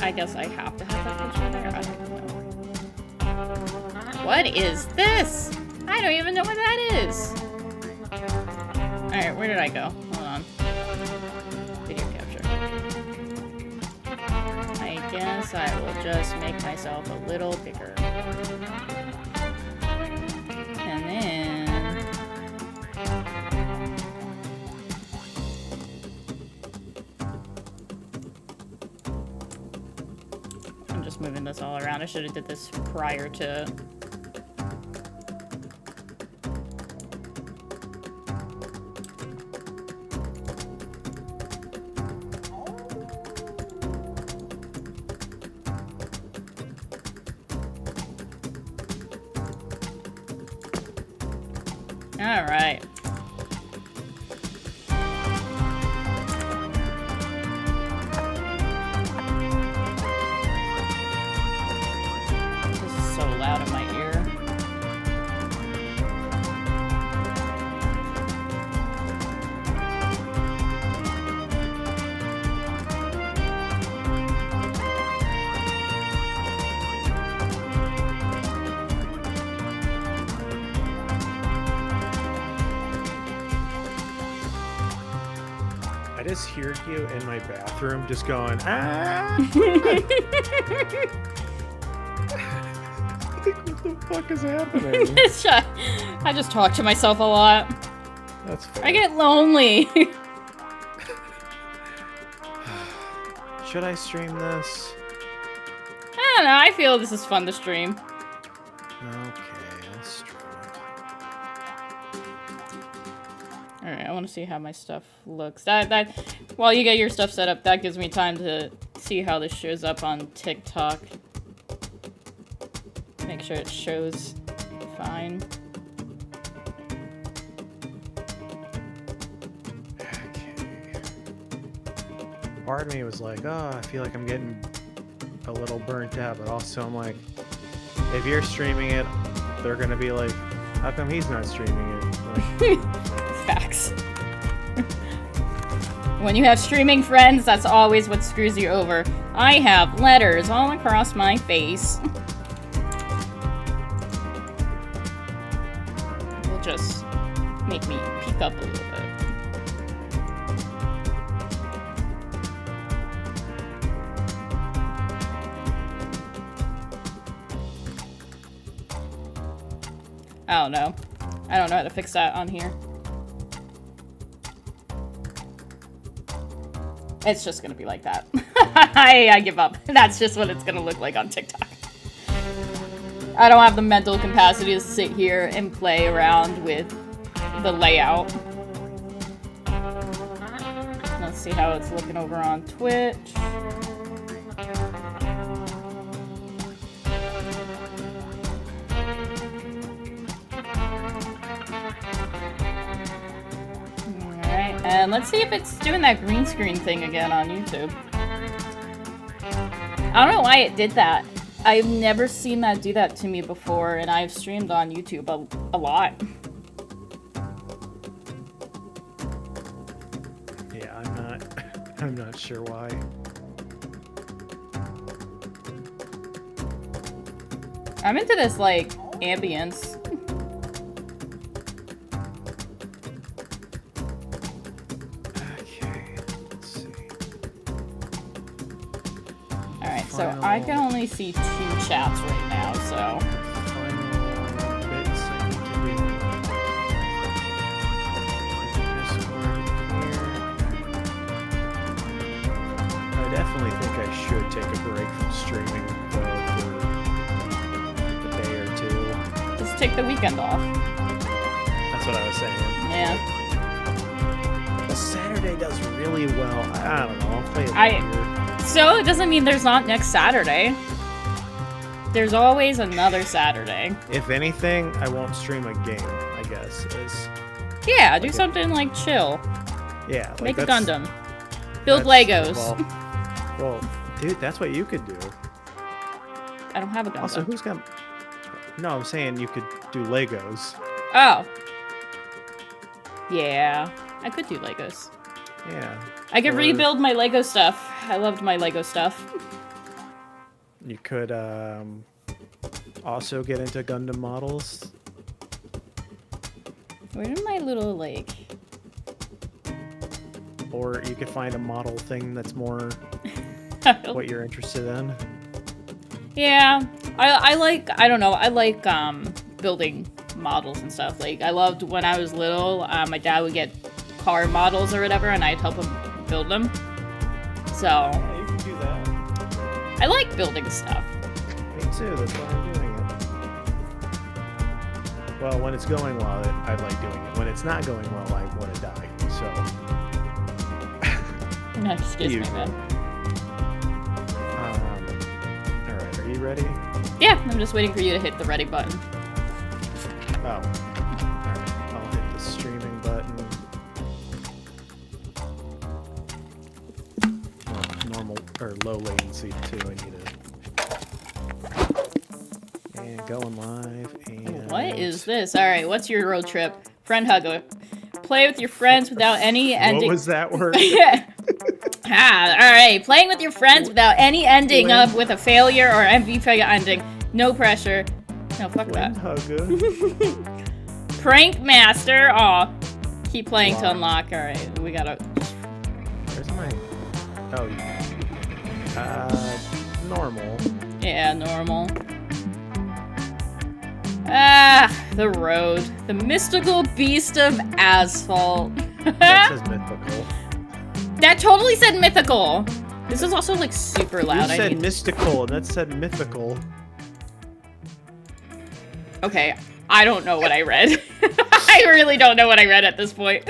I guess I have to have that picture there. I don't know. What is this? I don't even know what that is. Alright, where did I go? Hold on. Video capture. I guess I will just make myself a little bigger. And then... I'm just moving this all around. I should have did this prior to... Alright. This is so loud in my ear. I just hear you in my bathroom just going, ah! What the fuck is happening? I just talk to myself a lot. That's fair. I get lonely. Should I stream this? I don't know, I feel this is fun to stream. Okay, let's stream it. Alright, I want to see how my stuff looks. That while you get your stuff set up, that gives me time to see how this shows up on TikTok. Make sure it shows fine. Okay. Part of me was like, oh, I feel like I'm getting a little burnt out, but also I'm like, if you're streaming it, they're gonna be like, how come he's not streaming it? Like, Facts. When you have streaming friends, that's always what screws you over. I have letters all across my face. Will just make me peek up a little bit. I don't know. I don't know how to fix that on here. It's just gonna be like that. I give up. That's just what it's gonna look like on TikTok. I don't have the mental capacity to sit here and play around with the layout. Let's see how it's looking over on Twitch. And let's see if it's doing that green screen thing again on YouTube. I don't know why it did that. I've never seen that do that to me before, and I've streamed on YouTube a lot. yeah, I'm not sure why. I'm into this, like, ambience. So I can only see 2 chats right now, so... I definitely think I should take a break from streaming for a day or 2. Just take the weekend off. That's what I was saying. Yeah. But Saturday does really well. I don't know. I'll play it later. So, it doesn't mean there's not next Saturday. There's always another Saturday. If anything, I won't stream a game, I guess. Yeah, like do something like chill. Yeah. Like Make a Gundam. Build Legos. Well, dude, that's what you could do. I don't have a Gundam. Also, who's got... No, I'm saying you could do Legos. Oh. Yeah. I could do Legos. Yeah. I could rebuild my Lego stuff. I loved my Lego stuff. You could also get into Gundam models. Where did my little, like... Or you could find a model thing that's more what you're interested in. Yeah, I like, I don't know, I like building models and stuff. Like, I loved when I was little, my dad would get car models or whatever, and I'd help him build them. So, Yeah, you can do that. I like building stuff. Me too, that's why I'm doing it. Well, when it's going well, I like doing it. When it's not going well, I want to die, so... Excuse me, man. Alright, are you ready? Yeah, I'm just waiting for you to hit the ready button. Oh. Alright, I'll hit the streaming button. Oh, normal, or low latency too, I need it. And going live, and... What is this? Alright, what's your road trip? Friend hugger. Play with your friends without any ending. What was that word? Alright. Playing with your friends without any ending up with a failure or MVP ending. No pressure. No, fuck that. Hugger. Prank Master. Aw. Keep playing to unlock. Alright, we gotta... Where's my... Oh, normal. Yeah, normal. Ah, the road. The mystical beast of asphalt. That says mythical. That totally said mythical. This is also like super loud. You said mystical, and that said mythical. Okay, I don't know what I read. I really don't know what I read at this point.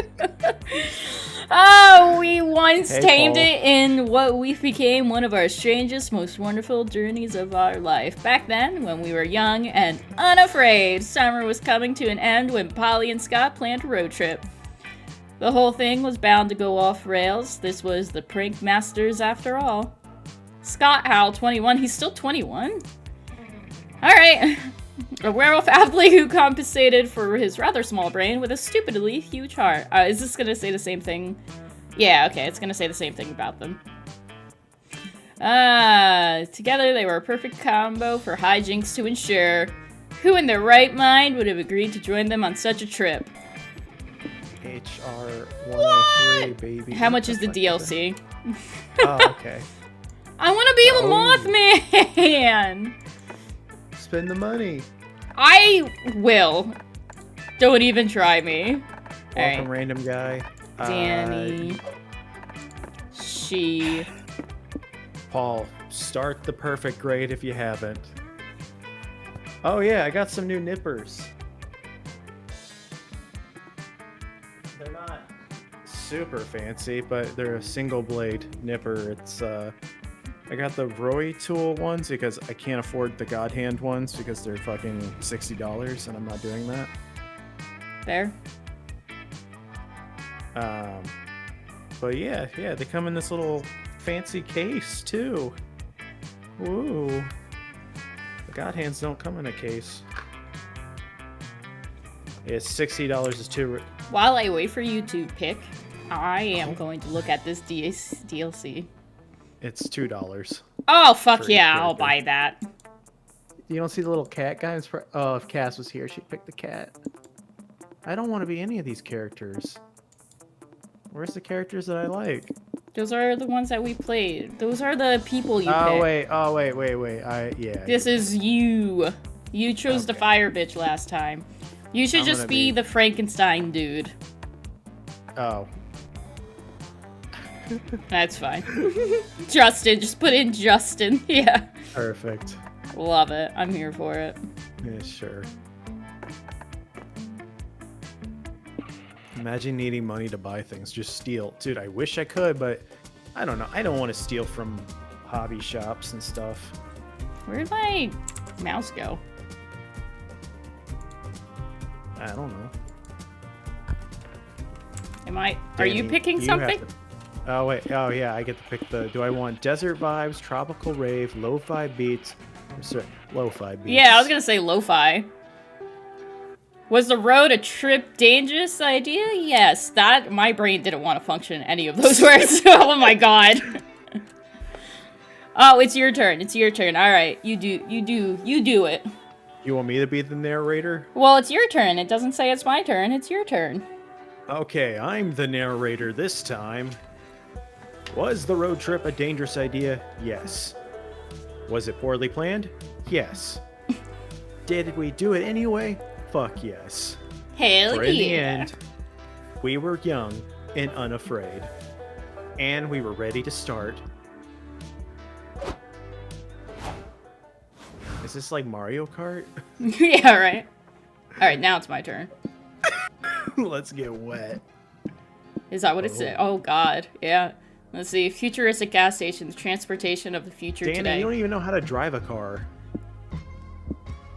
Oh, we once tamed it in what we became one of our strangest, most wonderful journeys of our life. Back then, when we were young and unafraid, summer was coming to an end when Polly and Scott planned a road trip. The whole thing was bound to go off rails. This was the Prank Masters after all. Scott Howell, 21. He's still 21? Alright. A werewolf athlete who compensated for his rather small brain with a stupidly huge heart. Is this gonna say the same thing? Yeah, okay, it's gonna say the same thing about them. Together they were a perfect combo for hijinks to ensure. Who in their right mind would have agreed to join them on such a trip? HR 103, baby. How much is the DLC? Oh, okay. I want to be a Mothman! Spend the money. I will. Don't even try me. Welcome, Alright. random guy. Danny. Paul, start the perfect grade if you haven't. Oh yeah, I got some new nippers. They're not super fancy, but they're a single blade nipper. It's I got the Roy tool ones because I can't afford the God Hand ones because they're fucking $60 and I'm not doing that. There. But yeah, they come in this little fancy case too. Woo. The God Hands don't come in a case. It's $60 is too. While I wait for you to pick, I am going to look at this DLC. It's $2. Oh, fuck For yeah, each I'll character. buy that. You don't see the little cat guy? Oh, if Cass was here, she'd pick the cat. I don't want to be any of these characters. Where's the characters that I like? Those are the ones that we played. Those are the people you Oh, picked. wait. Yeah. This is you. You chose the fire bitch last time. You should I'm just gonna be be- the Frankenstein dude. Oh. That's fine. Justin, just put in Justin. Yeah. Perfect. Love it. I'm here for it. Yeah, sure. Imagine needing money to buy things. Just steal. Dude, I wish I could, but I don't know. I don't want to steal from hobby shops and stuff. Where'd my mouse go? I don't know. Are you Danny, picking you something? have to- Oh, wait. Oh, yeah. I get to pick the... Do I want desert vibes, tropical rave, lo-fi beats? Lo-fi beats. Yeah, I was gonna say lo-fi. Was the road a trip dangerous idea? Yes, that my brain didn't want to function in any of those words. Oh my god. Oh, it's your turn. It's your turn. All right, you do it. You want me to be the narrator? Well, it's your turn. It doesn't say it's my turn. It's your turn. Okay, I'm the narrator this time. Was the road trip a dangerous idea? Yes. Was it poorly planned? Yes. Did we do it anyway? Fuck yes. Hell For in the yeah. end, we were young and unafraid. And we were ready to start. Is this like Mario Kart? Yeah, right. All right, now it's my turn. Let's get wet. Is that what it said? Oh God, yeah. Let's see. Futuristic gas stations, transportation of the future Danny, today. you don't even know how to drive a car.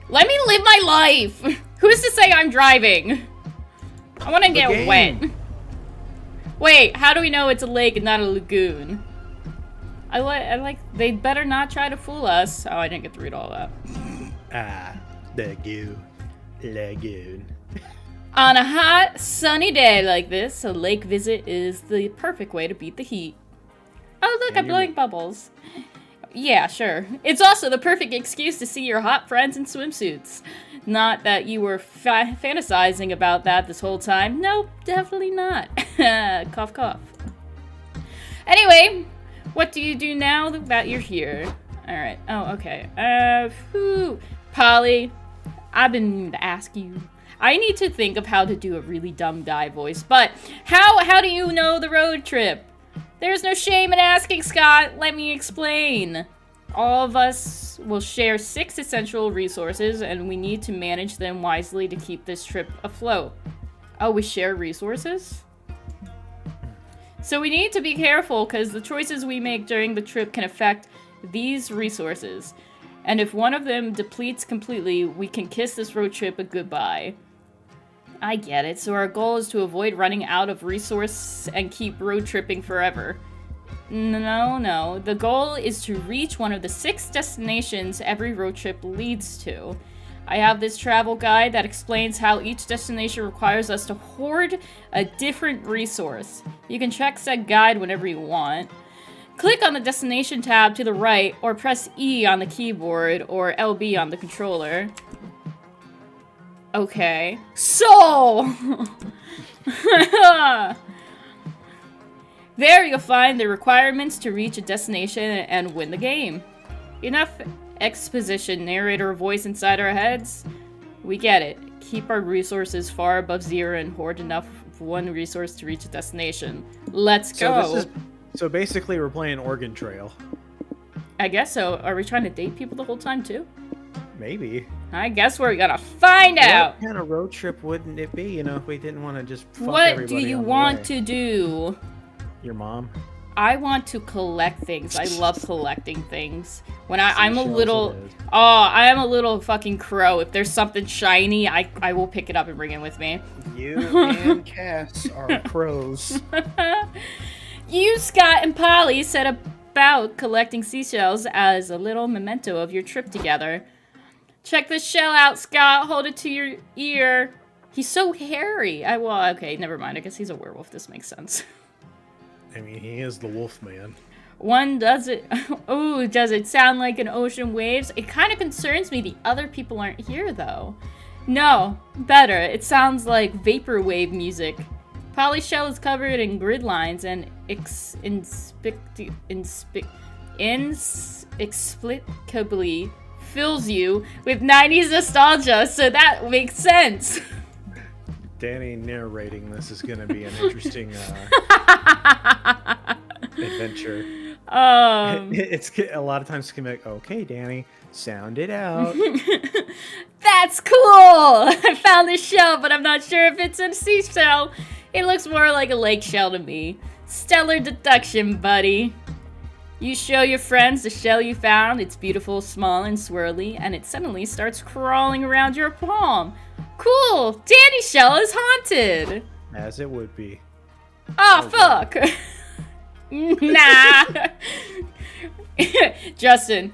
Let me live my life. Who's to say I'm driving? I want to get wet. Wait, how do we know it's a lake and not a lagoon? I like. They better not try to fool us. Oh, I didn't get to read all that. Lagoon. On a hot, sunny day like this, a lake visit is the perfect way to beat the heat. Oh, look, I'm blowing bubbles. Yeah, sure. It's also the perfect excuse to see your hot friends in swimsuits. Not that you were fantasizing about that this whole time. Nope, definitely not. Cough, cough. Anyway, what do you do now that you're here? Alright, oh, okay. Polly, I've been meaning to ask you. I need to think of how to do a really dumb guy voice, but how do you know the road trip? There's no shame in asking, Scott. Let me explain. All of us will share 6 essential resources, and we need to manage them wisely to keep this trip afloat. Oh, we share resources? So we need to be careful, because the choices we make during the trip can affect these resources. And if one of them depletes completely, we can kiss this road trip a goodbye. I get it. So our goal is to avoid running out of resource and keep road tripping forever. No. The goal is to reach one of the 6 destinations every road trip leads to. I have this travel guide that explains how each destination requires us to hoard a different resource. You can check said guide whenever you want. Click on the destination tab to the right, or press E on the keyboard, or LB on the controller. Okay. So! There you'll find the requirements to reach a destination and win the game. Enough exposition, narrator voice inside our heads? We get it. Keep our resources far above 0 and hoard enough of one resource to reach a destination. Let's go! So basically we're playing Oregon Trail. I guess so. Are we trying to date people the whole time too? Maybe. I guess we're gonna find out! What kind of road trip wouldn't it be, you know, if we didn't want to just fuck What everybody do you on the want way? to do? Your mom? I want to collect things. I love collecting things. When I'm a Seashells little... it is. Oh, I am a little fucking crow. If there's something shiny, I will pick it up and bring it with me. You and Cass are crows. You, Scott, and Polly set about collecting seashells as a little memento of your trip together. Check this shell out, Scott. Hold it to your ear. He's so hairy. Well, okay, never mind. I guess he's a werewolf. This makes sense. I mean, he is the wolf man. One does it. Oh, does it sound like an ocean waves? It kind of concerns me the other people aren't here, though. No, better. It sounds like vaporwave music. Polly's shell is covered in grid lines and inexplicably fills you with 90s nostalgia, so that makes sense. Danny narrating this is going to be an interesting adventure. It's a lot of times it's going to be like, okay, Danny, sound it out. That's cool! I found this shell, but I'm not sure if it's a seashell. It looks more like a lake shell to me. Stellar deduction, buddy. You show your friends the shell you found. It's beautiful, small, and swirly, and it suddenly starts crawling around your palm. Cool! Danny's shell is haunted! As it would be. Oh, fuck! Nah! Justin,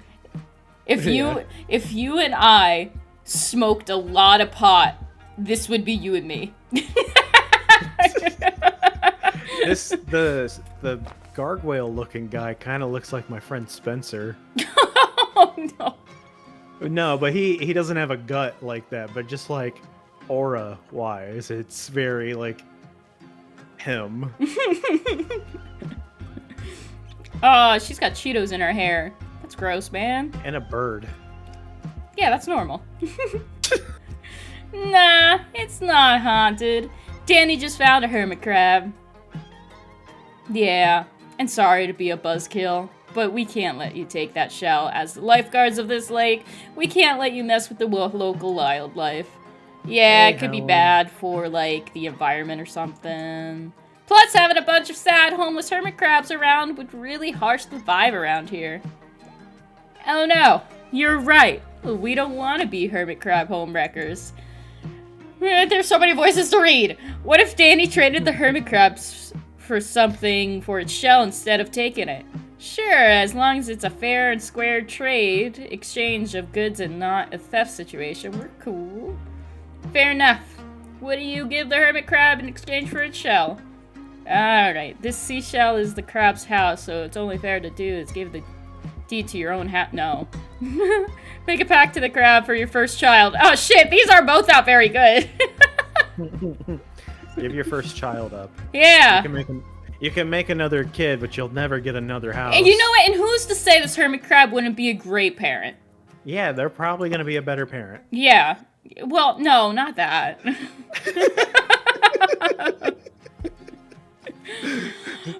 if you and I smoked a lot of pot, this would be you and me. The gargoyle-looking guy kind of looks like my friend Spencer. Oh no. No, but he doesn't have a gut like that, but just like aura-wise, it's very like him. Oh, she's got Cheetos in her hair. That's gross, man. And a bird. Yeah, that's normal. Nah, it's not haunted. Danny just found a hermit crab. Yeah, and sorry to be a buzzkill, but we can't let you take that shell. As the lifeguards of this lake, we can't let you mess with the local wildlife. Yeah, Hey, it could be Helen. bad for, like, the environment or something. Plus, having a bunch of sad, homeless hermit crabs around would really harsh the vibe around here. Oh no, you're right. We don't want to be hermit crab homewreckers. There's so many voices to read. What if Danny traded the hermit crabs for something for its shell instead of taking it? Sure, as long as it's a fair and square trade, exchange of goods and not a theft situation, we're cool. Fair enough. What do you give the hermit crab in exchange for its shell? Alright, this seashell is the crab's house, so it's only fair to do is give the deed to your own hat. No. Make a pact to the crab for your first child. Oh shit, these are both not very good. Give your first child up. Yeah. You can make another kid, but you'll never get another house. And you know what? And who's to say this hermit crab wouldn't be a great parent? Yeah, they're probably going to be a better parent. Yeah. Well, no, not that.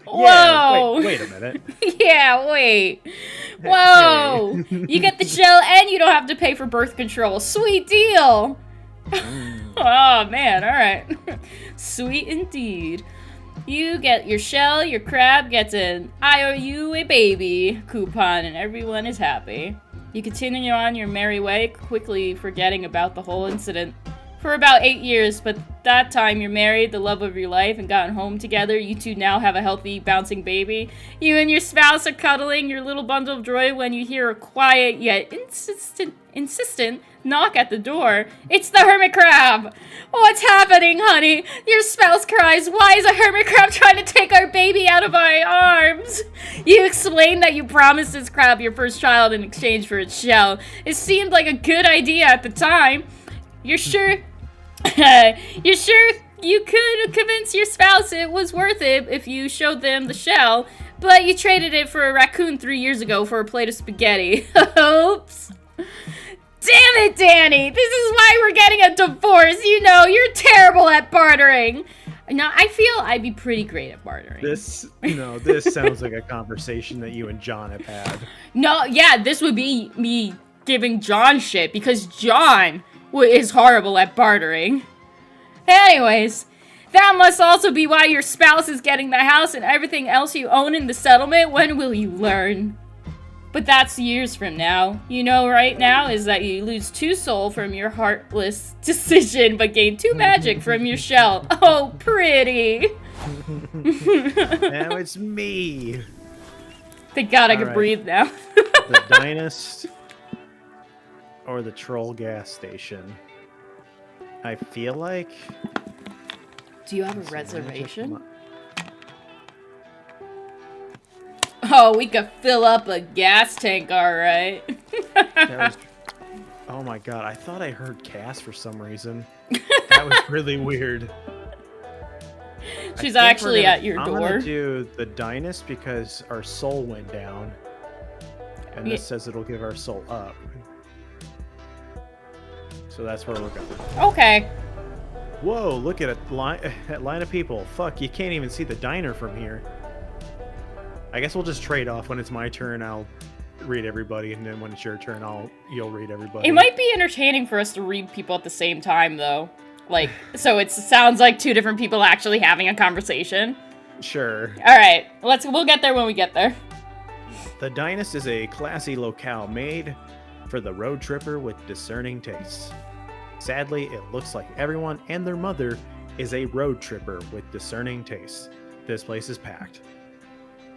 Whoa! Yeah, wait a minute. Yeah, wait. Whoa! You get the shell and you don't have to pay for birth control. Sweet deal! Oh, man, alright. Sweet indeed. You get your shell, your crab gets an IOU a baby coupon, and everyone is happy. You continue on your merry way, quickly forgetting about the whole incident. For about 8 years, but that time you're married, the love of your life, and gotten home together. You two now have a healthy, bouncing baby. You and your spouse are cuddling your little bundle of joy when you hear a quiet yet insistent knock at the door. It's the hermit crab! What's happening, honey? Your spouse cries, why is a hermit crab trying to take our baby out of my arms? You explain that you promised this crab your first child in exchange for its shell. It seemed like a good idea at the time. You're sure you could convince your spouse it was worth it if you showed them the shell, but you traded it for a raccoon 3 years ago for a plate of spaghetti. Oops. Damn it, Danny! This is why we're getting a divorce. You know, you're terrible at bartering. Now, I feel I'd be pretty great at bartering. This sounds like a conversation that you and John have had. No, yeah, this would be me giving John shit, because John is horrible at bartering. Anyways, that must also be why your spouse is getting the house and everything else you own in the settlement. When will you learn? But that's years from now. You know right now is that you lose 2 soul from your heartless decision, but gain 2 magic from your shell. Oh, pretty. Now it's me. Thank God I All can right. breathe now. The Dynast or the Troll gas station. I feel like... Do you have a Let's see, let me check reservation? my- Oh, we could fill up a gas tank, alright. That was... Oh my god, I thought I heard Cass for some reason. That was really weird. I She's think we're actually gonna- at your I'm door. gonna do the Dynast because our soul went down. And this Yeah. says it'll give our soul up. So that's where we're going. Okay. Whoa, look at that line of people. Fuck, you can't even see the diner from here. I guess we'll just trade off. When it's my turn, I'll read everybody, and then when it's your turn, you'll read everybody. It might be entertaining for us to read people at the same time, though. Like, so it sounds like 2 different people actually having a conversation. Sure. Alright, we'll get there when we get there. The Dynast is a classy locale made for the road tripper with discerning tastes. Sadly, it looks like everyone and their mother is a road tripper with discerning tastes. This place is packed.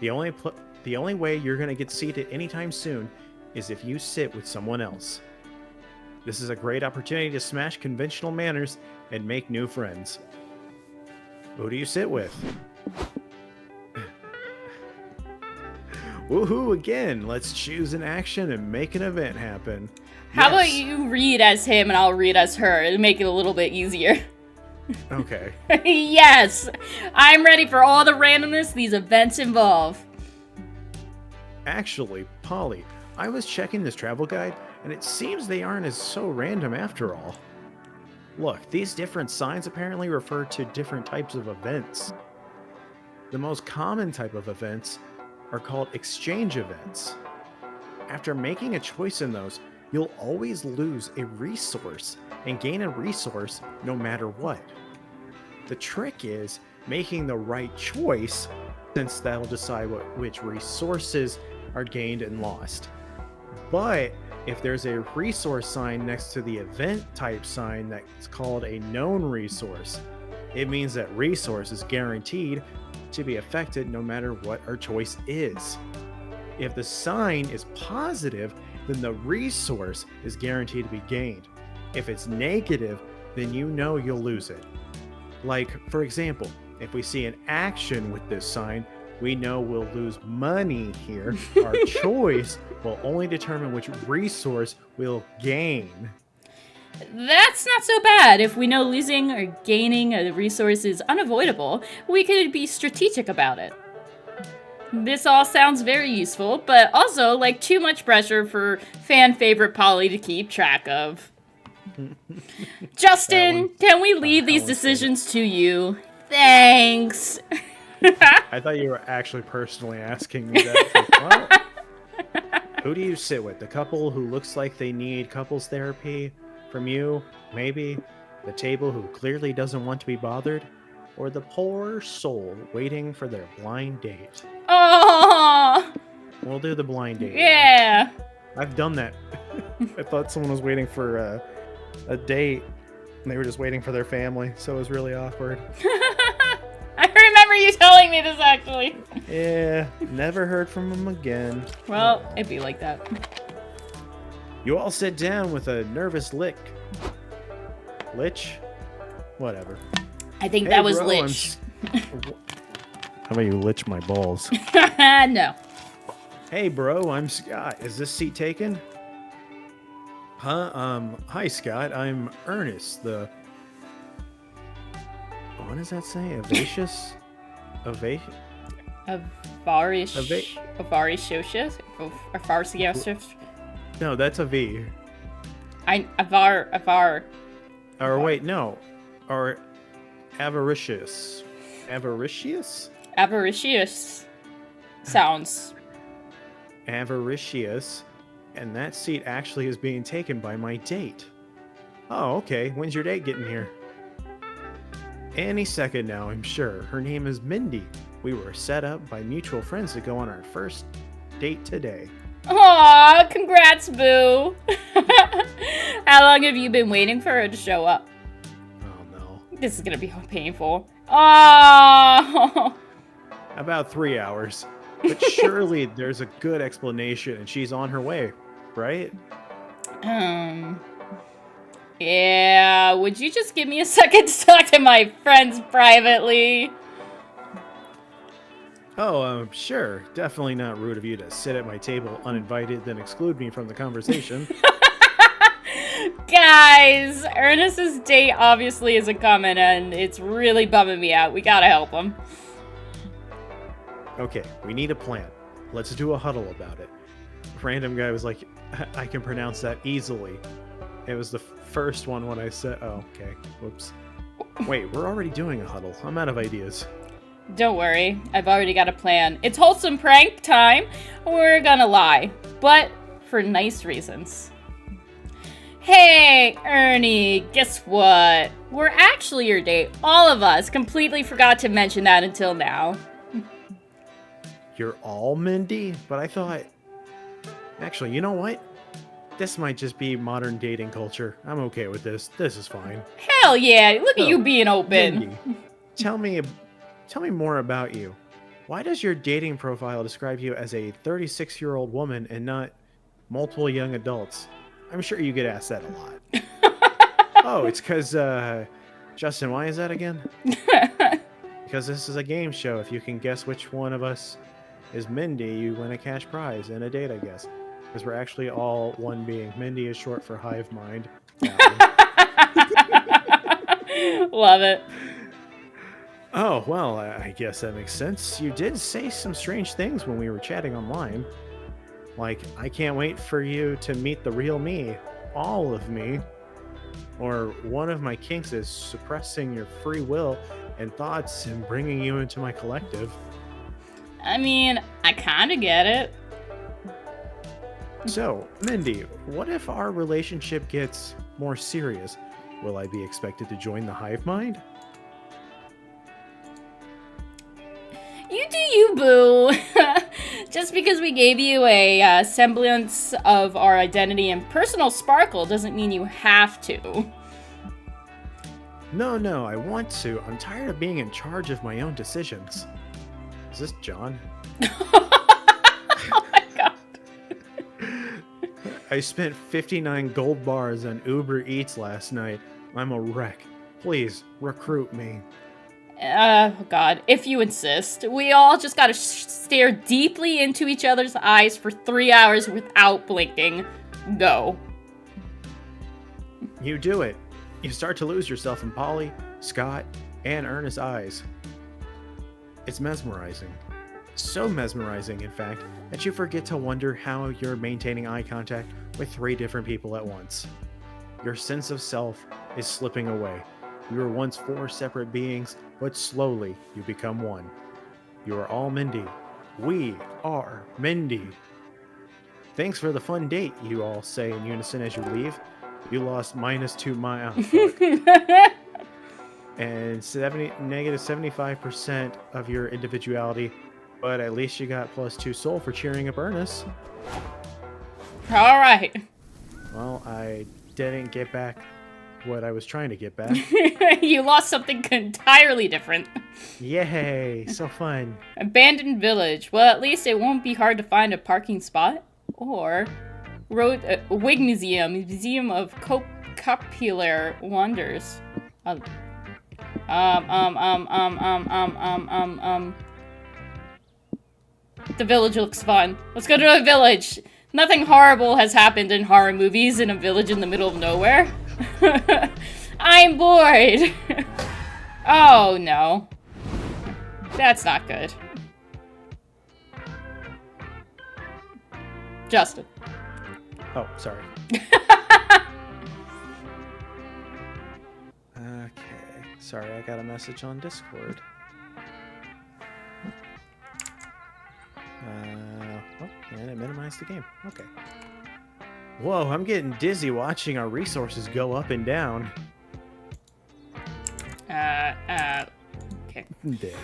The only way you're going to get seated anytime soon is if you sit with someone else. This is a great opportunity to smash conventional manners and make new friends. Who do you sit with? Woohoo again! Let's choose an action and make an event happen. How about Yes. you read as him and I'll read as her and make it a little bit easier? Okay. Yes! I'm ready for all the randomness these events involve. Actually, Polly, I was checking this travel guide, and it seems they aren't as so random after all. Look, these different signs apparently refer to different types of events. The most common type of events are called exchange events. After making a choice in those, you'll always lose a resource and gain a resource no matter what. The trick is making the right choice, since that'll decide which resources are gained and lost. But if there's a resource sign next to the event type sign that's called a known resource, it means that resource is guaranteed to be affected no matter what our choice is. If the sign is positive, then the resource is guaranteed to be gained. If it's negative, then you know you'll lose it. Like, for example, if we see an action with this sign, we know we'll lose money here. Our choice will only determine which resource we'll gain. That's not so bad. If we know losing or gaining a resource is unavoidable, we could be strategic about it. This all sounds very useful, but also like too much pressure for fan favorite Polly to keep track of. Justin, can we leave these decisions to you? Thanks. I thought you were actually personally asking me that. Well, who do you sit with? The couple who looks like they need couples therapy from you? Maybe? The table who clearly doesn't want to be bothered? Or the poor soul waiting for their blind date? Oh, We'll do the blind date. yeah. I've done that. I thought someone was waiting for a date, and they were just waiting for their family, so it was really awkward. I remember you telling me this actually. Yeah, never heard from them again. Well, it'd be like that. You all sit down with a nervous Lich? Whatever. I think Hey, that was bro, Lich. How about you lich my balls? No. Hey, bro, I'm Scott. Is this seat taken? Hi, Scott. I'm Ernest, the... What does that say? Evacious? Avarish? Avaricious? Avaricious? No, that's a V. Avar. Or wait, no. Or avaricious. Avaricious? Avaricious sounds. Avaricious. And that seat actually is being taken by my date. Oh, okay. When's your date getting here? Any second now, I'm sure. Her name is Mindy. We were set up by mutual friends to go on our first date today. Aw, congrats, boo. How long have you been waiting for her to show up? Oh no. This is gonna be painful. Oh. About 3 hours. But surely there's a good explanation and she's on her way, right? Yeah, would you just give me a second to talk to my friends privately? Oh, sure. Definitely not rude of you to sit at my table uninvited, then exclude me from the conversation. Guys, Ernest's date obviously isn't coming and it's really bumming me out. We gotta help him. Okay, we need a plan. Let's do a huddle about it. Random guy was like, I can pronounce that easily. It was the first one when I said, oh, okay, whoops. Wait, we're already doing a huddle. I'm out of ideas. Don't worry, I've already got a plan. It's wholesome prank time. We're gonna lie, but for nice reasons. Hey, Ernie, guess what? We're actually your date. All of us completely forgot to mention that until now. You're all Mindy? But I thought... Actually, you know what? This might just be modern dating culture. I'm okay with this. This is fine. Hell yeah, look at So, you being open. Mindy, tell me more about you. Why does your dating profile describe you as a 36-year-old woman and not multiple young adults? I'm sure you get asked that a lot. Oh, it's because, Justin, why is that again? Because this is a game show. If you can guess which one of us is Mindy, you win a cash prize and a date, I guess. Because we're actually all one being. Mindy is short for hive mind. Love it. Oh, well, I guess that makes sense. You did say some strange things when we were chatting online. Like, I can't wait for you to meet the real me. All of me. Or one of my kinks is suppressing your free will and thoughts and bringing you into my collective. I mean, I kind of get it. So, Mindy, what if our relationship gets more serious? Will I be expected to join the hive mind? You do you, boo. Just because we gave you a semblance of our identity and personal sparkle doesn't mean you have to. No, I want to. I'm tired of being in charge of my own decisions. Is this John? Oh my god. I spent 59 gold bars on Uber Eats last night. I'm a wreck. Please, recruit me. God, if you insist. We all just gotta stare deeply into each other's eyes for 3 hours without blinking. Go. You do it. You start to lose yourself in Polly, Scott, and Ernest's eyes. It's mesmerizing. So mesmerizing, in fact, that you forget to wonder how you're maintaining eye contact with 3 different people at once. Your sense of self is slipping away. You were once 4 separate beings, but slowly you become one. You are all Mindy. We are Mindy. Thanks for the fun date, you all say in unison as you leave. You lost -2 miles. And negative 75% of your individuality, but at least you got +2 soul for cheering up Ernest. All right. Well, I didn't get back what I was trying to get back. You lost something entirely different. Yay, so fun. Abandoned village. Well, at least it won't be hard to find a parking spot. Or Wig Museum of Copular Wonders. The village looks fun. Let's go to the village. Nothing horrible has happened in horror movies in a village in the middle of nowhere. I'm bored. Oh no. That's not good. Justin. Oh, sorry. Okay. Sorry, I got a message on Discord. And it minimized the game. Okay. Whoa, I'm getting dizzy watching our resources go up and down. Okay. Dead.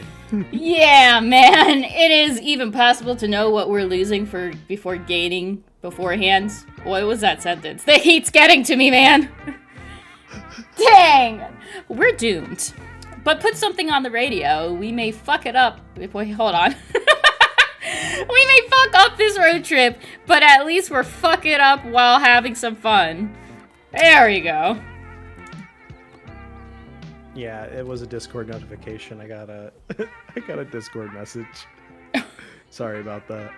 Yeah, man. It is even possible to know what we're losing before gaining beforehand. What was that sentence? The heat's getting to me, man. Dang. We're doomed. But put something on the radio. We may fuck it up. Hold on. We may fuck up this road trip, but at least we're fucking it up while having some fun. There we go. Yeah, it was a Discord notification. I got a Discord message. Sorry about that.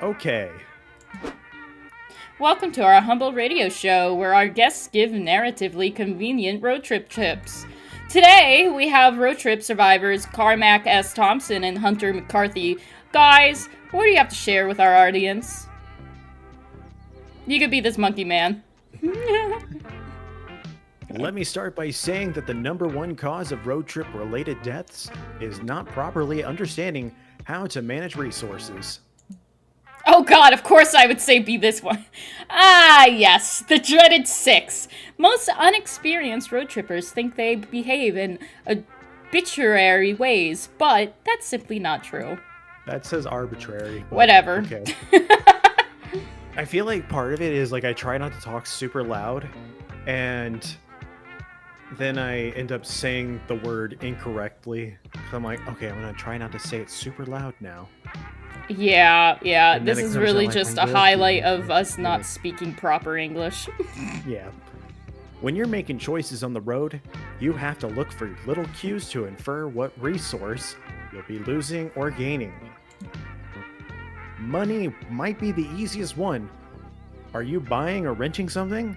Okay. Welcome to our humble radio show, where our guests give narratively convenient road trip tips. Today, we have road trip survivors Carmack S. Thompson and Hunter McCarthy. Guys, what do you have to share with our audience? You could be this monkey man. Let me start by saying that the #1 cause of road trip related deaths is not properly understanding how to manage resources. Oh god, of course I would say be this one. Ah, yes, the dreaded 6. Most unexperienced road trippers think they behave in arbitrary ways, but that's simply not true. That says arbitrary. Whatever. Okay. I feel like part of it is like I try not to talk super loud, and then I end up saying the word incorrectly. So I'm like, okay, I'm gonna try not to say it super loud now. Yeah, And this then it is comes really out like just my a voice highlight is of us not weird. speaking proper English. Yeah. When you're making choices on the road, you have to look for little cues to infer what resource you'll be losing or gaining. Money might be the easiest one. Are you buying or renting something?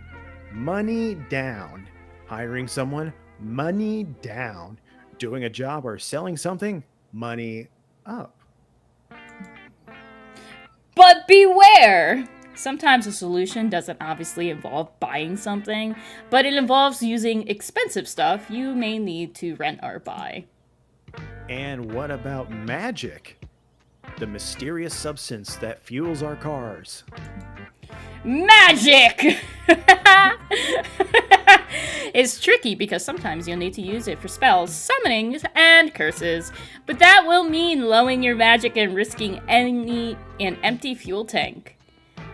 Money down. Hiring someone? Money down. Doing a job or selling something? Money up. But beware! Sometimes a solution doesn't obviously involve buying something, but it involves using expensive stuff you may need to rent or buy. And what about magic? The mysterious substance that fuels our cars. Magic! It's tricky because sometimes you'll need to use it for spells, summonings, and curses, but that will mean lowering your magic and risking an empty fuel tank.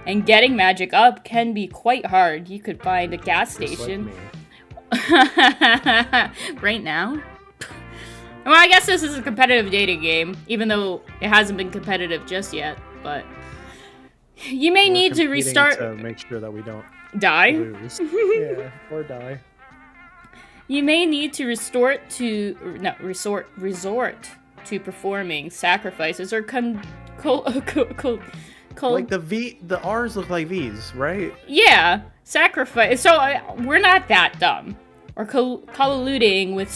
And getting magic up can be quite hard. You could find a gas station. Right now? Well, I guess this is a competitive dating game, even though it hasn't been competitive just yet, but you may need to restart to make sure that we don't die. Lose. Yeah, or die. You may need to resort to performing sacrifices or like the R's look like V's, right? Yeah, sacrifice. So we're not that dumb, or colluding with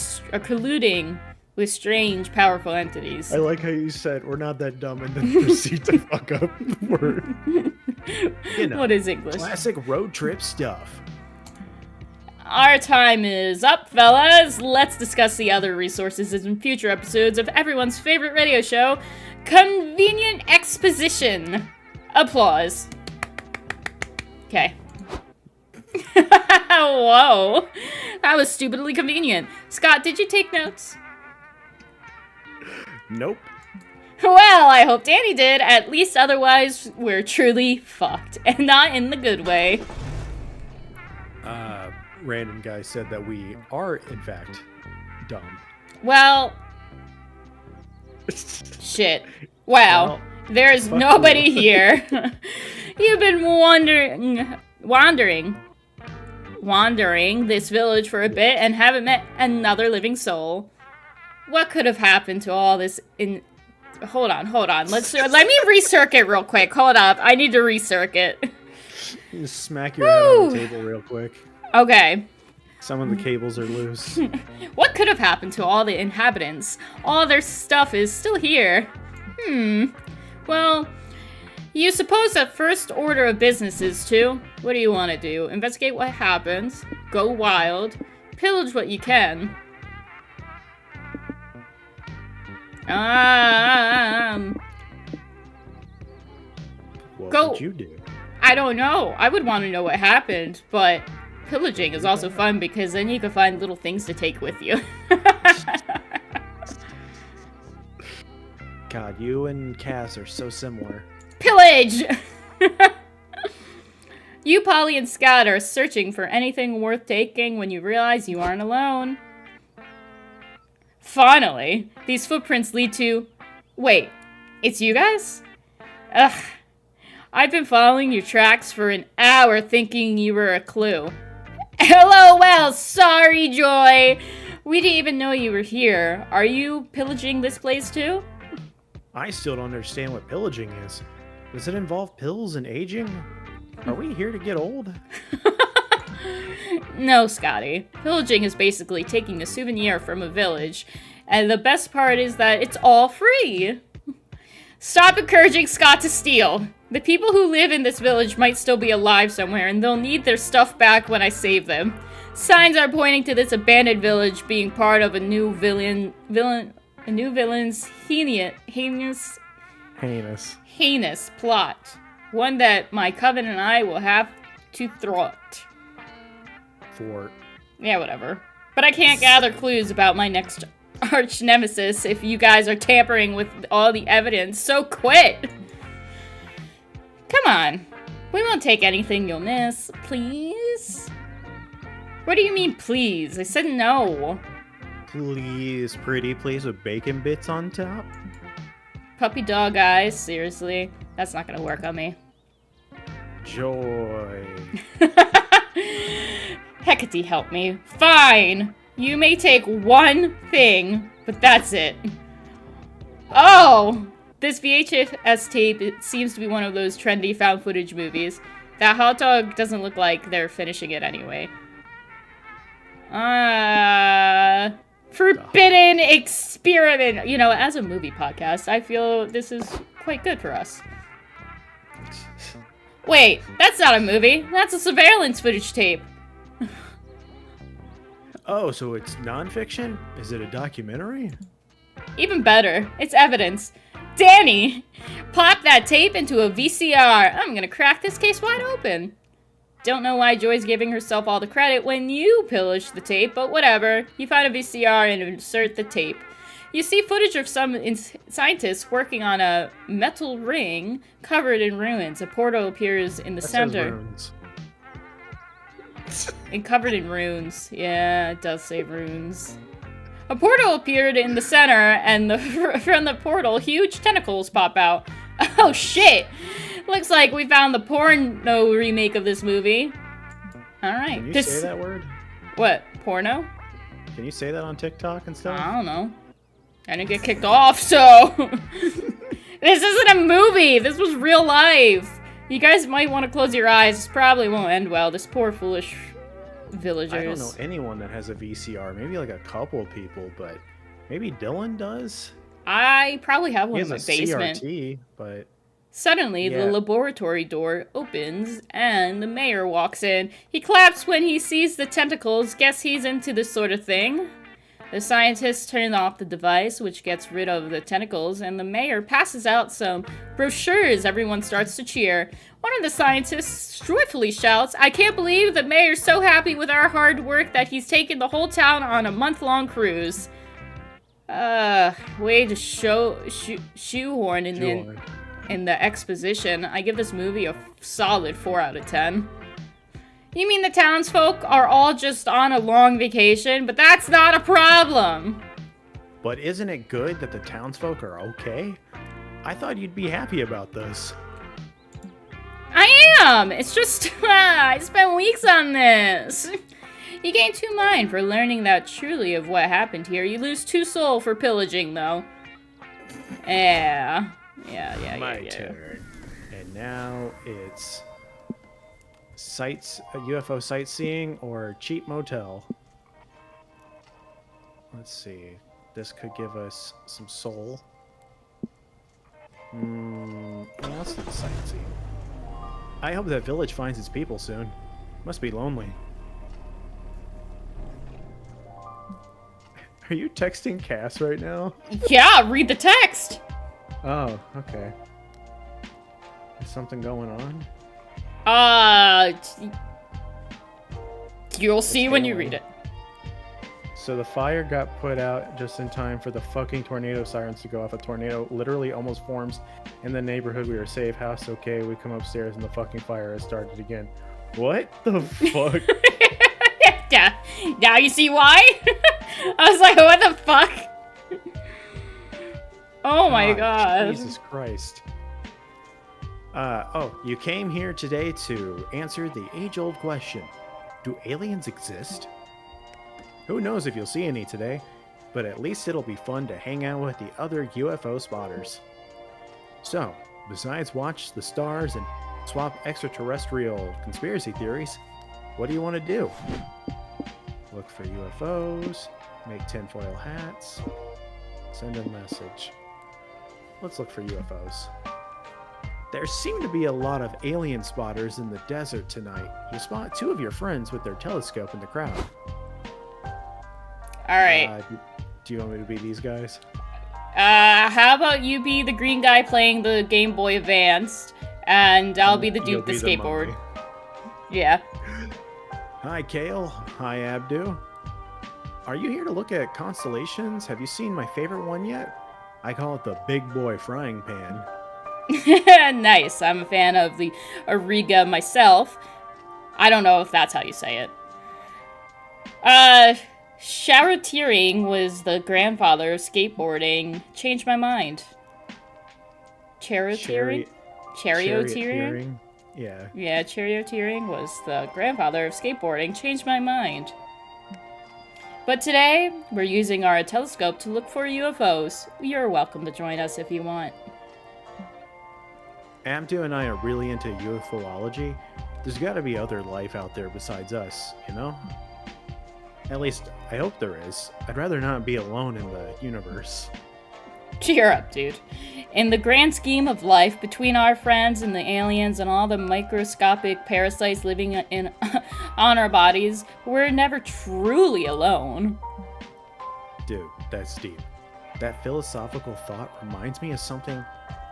strange, powerful entities. I like how you said we're not that dumb and then proceed to fuck up the word. You know, what is English? Classic road trip stuff. Our time is up, fellas. Let's discuss the other resources in future episodes of everyone's favorite radio show, Convenient Exposition. Applause. Okay. Whoa. That was stupidly convenient. Scott, did you take notes? Nope. Well, I hope Danny did. At least otherwise, we're truly fucked. And not in the good way. Random guy said that we are, in fact, dumb. Well... Shit. Wow. Well, there's nobody here. You've been wandering this village for a bit and haven't met another living soul. What could have happened to all this in... Hold on. Let me recircuit real quick. Hold up. I need to recircuit. You just smack your head on the table real quick. Okay. Some of the cables are loose. What could have happened to all the inhabitants? All their stuff is still here. Well, you suppose that first order of business is to... What do you want to do? Investigate what happens. Go wild. Pillage what you can. What would you do? I don't know. I would want to know what happened, but pillaging is also fun because then you can find little things to take with you. God, you and Cass are so similar. Pillage! You, Polly, and Scott are searching for anything worth taking when you realize you aren't alone. Finally, these footprints lead to... Wait, it's you guys? Ugh. I've been following your tracks for an hour thinking you were a clue. LOL, sorry, Joy. We didn't even know you were here. Are you pillaging this place too? I still don't understand what pillaging is. Does it involve pills and aging? Are we here to get old? No, Scotty. Pillaging is basically taking a souvenir from a village, and the best part is that it's all free. Stop encouraging Scott to steal. The people who live in this village might still be alive somewhere, and they'll need their stuff back when I save them. Signs are pointing to this abandoned village being part of a new villain's heinous plot. One that my coven and I will have to thwart. Yeah, whatever. But I can't gather clues about my next arch nemesis if you guys are tampering with all the evidence, so quit! Come on. We won't take anything you'll miss, please? What do you mean, please? I said no. Please, pretty please, with bacon bits on top? Puppy dog eyes, seriously. That's not gonna work on me. Joy. Hecate help me. Fine! You may take one thing, but that's it. Oh! This VHS tape, it seems to be one of those trendy found footage movies. That hot dog doesn't look like they're finishing it anyway. Forbidden experiment. You know, as a movie podcast, I feel this is quite good for us. Wait, that's not a movie. That's a surveillance footage tape. Oh, so it's nonfiction? Is it a documentary? Even better, it's evidence. Danny, pop that tape into a VCR. I'm gonna crack this case wide open. Don't know why Joy's giving herself all the credit when you pillaged the tape, but whatever. You find a VCR and insert the tape. You see footage of some scientists working on a metal ring covered in ruins. A portal appears in the center. Runes. And covered in runes. Yeah, it does say runes. A portal appeared in the center, and from the portal, huge tentacles pop out. Oh shit! Looks like we found the porno remake of this movie. Alright. Can you say that word? What? Porno? Can you say that on TikTok and stuff? I don't know. I didn't get kicked off, so... This isn't a movie! This was real life! You guys might want to close your eyes. This probably won't end well. This poor, foolish villagers. I don't know anyone that has a VCR. Maybe like a couple people, but maybe Dylan does? I probably have one in my He has a basement. CRT, but... Suddenly, Yeah. the laboratory door opens, and the mayor walks in. He claps when he sees the tentacles. Guess he's into this sort of thing. The scientists turn off the device, which gets rid of the tentacles, and the mayor passes out some brochures. Everyone starts to cheer. One of the scientists joyfully shouts, "I can't believe the mayor's so happy with our hard work that he's taken the whole town on a month-long cruise." Way to shoehorn in the exposition. I give this movie a solid 4 out of 10. You mean the townsfolk are all just on a long vacation? But that's not a problem! But isn't it good that the townsfolk are okay? I thought you'd be happy about this. I am! It's just, I spent weeks on this! You gain 2 mind for learning that truly of what happened here. You lose 2 soul for pillaging, though. Yeah. My turn. And now it's... UFO sightseeing or cheap motel. Let's see. This could give us some soul. Let's do the sightseeing. I hope that village finds its people soon. Must be lonely. Are you texting Cass right now? Yeah, read the text! Oh, okay. Is something going on? You'll see when you read it. So the fire got put out just in time for the fucking tornado sirens to go off. A tornado literally almost forms in the neighborhood. We were safe. House okay. We come upstairs and the fucking fire has started again. What the fuck? Yeah. Now you see why? I was like, what the fuck? Oh my god. Jesus Christ. You came here today to answer the age-old question. Do aliens exist? Who knows if you'll see any today, but at least it'll be fun to hang out with the other UFO spotters. So, besides watch the stars and swap extraterrestrial conspiracy theories, what do you want to do? Look for UFOs, make tinfoil hats, send a message. Let's look for UFOs. There seem to be a lot of alien spotters in the desert tonight. You spot 2 of your friends with their telescope in the crowd. Alright. Do you want me to be these guys? How about you be the green guy playing the Game Boy Advanced, and I'll be the dude with the skateboard. Yeah. Hi, Kale. Hi, Abdu. Are you here to look at constellations? Have you seen my favorite one yet? I call it the Big Boy Frying Pan. Nice. I'm a fan of the Ariga myself. I don't know if that's how you say it. Charioteering was the grandfather of skateboarding. Changed my mind. Charioteering? Charioteering? Yeah. Yeah, charioteering was the grandfather of skateboarding. Changed my mind. But today, we're using our telescope to look for UFOs. You're welcome to join us if you want. Abdu and I are really into UFOlogy. There's got to be other life out there besides us, you know? At least, I hope there is. I'd rather not be alone in the universe. Cheer up, dude. In the grand scheme of life, between our friends and the aliens and all the microscopic parasites living in on our bodies, we're never truly alone. Dude, that's deep. That philosophical thought reminds me of something.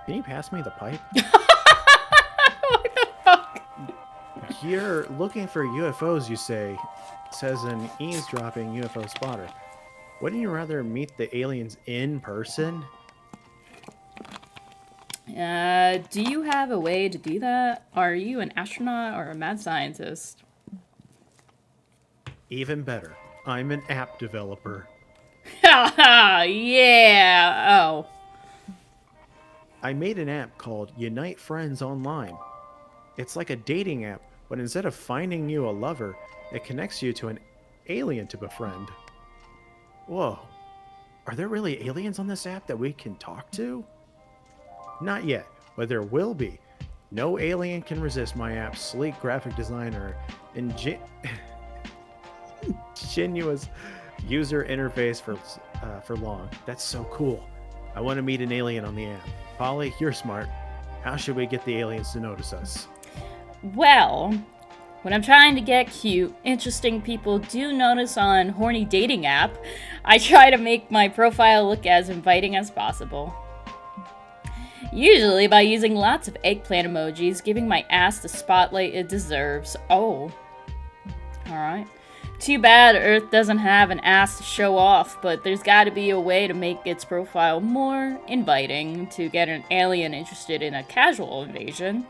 Can you pass me the pipe? What the fuck? You're looking for UFOs, you say, says an eavesdropping UFO spotter. Wouldn't you rather meet the aliens in person? Do you have a way to do that? Are you an astronaut or a mad scientist? Even better, I'm an app developer. Haha, yeah! Oh. I made an app called Unite Friends Online. It's like a dating app, but instead of finding you a lover, it connects you to an alien to befriend. Whoa. Are there really aliens on this app that we can talk to? Not yet, but there will be. No alien can resist my app's sleek graphic designer and ingenuous user interface for long. That's so cool. I want to meet an alien on the app. Polly, you're smart. How should we get the aliens to notice us? Well, when I'm trying to get cute, interesting people do notice on horny dating app, I try to make my profile look as inviting as possible. Usually by using lots of eggplant emojis, giving my ass the spotlight it deserves. Oh. Alright. Too bad Earth doesn't have an ass to show off, but there's gotta be a way to make its profile more inviting to get an alien interested in a casual invasion.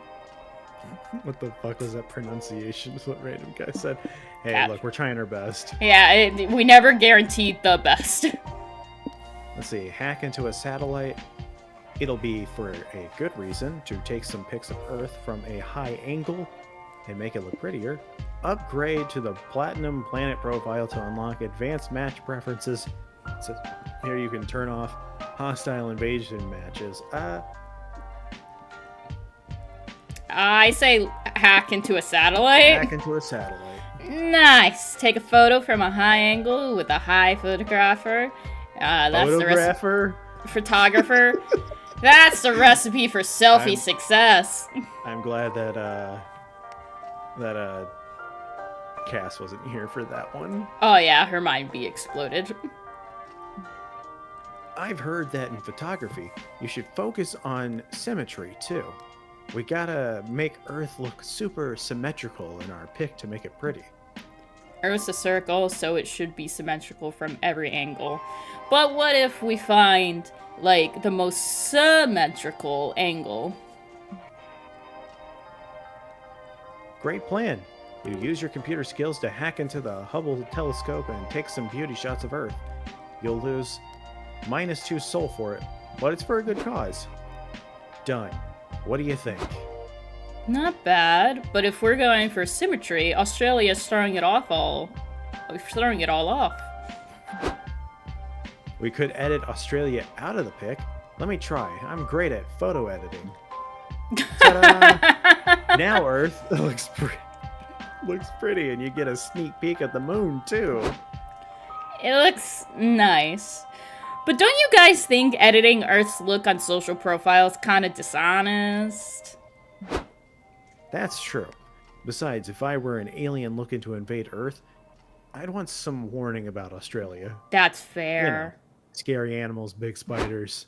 What the fuck was that pronunciation? Is what random guy said. Hey, look, we're trying our best. Yeah, we never guaranteed the best. Let's see, hack into a satellite. It'll be for a good reason, to take some pics of Earth from a high angle and make it look prettier. Upgrade to the Platinum Planet profile to unlock advanced match preferences. So here you can turn off hostile invasion matches. I say hack into a satellite. Hack into a satellite. Nice. Take a photo from a high angle with a high photographer. That's Photographer? Photographer. That's the recipe for selfie success. I'm glad that Cass wasn't here for that one. Oh yeah, her mind be exploded. I've heard that in photography, you should focus on symmetry too. We gotta make Earth look super symmetrical in our pic to make it pretty. Earth's a circle, so it should be symmetrical from every angle. But what if we find, like, the most symmetrical angle? Great plan. You use your computer skills to hack into the Hubble telescope and take some beauty shots of Earth. You'll lose -2 soul for it, but it's for a good cause. Done. What do you think? Not bad, but if we're going for symmetry, Australia's throwing it all off. We could edit Australia out of the pic. Let me try. I'm great at photo editing. Ta-da! Now Earth looks pretty, and you get a sneak peek at the moon too. It looks nice. But don't you guys think editing Earth's look on social profiles kind of dishonest? That's true. Besides, if I were an alien looking to invade Earth, I'd want some warning about Australia. That's fair. You know, scary animals, big spiders.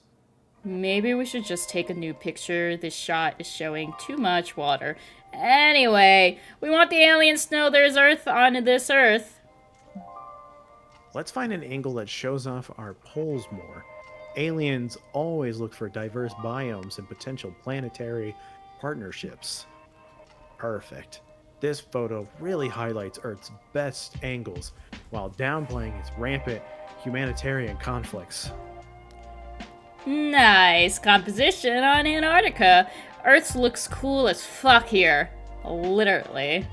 Maybe we should just take a new picture. This shot is showing too much water. Anyway, we want the aliens to know there's Earth on this Earth. Let's find an angle that shows off our poles more. Aliens always look for diverse biomes and potential planetary partnerships. Perfect. This photo really highlights Earth's best angles while downplaying its rampant humanitarian conflicts. Nice composition on Antarctica. Earth looks cool as fuck here. Literally.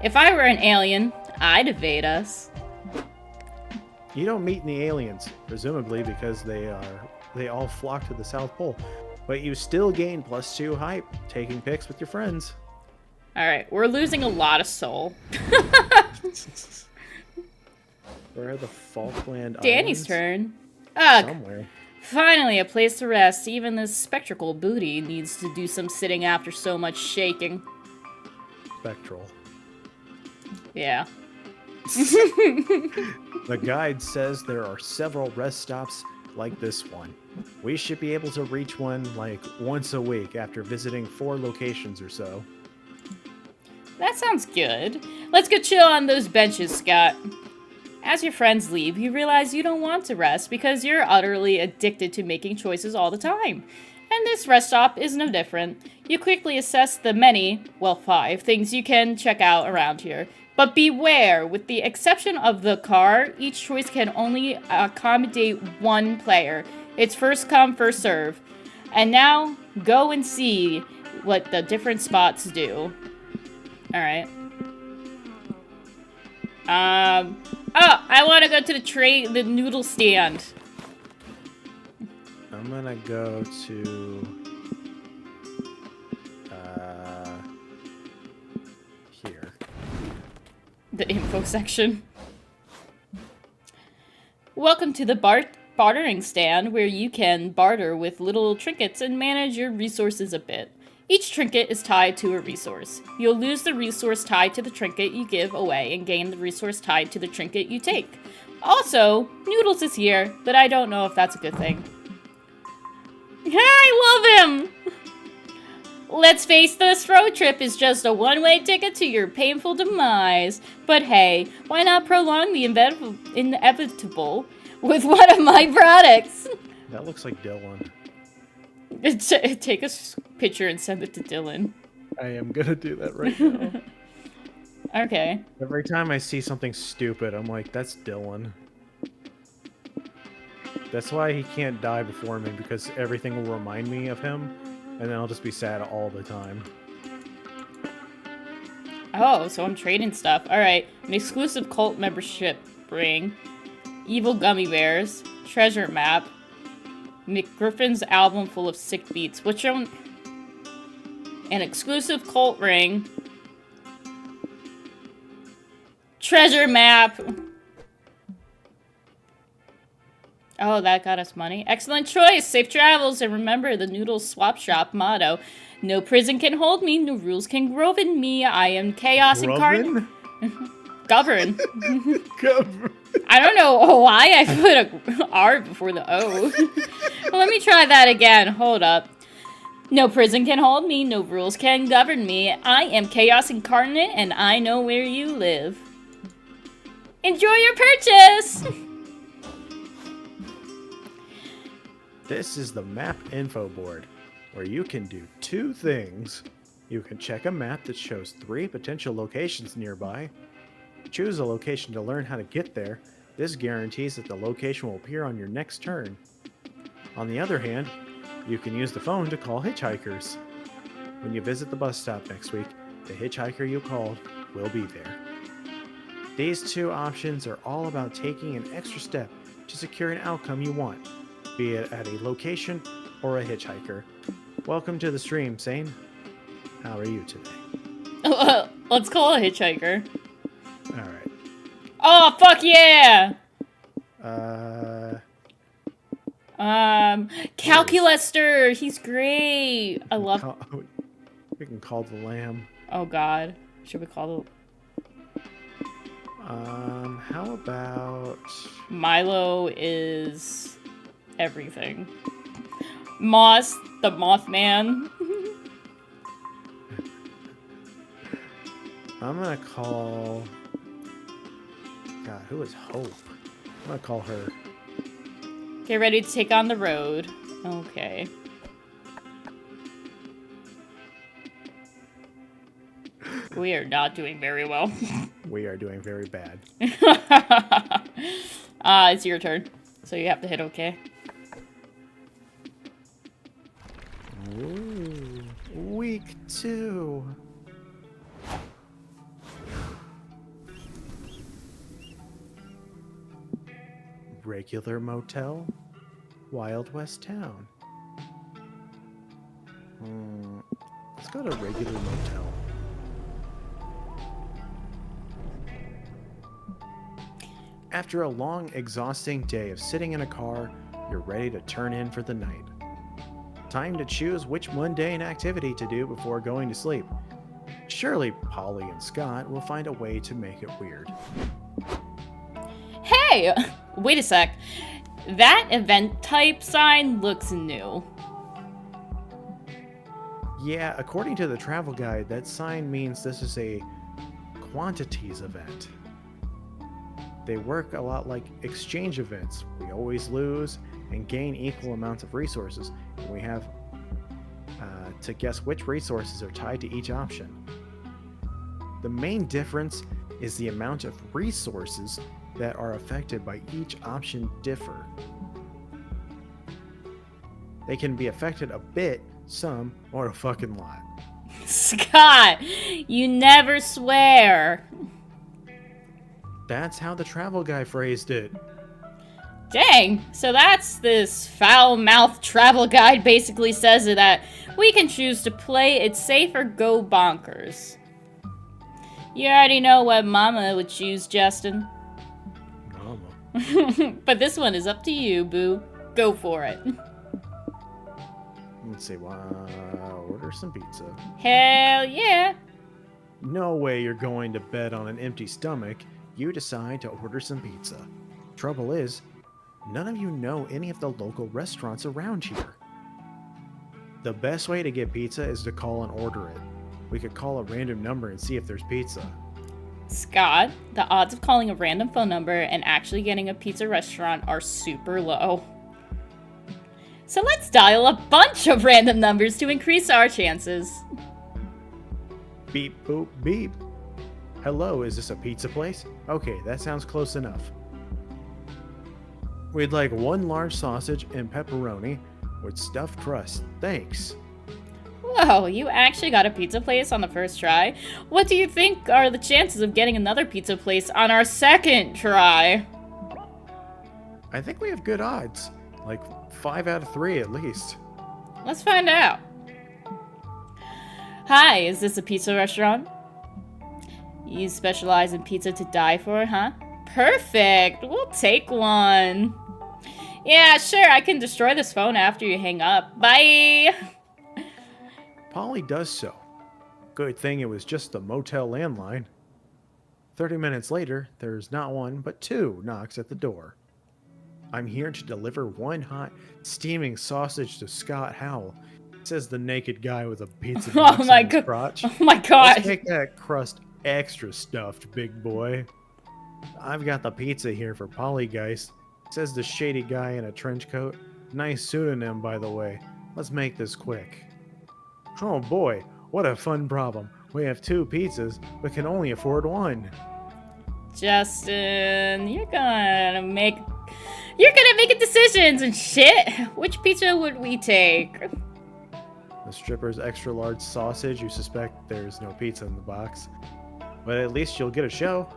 If I were an alien, I'd evade us. You don't meet any aliens, presumably because they all flock to the South Pole. but you still gain +2 hype taking pics with your friends. Alright, we're losing a lot of soul. Where are the Falkland Danny's Islands? turn. Ugh. Somewhere. Finally, a place to rest. Even this spectral booty needs to do some sitting after so much shaking. Spectral. Yeah. The guide says there are several rest stops like this one. We should be able to reach one like once a week after visiting 4 locations or so. That sounds good. Let's go chill on those benches, Scott. As your friends leave, you realize you don't want to rest because you're utterly addicted to making choices all the time. And this rest stop is no different. You quickly assess the many, well 5, things you can check out around here. But beware, with the exception of the car, each choice can only accommodate 1 player. It's first come, first serve. And now, go and see what the different spots do. Alright. Oh, I want to go to the noodle stand. I'm gonna go to here. The info section. Welcome to the bartering stand, where you can barter with little trinkets and manage your resources a bit. Each trinket is tied to a resource. You'll lose the resource tied to the trinket you give away and gain the resource tied to the trinket you take. Also, Noodles is here, but I don't know if that's a good thing. I love him! Let's face this road trip is just a one-way ticket to your painful demise. But hey, why not prolong the inevitable with one of my products? That looks like Dylan. Take a picture and send it to Dylan. I am gonna do that right now. Okay. Every time I see something stupid, I'm like, that's Dylan. That's why he can't die before me, because everything will remind me of him, and then I'll just be sad all the time. Oh, so I'm trading stuff. Alright. An exclusive cult membership ring. Evil gummy bears. Treasure map. McGriffin's album full of sick beats. Which one? An exclusive cult ring. Treasure map. Oh, that got us money. Excellent choice. Safe travels. And remember the Noodle Swap Shop motto. No prison can hold me. No rules can govern me. I am chaos incarnate. Govern. Govern. I don't know why I put a R before the O. Let me try that again. Hold up. No prison can hold me. No rules can govern me. I am chaos incarnate and I know where you live. Enjoy your purchase! This is the map info board, where you can do 2 things. You can check a map that shows 3 potential locations nearby. Choose a location to learn how to get there. This guarantees that the location will appear on your next turn. On the other hand, you can use the phone to call hitchhikers. When you visit the bus stop next week, the hitchhiker you called will be there. These 2 options are all about taking an extra step to secure an outcome you want, be it at a location or a hitchhiker. Welcome to the stream, Sane. How are you today? Let's call a hitchhiker. Alright. Oh, fuck yeah! Calculaster! He's great! I love... We can call the lamb. Oh god. Should we call the... How about... Milo is... everything. Moss, the Mothman. I'm gonna call... God, who is Hope? I'm gonna call her. Get ready to take on the road. Okay. We are not doing very well. We are doing very bad. It's your turn. So you have to hit okay. Ooh, week 2. Regular motel, Wild West town. Let's go to a regular motel. After a long, exhausting day of sitting in a car, you're ready to turn in for the night. Time to choose which mundane activity to do before going to sleep. Surely Polly and Scott will find a way to make it weird. Hey! Wait a sec. That event type sign looks new. Yeah, according to the travel guide, that sign means this is a quantities event. They work a lot like exchange events. We always lose and gain equal amounts of resources, and we have to guess which resources are tied to each option. The main difference is the amount of resources that are affected by each option differ. They can be affected a bit, some, or a fucking lot. Scott, you never swear. That's how the travel guy phrased it. Dang, so that's this foul-mouthed travel guide basically says that we can choose to play it safe or go bonkers. You already know what Mama would choose, Justin. Mama. But this one is up to you, boo. Go for it. Let's see, order some pizza. Hell yeah. No way you're going to bed on an empty stomach. You decide to order some pizza. Trouble is, none of you know any of the local restaurants around here. The best way to get pizza is to call and order it. We could call a random number and see if there's pizza. Scott, the odds of calling a random phone number and actually getting a pizza restaurant are super low. So let's dial a bunch of random numbers to increase our chances. Beep, boop, beep. Hello, is this a pizza place? Okay, that sounds close enough. We'd like one large sausage and pepperoni with stuffed crust. Thanks. Whoa, you actually got a pizza place on the first try? What do you think are the chances of getting another pizza place on our second try? I think we have good odds. Like 5 out of 3 at least. Let's find out. Hi, is this a pizza restaurant? You specialize in pizza to die for, huh? Perfect! We'll take one. Yeah, sure, I can destroy this phone after you hang up. Bye! Polly does so. Good thing it was just the motel landline. 30 minutes later, there's not one, but 2 knocks at the door. I'm here to deliver one hot, steaming sausage to Scott Howell, says the naked guy with a pizza box on his crotch. Oh my god! Let's make that crust extra stuffed, big boy. I've got the pizza here for Pollygeist, says the shady guy in a trench coat. Nice pseudonym, by the way. Let's make this quick. Oh boy, what a fun problem. We have 2 pizzas, but can only afford 1. Justin, you're gonna make decisions and shit. Which pizza would we take? The stripper's extra large sausage, you suspect there's no pizza in the box. But at least you'll get a show.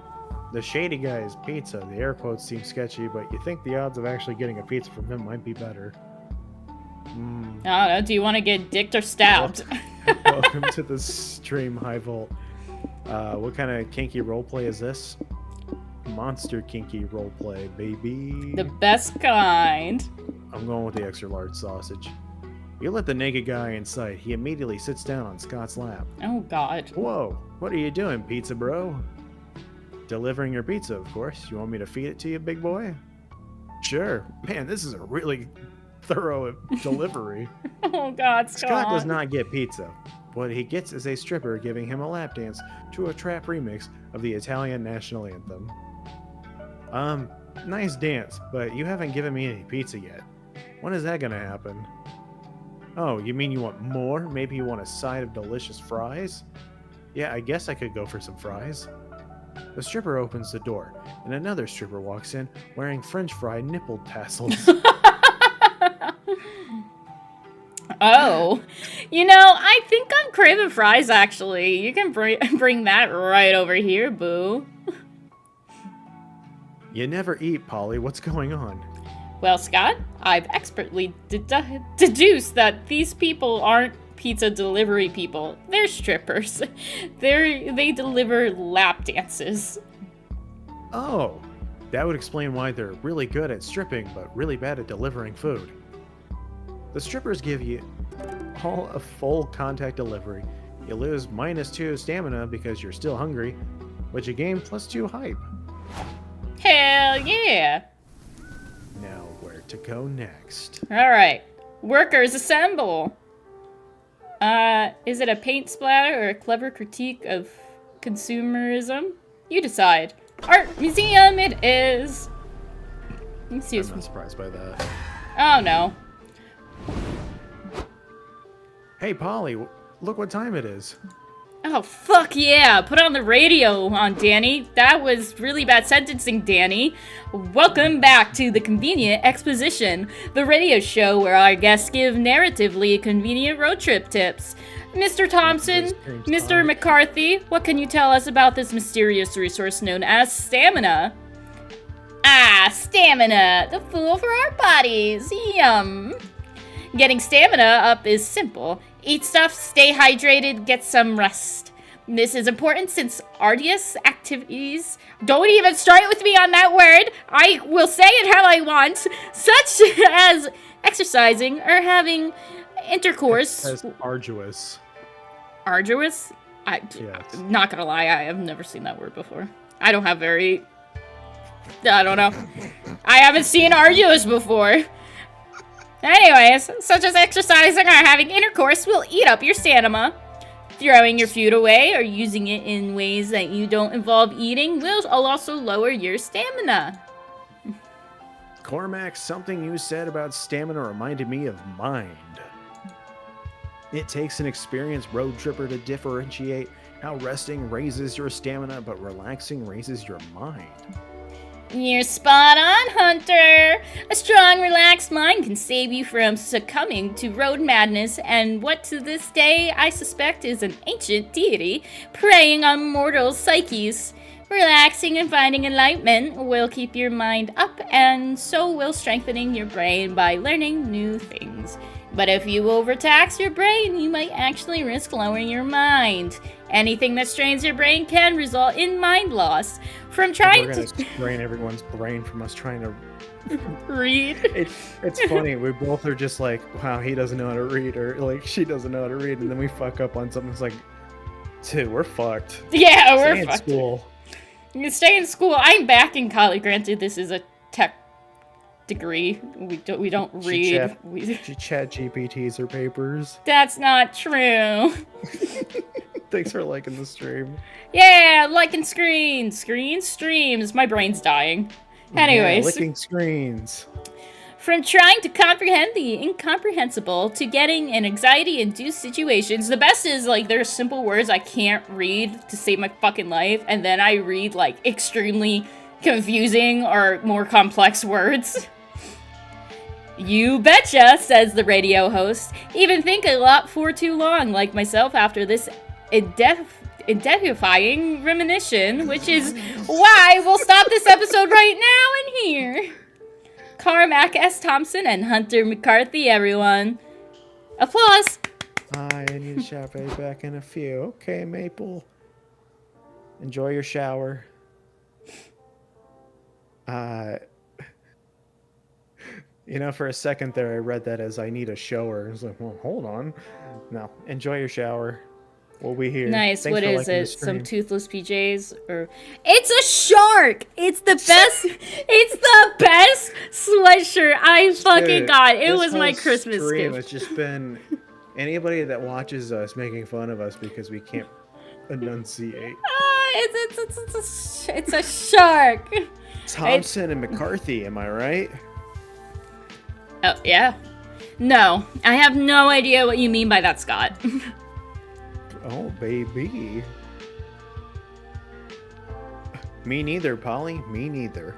The shady guy's pizza, the air quotes seem sketchy, but you think the odds of actually getting a pizza from him might be better. I don't know, do you want to get dicked or stabbed? Welcome to the stream, High Volt. What kind of kinky roleplay is this? Monster kinky roleplay, baby. The best kind. I'm going with the extra large sausage. You let the naked guy inside. He immediately sits down on Scott's lap. Oh god. Whoa, what are you doing, pizza bro? Delivering your pizza, of course. You want me to feed it to you, big boy? Sure. Man, this is a really thorough delivery. Oh god, Scott does not get pizza. What he gets is a stripper giving him a lap dance to a trap remix of the Italian national anthem. Nice dance, but you haven't given me any pizza yet. When is that gonna happen? Oh, you mean you want more? Maybe you want a side of delicious fries? Yeah, I guess I could go for some fries. The stripper opens the door, and another stripper walks in wearing French fry nipple tassels. Oh, you know, I think I'm craving fries, actually. You can bring that right over here, boo. You never eat, Polly. What's going on? Well, Scott, I've expertly deduced that these people aren't pizza delivery people. They're strippers. They deliver lap dances. Oh, that would explain why they're really good at stripping, but really bad at delivering food. The strippers give you all a full contact delivery. You lose -2 stamina because you're still hungry, but you gain +2 hype. Hell yeah! Now, where to go next? Alright. Workers assemble! Is it a paint splatter or a clever critique of consumerism? You decide. Art museum it is! Excuse I'm me. not surprised by that. Oh no. Hey, Polly, look what time it is. Oh, fuck yeah! Put on the radio Danny. That was really bad sentencing, Danny. Welcome back to the Convenient Exposition, the radio show where our guests give narratively convenient road trip tips. Mr. Thompson, Mr. McCarthy, what can you tell us about this mysterious resource known as stamina? Ah, stamina, the fuel for our bodies. Yum. Getting stamina up is simple. Eat stuff, stay hydrated, get some rest. This is important since arduous activities... Don't even start with me on that word! I will say it how I want! Such as exercising or having intercourse... As arduous. Arduous? Yes. Not gonna lie, I have never seen that word before. I don't have very... I don't know. I haven't seen arduous before. Anyways, such as exercising or having intercourse will eat up your stamina. Throwing your food away or using it in ways that you don't involve eating will also lower your stamina. Cormac, something you said about stamina reminded me of mind. It takes an experienced road tripper to differentiate how resting raises your stamina, but relaxing raises your mind. You're spot on, Hunter! A strong, relaxed mind can save you from succumbing to road madness and what to this day I suspect is an ancient deity preying on mortal psyches. Relaxing and finding enlightenment will keep your mind up, and so will strengthening your brain by learning new things. But if you overtax your brain, you might actually risk lowering your mind. Anything that strains your brain can result in mind loss. From trying We're gonna strain everyone's brain from us trying to read. It's funny. We both are just like, wow, he doesn't know how to read, or like she doesn't know how to read, and then we fuck up on something. It's like, dude, we're fucked. Yeah, Stay we're in fucked. school. You stay in school. I'm back in college. Granted, this is a tech degree. We don't read. She chat GPTs her papers. That's not true. Thanks for liking the stream. Yeah, liking screen streams. My brain's dying. Anyways, Yeah, licking screens. from trying to comprehend the incomprehensible to getting in anxiety-induced situations, the best is like there's simple words I can't read to save my fucking life, and then I read like extremely confusing or more complex words. You betcha, says the radio host. Even think a lot for too long, like myself after this identifying premonition, which is why we'll stop this episode right now and here. Carmack S. Thompson and Hunter McCarthy, everyone. Applause. Hi, I need a shower back in a few. Okay, Maple. Enjoy your shower. You know, for a second there, I read that as I need a shower. I was like, well, hold on. No, enjoy your shower. We'll be here. Nice. Thanks What for is liking the it? Some stream. toothless PJs or it's a shark. It's the best. It's the best sweatshirt I fucking Dude, got. It this was my whole Christmas stream gift. has just been anybody that watches us making fun of us because we can't enunciate. It's a shark. Thompson and McCarthy, am I right? Oh yeah. No, I have no idea what you mean by that, Scott. Oh, baby. Me neither, Polly. Me neither.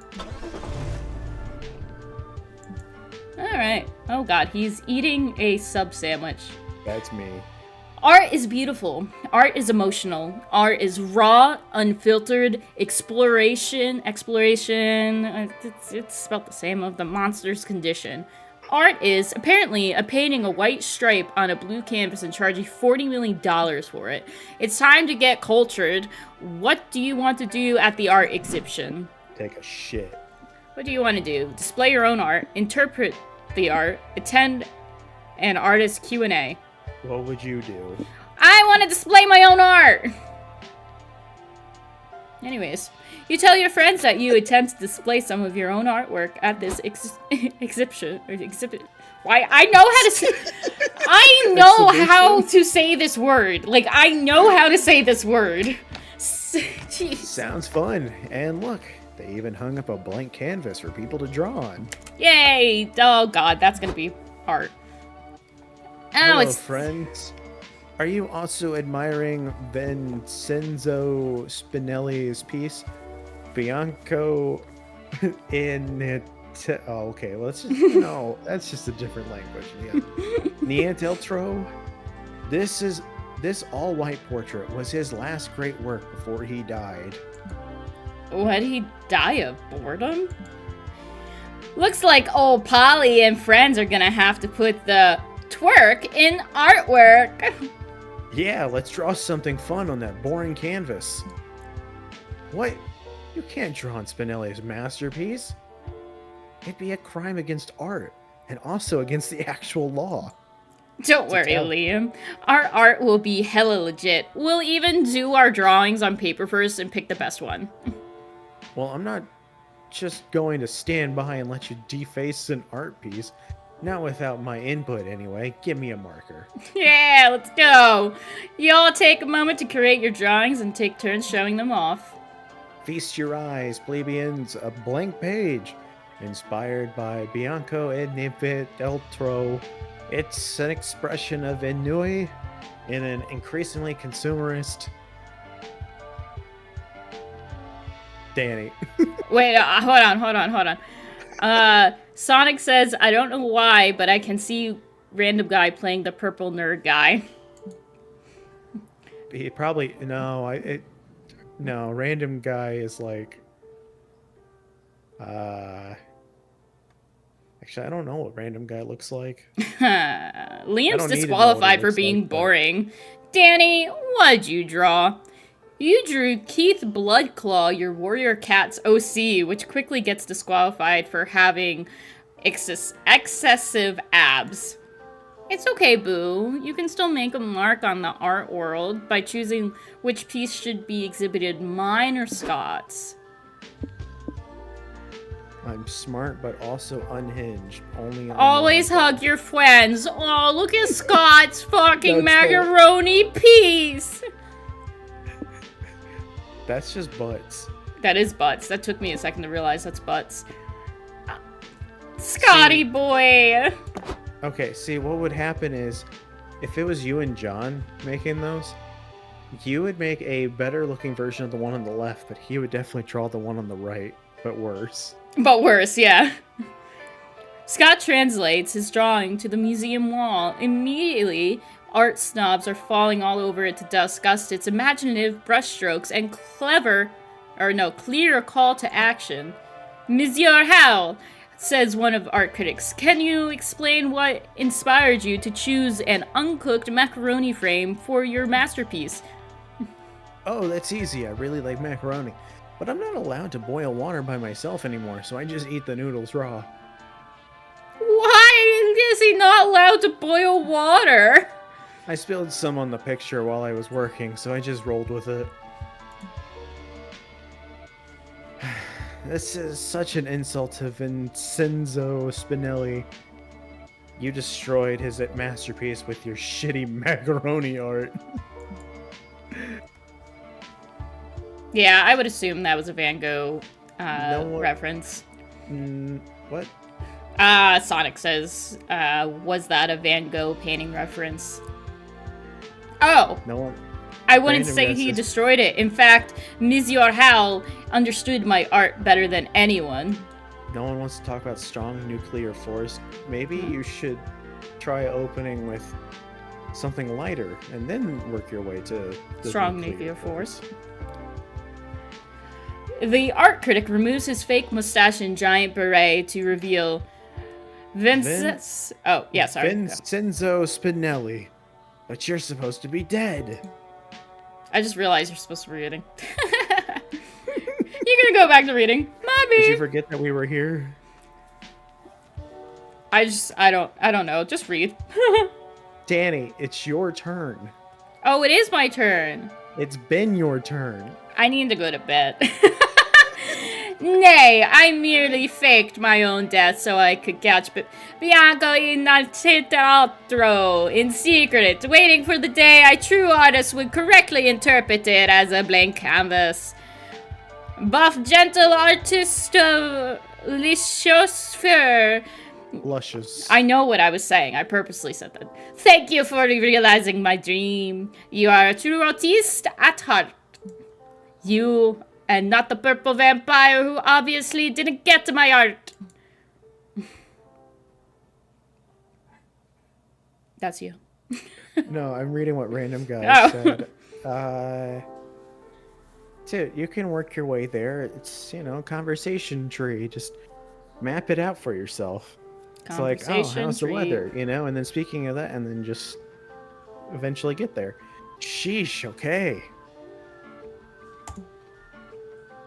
Alright. Oh god, he's eating a sub sandwich. That's me. Art is beautiful. Art is emotional. Art is raw, unfiltered exploration. It's spelled the same of the monster's condition. art is apparently painting a white stripe on a blue canvas and charging $40 million for it. It's time to get cultured. What do you want to do at the art exhibition? Take a shit. What do you want to do? Display your own art, interpret the art, attend an artist Q&A. What would you do? I want to display my own art! Anyways, you tell your friends that you attempt to display some of your own artwork at this exhibition. Why? I know how to say... I know how to say this word. Like, I know how to say this word. Jeez. Sounds fun. And look, they even hung up a blank canvas for people to draw on. Yay! Oh god, that's gonna be art. Hello, friends. Are you also admiring Vincenzo Spinelli's piece, Bianco in it? Oh, okay. Let's just no. That's just a different language. Yeah. Nienteltro. This all-white portrait was his last great work before he died. Would he die of boredom? Looks like old Polly and friends are gonna have to put the twerk in artwork. Yeah, let's draw something fun on that boring canvas. What? You can't draw on Spinelli's masterpiece. It'd be a crime against art, and also against the actual law. Don't worry, Liam. Our art will be hella legit. We'll even do our drawings on paper first and pick the best one. Well, I'm not just going to stand by and let you deface an art piece. Not without my input, anyway. Give me a marker. Yeah, let's go. You all take a moment to create your drawings and take turns showing them off. Feast your eyes, plebeians. A blank page. Inspired by Bianco e Nienteltro. It's an expression of ennui in an increasingly consumerist... Danny. Wait, hold on. Sonic says, I don't know why, but I can see random guy playing the purple nerd guy. He probably... No, no, random guy is like... Actually, I don't know what random guy looks like. Liam's disqualified for being boring. Danny, what'd you draw? You drew Keith Bloodclaw, your warrior cat's OC, which quickly gets disqualified for having excessive abs. It's okay, Boo. You can still make a mark on the art world by choosing which piece should be exhibited, mine or Scott's. I'm smart, but also unhinged. Always hug your friends. Oh, look at Scott's fucking macaroni piece. That's just butts. That is butts. That took me a second to realize that's butts. Scotty boy! Okay, see, what would happen is, if it was you and John making those, you would make a better looking version of the one on the left, but he would definitely draw the one on the right, but worse. But worse, yeah. Scott translates his drawing to the museum wall. Immediately, art snobs are falling all over it to discuss its imaginative brushstrokes and clear call to action. Monsieur Hal, says one of art critics, can you explain what inspired you to choose an uncooked macaroni frame for your masterpiece? Oh, that's easy. I really like macaroni. But I'm not allowed to boil water by myself anymore, so I just eat the noodles raw. Why is he not allowed to boil water? I spilled some on the picture while I was working, so I just rolled with it. This is such an insult to Vincenzo Spinelli. You destroyed his masterpiece with your shitty macaroni art. Yeah, I would assume that was a Van Gogh reference. What? Sonic says, was that a Van Gogh painting reference? Oh! No one. I wouldn't say he destroyed it. In fact, Monsieur Hal understood my art better than anyone. No one wants to talk about strong nuclear force. Maybe you should try opening with something lighter and then work your way to the strong nuclear force. The art critic removes his fake mustache and giant beret to reveal Oh, yeah, sorry. Vincenzo Spinelli. But you're supposed to be dead. I just realized you're supposed to be reading. You're gonna go back to reading. Mommy! Did you forget that we were here? I don't know. Just read. Danny, it's your turn. Oh, it is my turn. It's been your turn. I need to go to bed. Nay, I merely faked my own death so I could catch Bianco in teatro in secret, waiting for the day a true artist would correctly interpret it as a blank canvas. Buff gentle artist of Lichosphère. Luscious. I know what I was saying. I purposely said that. Thank you for realizing my dream. You are a true artiste at heart. You, and not the purple vampire who obviously didn't get to my art. That's you. No, I'm reading what random guy said. Dude, you can work your way there. It's, conversation tree. Just map it out for yourself. It's like, oh, how's the weather? And then speaking of that, and then just eventually get there. Sheesh, okay.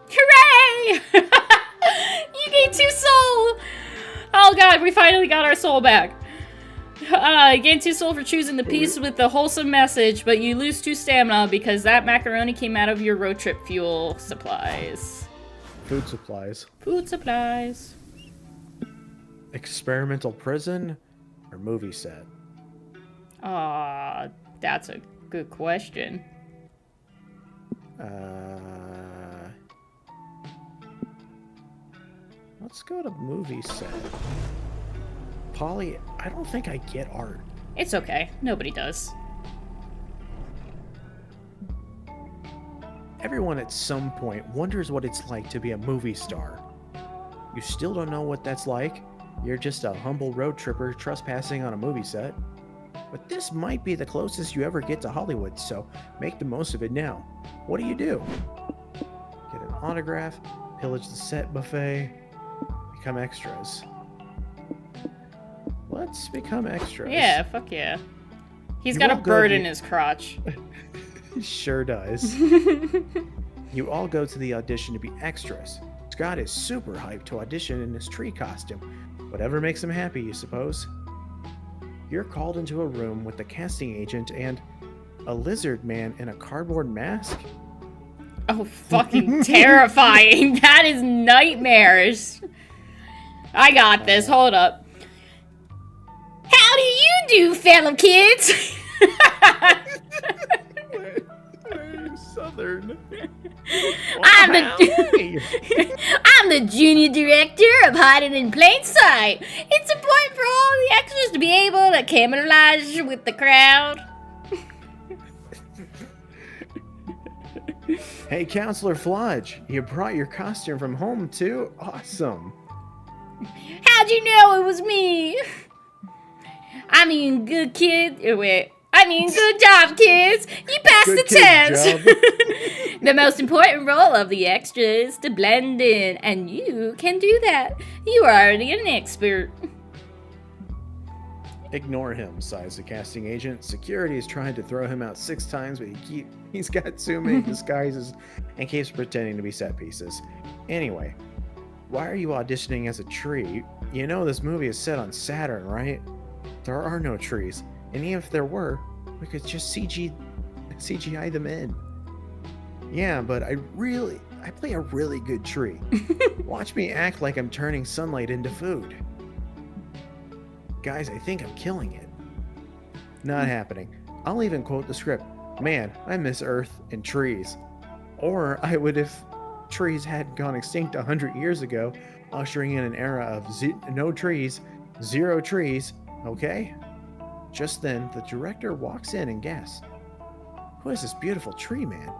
Hooray! You gained 2 soul! Oh god, we finally got our soul back. You gain 2 soul for choosing the piece with the wholesome message, but you lose 2 stamina because that macaroni came out of your road trip fuel supplies. Food supplies. Food supplies. Experimental prison or movie set? That's a good question. Let's go to movie set. Polly, I don't think I get art. It's okay. Nobody does. Everyone at some point wonders what it's like to be a movie star. You still don't know what that's like? You're just a humble road tripper trespassing on a movie set. But this might be the closest you ever get to Hollywood, so make the most of it now. What do? Get an autograph, pillage the set buffet, become extras. Let's become extras. Yeah, fuck yeah. He's got a bird in his crotch. Sure does. You all go to the audition to be extras. Scott is super hyped to audition in his tree costume. Whatever makes him happy, you suppose. You're called into a room with the casting agent and a lizard man in a cardboard mask? Oh, fucking terrifying. That is nightmares. I got this. Hold up. How do you do, fellow kids? Southern. I'm the junior director of Hiding in Plain Sight. It's important for all the extras to be able to camouflage with the crowd. Hey, Counselor Flodge, you brought your costume from home too? Awesome. How'd you know it was me? I mean, good kid. Good job, kids. You passed the test. The most important role of the extra is to blend in, and you can do that. You are already an expert. Ignore him, sighs the casting agent. Security is trying to throw him out 6 times, but he's got too many disguises and keeps pretending to be set pieces. Anyway, why are you auditioning as a tree? You know this movie is set on Saturn, right? There are no trees, and even if there were, we could just CGI them in. Yeah, but I play a really good tree. Watch me act like I'm turning sunlight into food. Guys, I think I'm killing it. Not happening. I'll even quote the script. Man, I miss Earth and trees. Or I would if trees hadn't gone extinct 100 years ago, ushering in an era of no trees, 0 trees, okay? Just then, the director walks in and gasps. Who is this beautiful tree man?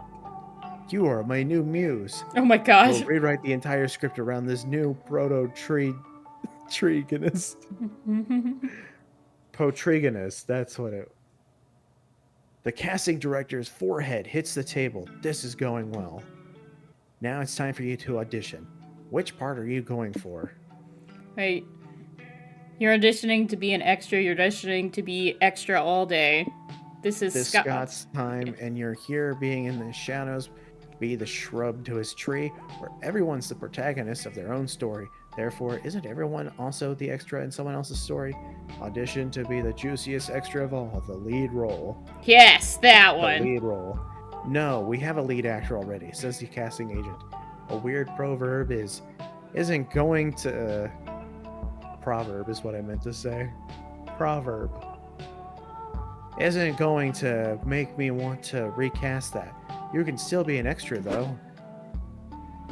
You are my new muse. Oh my gosh. We'll rewrite the entire script around this new treegonist. Potrigonist, that's what it... The casting director's forehead hits the table. This is going well. Now it's time for you to audition. Which part are you going for? Wait. You're auditioning to be an extra. You're auditioning to be extra all day. This is Scott's time, and you're here being in the shadows, be the shrub to his tree, where everyone's the protagonist of their own story. Therefore, isn't everyone also the extra in someone else's story? Audition to be the juiciest extra of all, the lead role. Yes, that The one. lead role. No, we have a lead actor already, says the casting agent. A weird proverb isn't going to... proverb is what I meant to say. Proverb. Isn't going to make me want to recast that. You can still be an extra, though.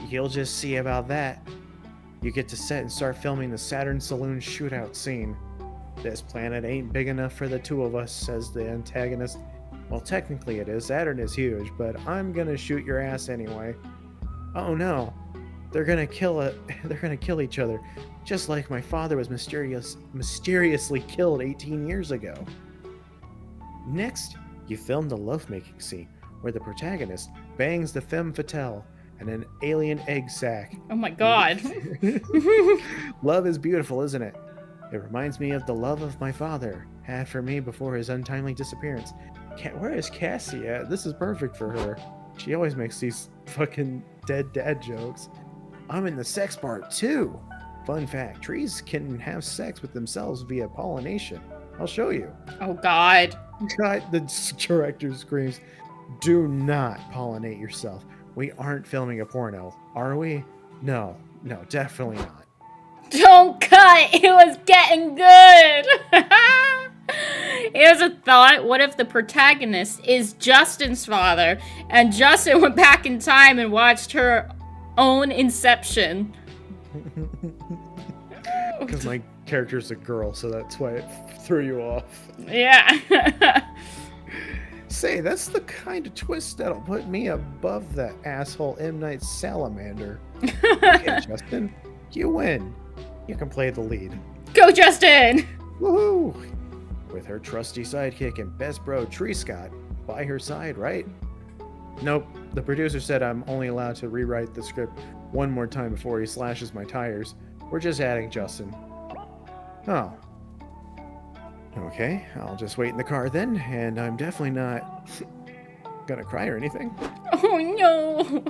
You'll just see about that. You get to set and start filming the Saturn Saloon shootout scene. This planet ain't big enough for the two of us, says the antagonist. Well, technically it is. Saturn is huge, but I'm gonna shoot your ass anyway. Oh no. They're gonna kill each other, just like my father was mysteriously killed 18 years ago. Next, you film the lovemaking scene, where the protagonist bangs the femme fatale and an alien egg sac. Oh my god. Love is beautiful, isn't it? It reminds me of the love of my father had for me before his untimely disappearance. Where is Cassie at? This is perfect for her. She always makes these fucking dead dad jokes. I'm in the sex part too. Fun fact, trees can have sex with themselves via pollination. I'll show you. Oh god. God, the director screams, do not pollinate yourself. We aren't filming a porno, are we? No, definitely not. Don't cut! It was getting good! Here's a thought. What if the protagonist is Justin's father, and Justin went back in time and watched her own Inception? Because my character's a girl, so that's why it threw you off. Yeah. Say, that's the kind of twist that'll put me above that asshole M. Night Salamander. Okay, Justin, you win. You can play the lead. Go, Justin! Woohoo! With her trusty sidekick and best bro, Tree Scott, by her side, right? Nope, the producer said I'm only allowed to rewrite the script one more time before he slashes my tires. We're just adding Justin. Oh. Okay, I'll just wait in the car then, and I'm definitely not gonna cry or anything. Oh no!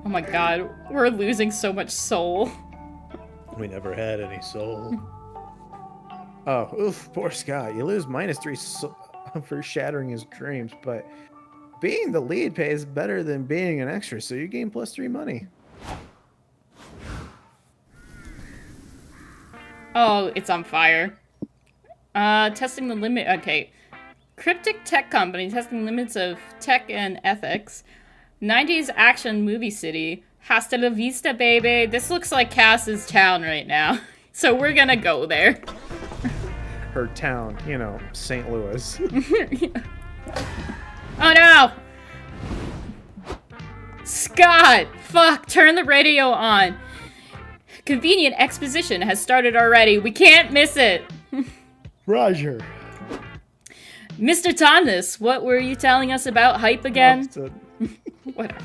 Oh my god, we're losing so much soul. We never had any soul. Oh, oof, poor Scott. You lose -3 for shattering his dreams, but being the lead pays better than being an extra, so you gain +3 money. Oh, it's on fire. Testing the limit. Okay. Cryptic tech company testing limits of tech and ethics. 90s action movie city. Hasta la vista, baby. This looks like Cass's town right now. So we're gonna go there. Her town, you know, St. Louis. Oh no! Scott! Fuck, turn the radio on. Convenient exposition has started already. We can't miss it. Roger. Mr. Thomas, what were you telling us about hype again? Whatever.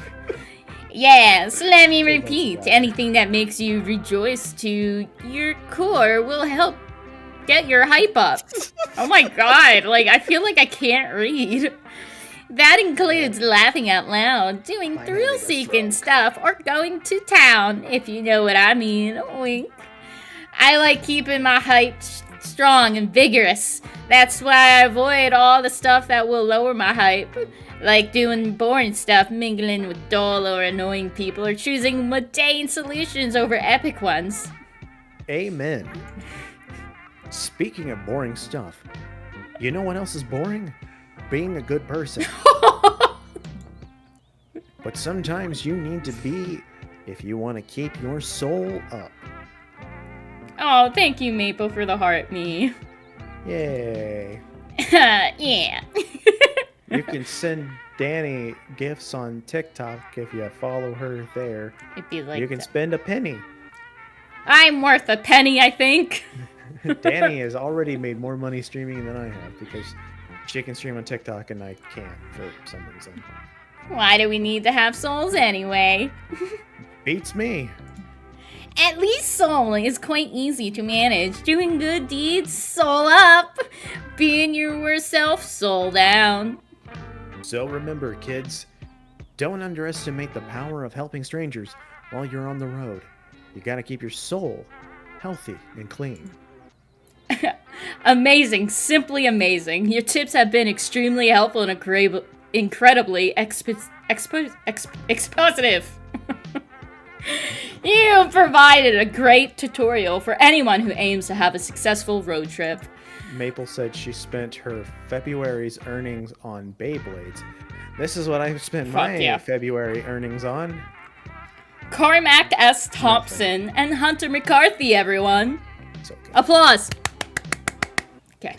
Yes, let me repeat. Anything that makes you rejoice to your core will help get your hype up. Oh my god, like, I feel like I can't read. That includes laughing out loud, doing thrill-seeking stuff, or going to town, if you know what I mean. Wink. I like keeping my hype strong and vigorous. That's why I avoid all the stuff that will lower my hype. Like doing boring stuff, mingling with dull or annoying people, or choosing mundane solutions over epic ones. Amen. Speaking of boring stuff, you know what else is boring? Being a good person. But sometimes you need to be if you want to keep your soul up. Oh, thank you, Maple, for the heart me. Yay. Yeah. You can send Danny gifts on TikTok if you follow her there. It'd be like you can spend a penny. I'm worth a penny, I think. Danny has already made more money streaming than I have because she can stream on TikTok and I can't for some reason. Why do we need to have souls anyway? Beats me. At least soul is quite easy to manage. Doing good deeds, soul up. Being your worst self, soul down. So remember, kids, don't underestimate the power of helping strangers while you're on the road. You gotta keep your soul healthy and clean. Amazing, simply amazing. Your tips have been extremely helpful and incredibly expositive. You provided a great tutorial for anyone who aims to have a successful road trip. Maple said she spent her February's earnings on Beyblades. This is what I've spent my February earnings on. Cormac S. Thompson and Hunter McCarthy, everyone. It's okay. Applause. Okay.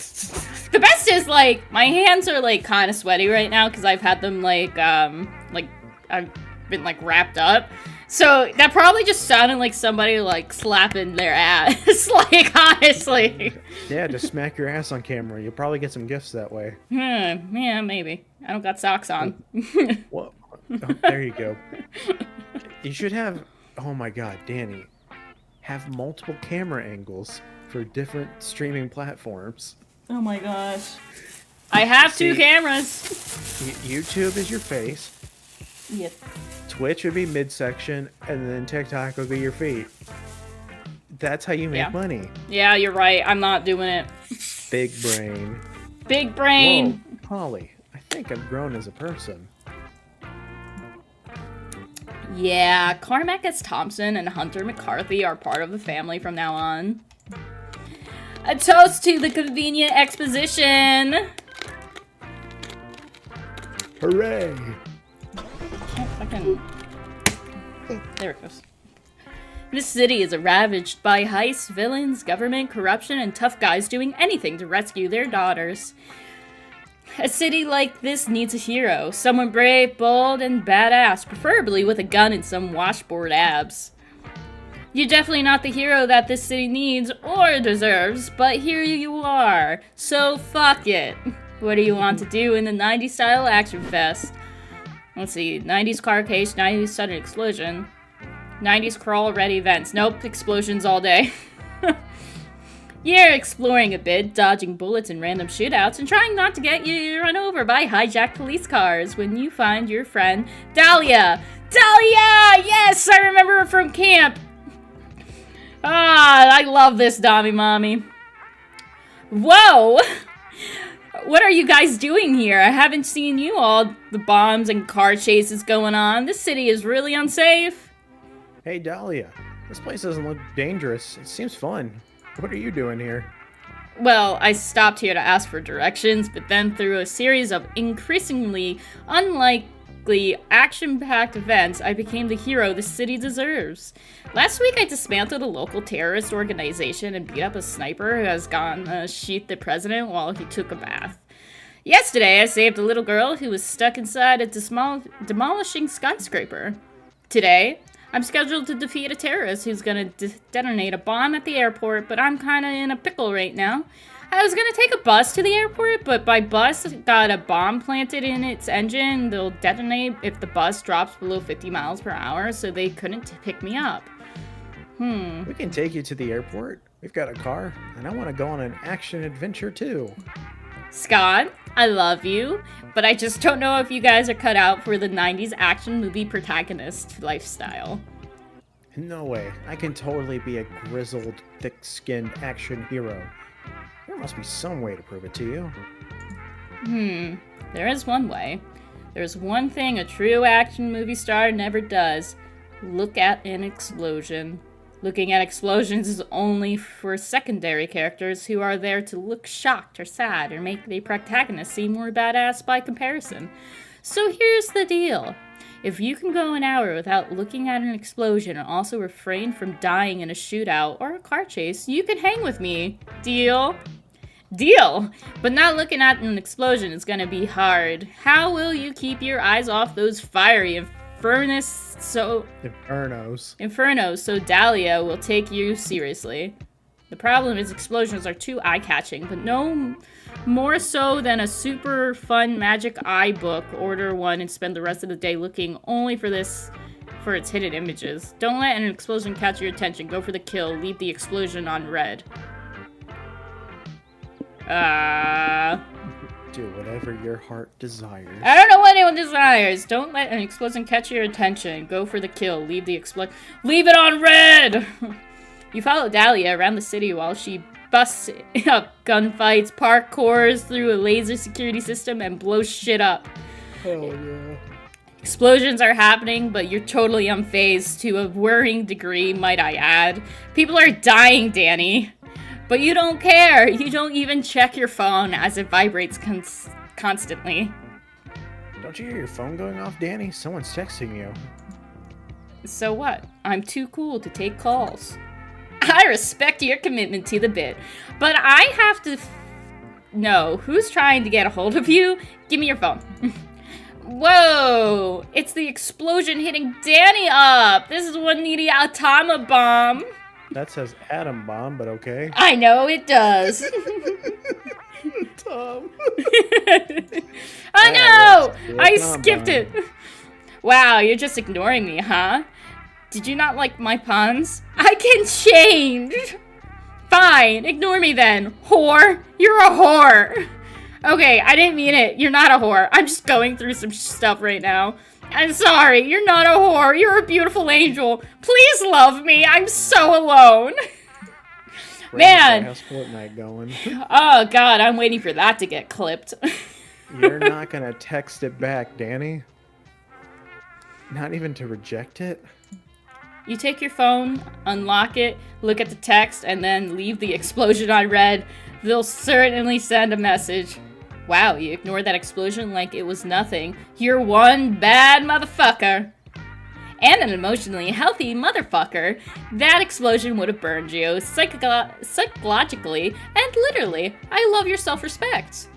The best is, like, my hands are, like, kind of sweaty right now because I've had them, like, I've been, like, wrapped up. So that probably just sounded like somebody, like, slapping their ass. Like, honestly. Yeah, just smack your ass on camera. You'll probably get some gifts that way. Yeah, maybe. I don't got socks on. Well, oh, there you go. You should have, oh my god, Danny, have multiple camera angles for different streaming platforms. Oh my gosh. I have two cameras. YouTube is your face. Yep. Twitch would be midsection, and then TikTok would be your feet. That's how you make money. Yeah, you're right. I'm not doing it. Big brain. Big brain. Whoa, Holly, I think I've grown as a person. Yeah, Cormac S. Thompson and Hunter McCarthy are part of the family from now on. A toast to the convenient exposition! Hooray! Can't fucking... There it goes. This city is ravaged by heists, villains, government, corruption, and tough guys doing anything to rescue their daughters. A city like this needs a hero. Someone brave, bold, and badass, preferably with a gun and some washboard abs. You're definitely not the hero that this city needs or deserves, but here you are. So fuck it. What do you want to do in the 90s style action fest? Let's see, 90s car case, 90s sudden explosion. 90s crawl ready events. Nope, explosions all day. You're exploring a bit, dodging bullets in random shootouts, and trying not to get you run over by hijacked police cars when you find your friend Dahlia! Dahlia! Yes, I remember her from camp! Ah, I love this Dami Mommy. Whoa! What are you guys doing here? I haven't seen you all the bombs and car chases going on. This city is really unsafe. Hey, Dahlia. This place doesn't look dangerous. It seems fun. What are you doing here? Well, I stopped here to ask for directions, but then through a series of increasingly unlikely action-packed events, I became the hero the city deserves. Last week, I dismantled a local terrorist organization and beat up a sniper who has gone to shoot the president while he took a bath. Yesterday, I saved a little girl who was stuck inside a demolishing skyscraper. Today, I'm scheduled to defeat a terrorist who's gonna detonate a bomb at the airport, but I'm kinda in a pickle right now. I was gonna take a bus to the airport, but my bus got a bomb planted in its engine. They'll detonate if the bus drops below 50 miles per hour, so they couldn't pick me up. We can take you to the airport. We've got a car, and I want to go on an action adventure too. Scott, I love you, but I just don't know if you guys are cut out for the 90s action movie protagonist lifestyle. No way. I can totally be a grizzled, thick-skinned action hero. There must be some way to prove it to you. There is one way. There's one thing a true action movie star never does. Look at an explosion. Looking at explosions is only for secondary characters who are there to look shocked or sad or make the protagonist seem more badass by comparison. So here's the deal. If you can go an hour without looking at an explosion and also refrain from dying in a shootout or a car chase, you can hang with me. Deal? Deal! But not looking at an explosion is gonna be hard. How will you keep your eyes off those fiery Infernos, so Dahlia will take you seriously. The problem is explosions are too eye-catching, but no more so than a super fun magic eye book. Order one and spend the rest of the day looking only for this for its hidden images. Don't let an explosion catch your attention. Go for the kill. Leave the explosion on red. Do whatever your heart desires. I don't know what anyone desires. Don't let an explosion catch your attention. Go for the kill. Leave the explosion. Leave it on red! You follow Dahlia around the city while she busts up gunfights, parkours through a laser security system, and blows shit up. Hell yeah. Explosions are happening, but you're totally unfazed to a worrying degree, might I add. People are dying, Danny. But you don't care. You don't even check your phone as it vibrates constantly. Don't you hear your phone going off, Danny? Someone's texting you. So what? I'm too cool to take calls. I respect your commitment to the bit, but I have to know who's trying to get a hold of you. Give me your phone. Whoa! It's the explosion hitting Danny up! This is one needy atomic bomb! That says atom bomb, but okay. I know it does! Tom. Oh no! I skipped it! Wow, you're just ignoring me, huh? Did you not like my puns? I can change! Fine, ignore me then, whore! You're a whore! Okay, I didn't mean it. You're not a whore. I'm just going through some stuff right now. I'm sorry. You're not a whore. You're a beautiful angel. Please love me. I'm so alone. Man. How's Fortnite going? Oh, God. I'm waiting for that to get clipped. You're not going to text it back, Danny? Not even to reject it? You take your phone, unlock it, look at the text, and then leave the explosion on red. They'll certainly send a message. Wow, you ignored that explosion like it was nothing. You're one bad motherfucker. And an emotionally healthy motherfucker. That explosion would have burned you psychologically and literally. I love your self-respect.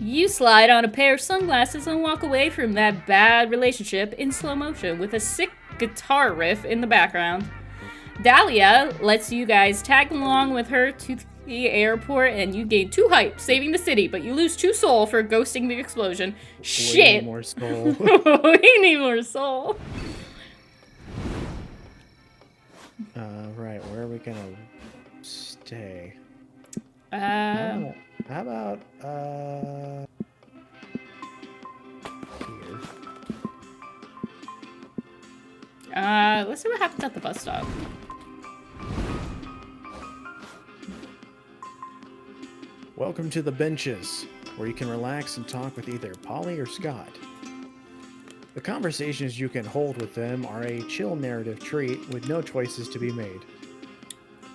You slide on a pair of sunglasses and walk away from that bad relationship in slow motion with a sick guitar riff in the background. Dahlia lets you guys tag along with her to the airport, and you gain 2 hype, saving the city, but you lose 2 soul for ghosting the explosion. Shit! We need more soul. We need more soul. Right, where are we gonna stay? Uh, How about, here? Let's see what happens at the bus stop. Welcome to the benches, where you can relax and talk with either Polly or Scott. The conversations you can hold with them are a chill narrative treat with no choices to be made.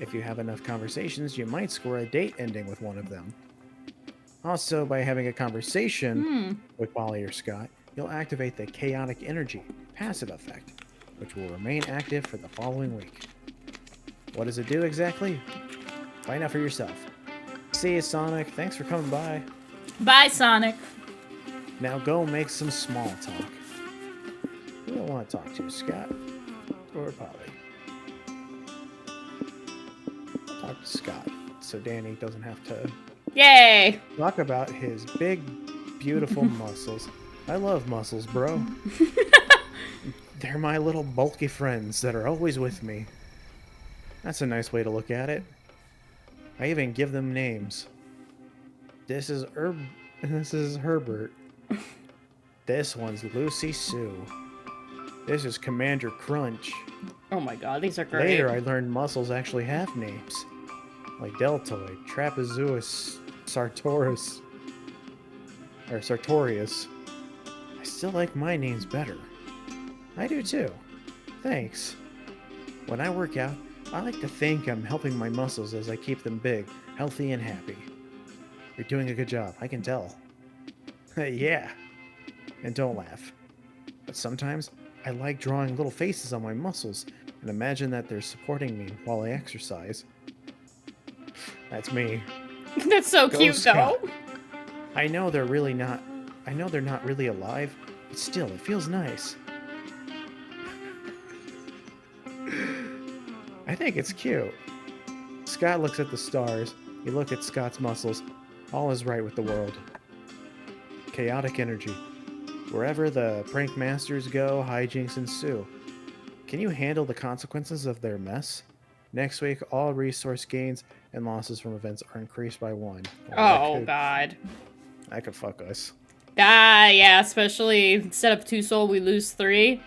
If you have enough conversations, you might score a date ending with one of them. Also, by having a conversation with Polly or Scott, you'll activate the chaotic energy passive effect, which will remain active for the following week. What does it do exactly? Find out for yourself. See you, Sonic. Thanks for coming by. Bye, Sonic. Now go make some small talk. Who do I want to talk to, Scott or Polly? I'll talk to Scott, so Danny doesn't have to Yay! talk about his big, beautiful muscles. I love muscles, bro. They're my little bulky friends that are always with me. That's a nice way to look at it. I even give them names. This is Herbert. This one's Lucy Sue. This is Commander Crunch. Oh my god, these are great. Later, I learned muscles actually have names. Like Deltoid, Trapezous, Sartorius. I still like my names better. I do too. Thanks. When I work out, I like to think I'm helping my muscles as I keep them big, healthy, and happy. You're doing a good job, I can tell. Yeah. And don't laugh. But sometimes, I like drawing little faces on my muscles and imagine that they're supporting me while I exercise. That's me. That's so Go cute, Scott. though. I know they're not really alive, but still, it feels nice. I think it's cute. Scott looks at the stars. You look at Scott's muscles. All is right with the world. Chaotic energy. Wherever the prank masters go, hijinks ensue. Can you handle the consequences of their mess? Next week, all resource gains and losses from events are increased by 1. Oh, God. That could fuck us. Ah, yeah, especially instead of 2 soul, we lose 3.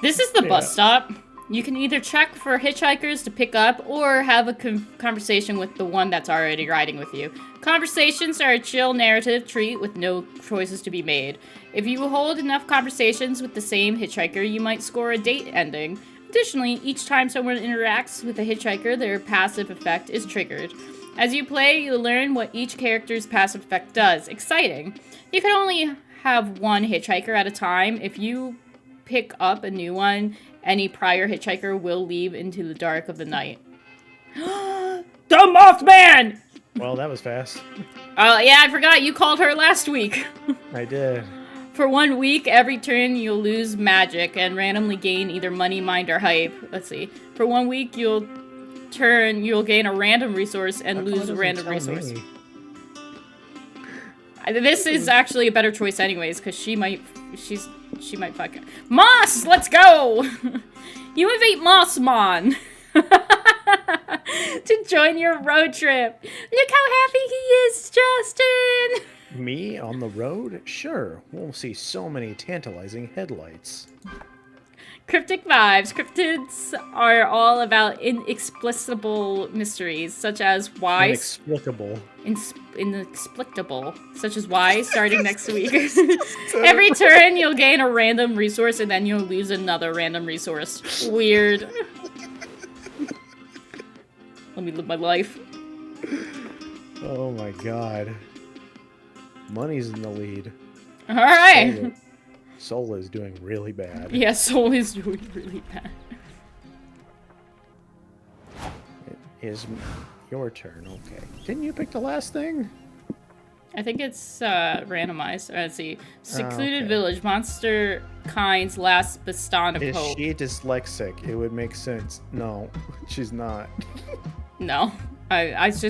This is the bus stop. You can either check for hitchhikers to pick up or have a conversation with the one that's already riding with you. Conversations are a chill narrative treat with no choices to be made. If you hold enough conversations with the same hitchhiker, you might score a date ending. Additionally, each time someone interacts with a hitchhiker, their passive effect is triggered. As you play, you learn what each character's passive effect does. Exciting! You can only have 1 hitchhiker at a time. If you pick up a new one, any prior hitchhiker will leave into the dark of the night. The Mothman! Well, that was fast. Yeah, I forgot you called her last week. I did. For 1 week, every turn you'll lose magic and randomly gain either money, mind, or hype. Let's see. For 1 week, you'll gain a random resource and lose a random resource. This is actually a better choice anyways, because she might fuck it. Moss, let's go! You invite Mossmon to join your road trip. Look how happy he is, Justin! Me on the road? Sure. We'll see so many tantalizing headlights. Cryptic vibes. Cryptids are all about inexplicable mysteries, such as why... Inexplicable. Inexplicable. Such as why, starting next week. Every turn, you'll gain a random resource, and then you'll lose another random resource. Weird. Let me live my life. Oh my god. Money's in the lead. Alright! Soul is doing really bad. Yeah, Soul is doing really bad. It is your turn, okay. Didn't you pick the last thing? I think it's randomized. Let's see. Secluded okay. village. Monster kind's last bastion of hope. Is she dyslexic? It would make sense. No, she's not. No. It's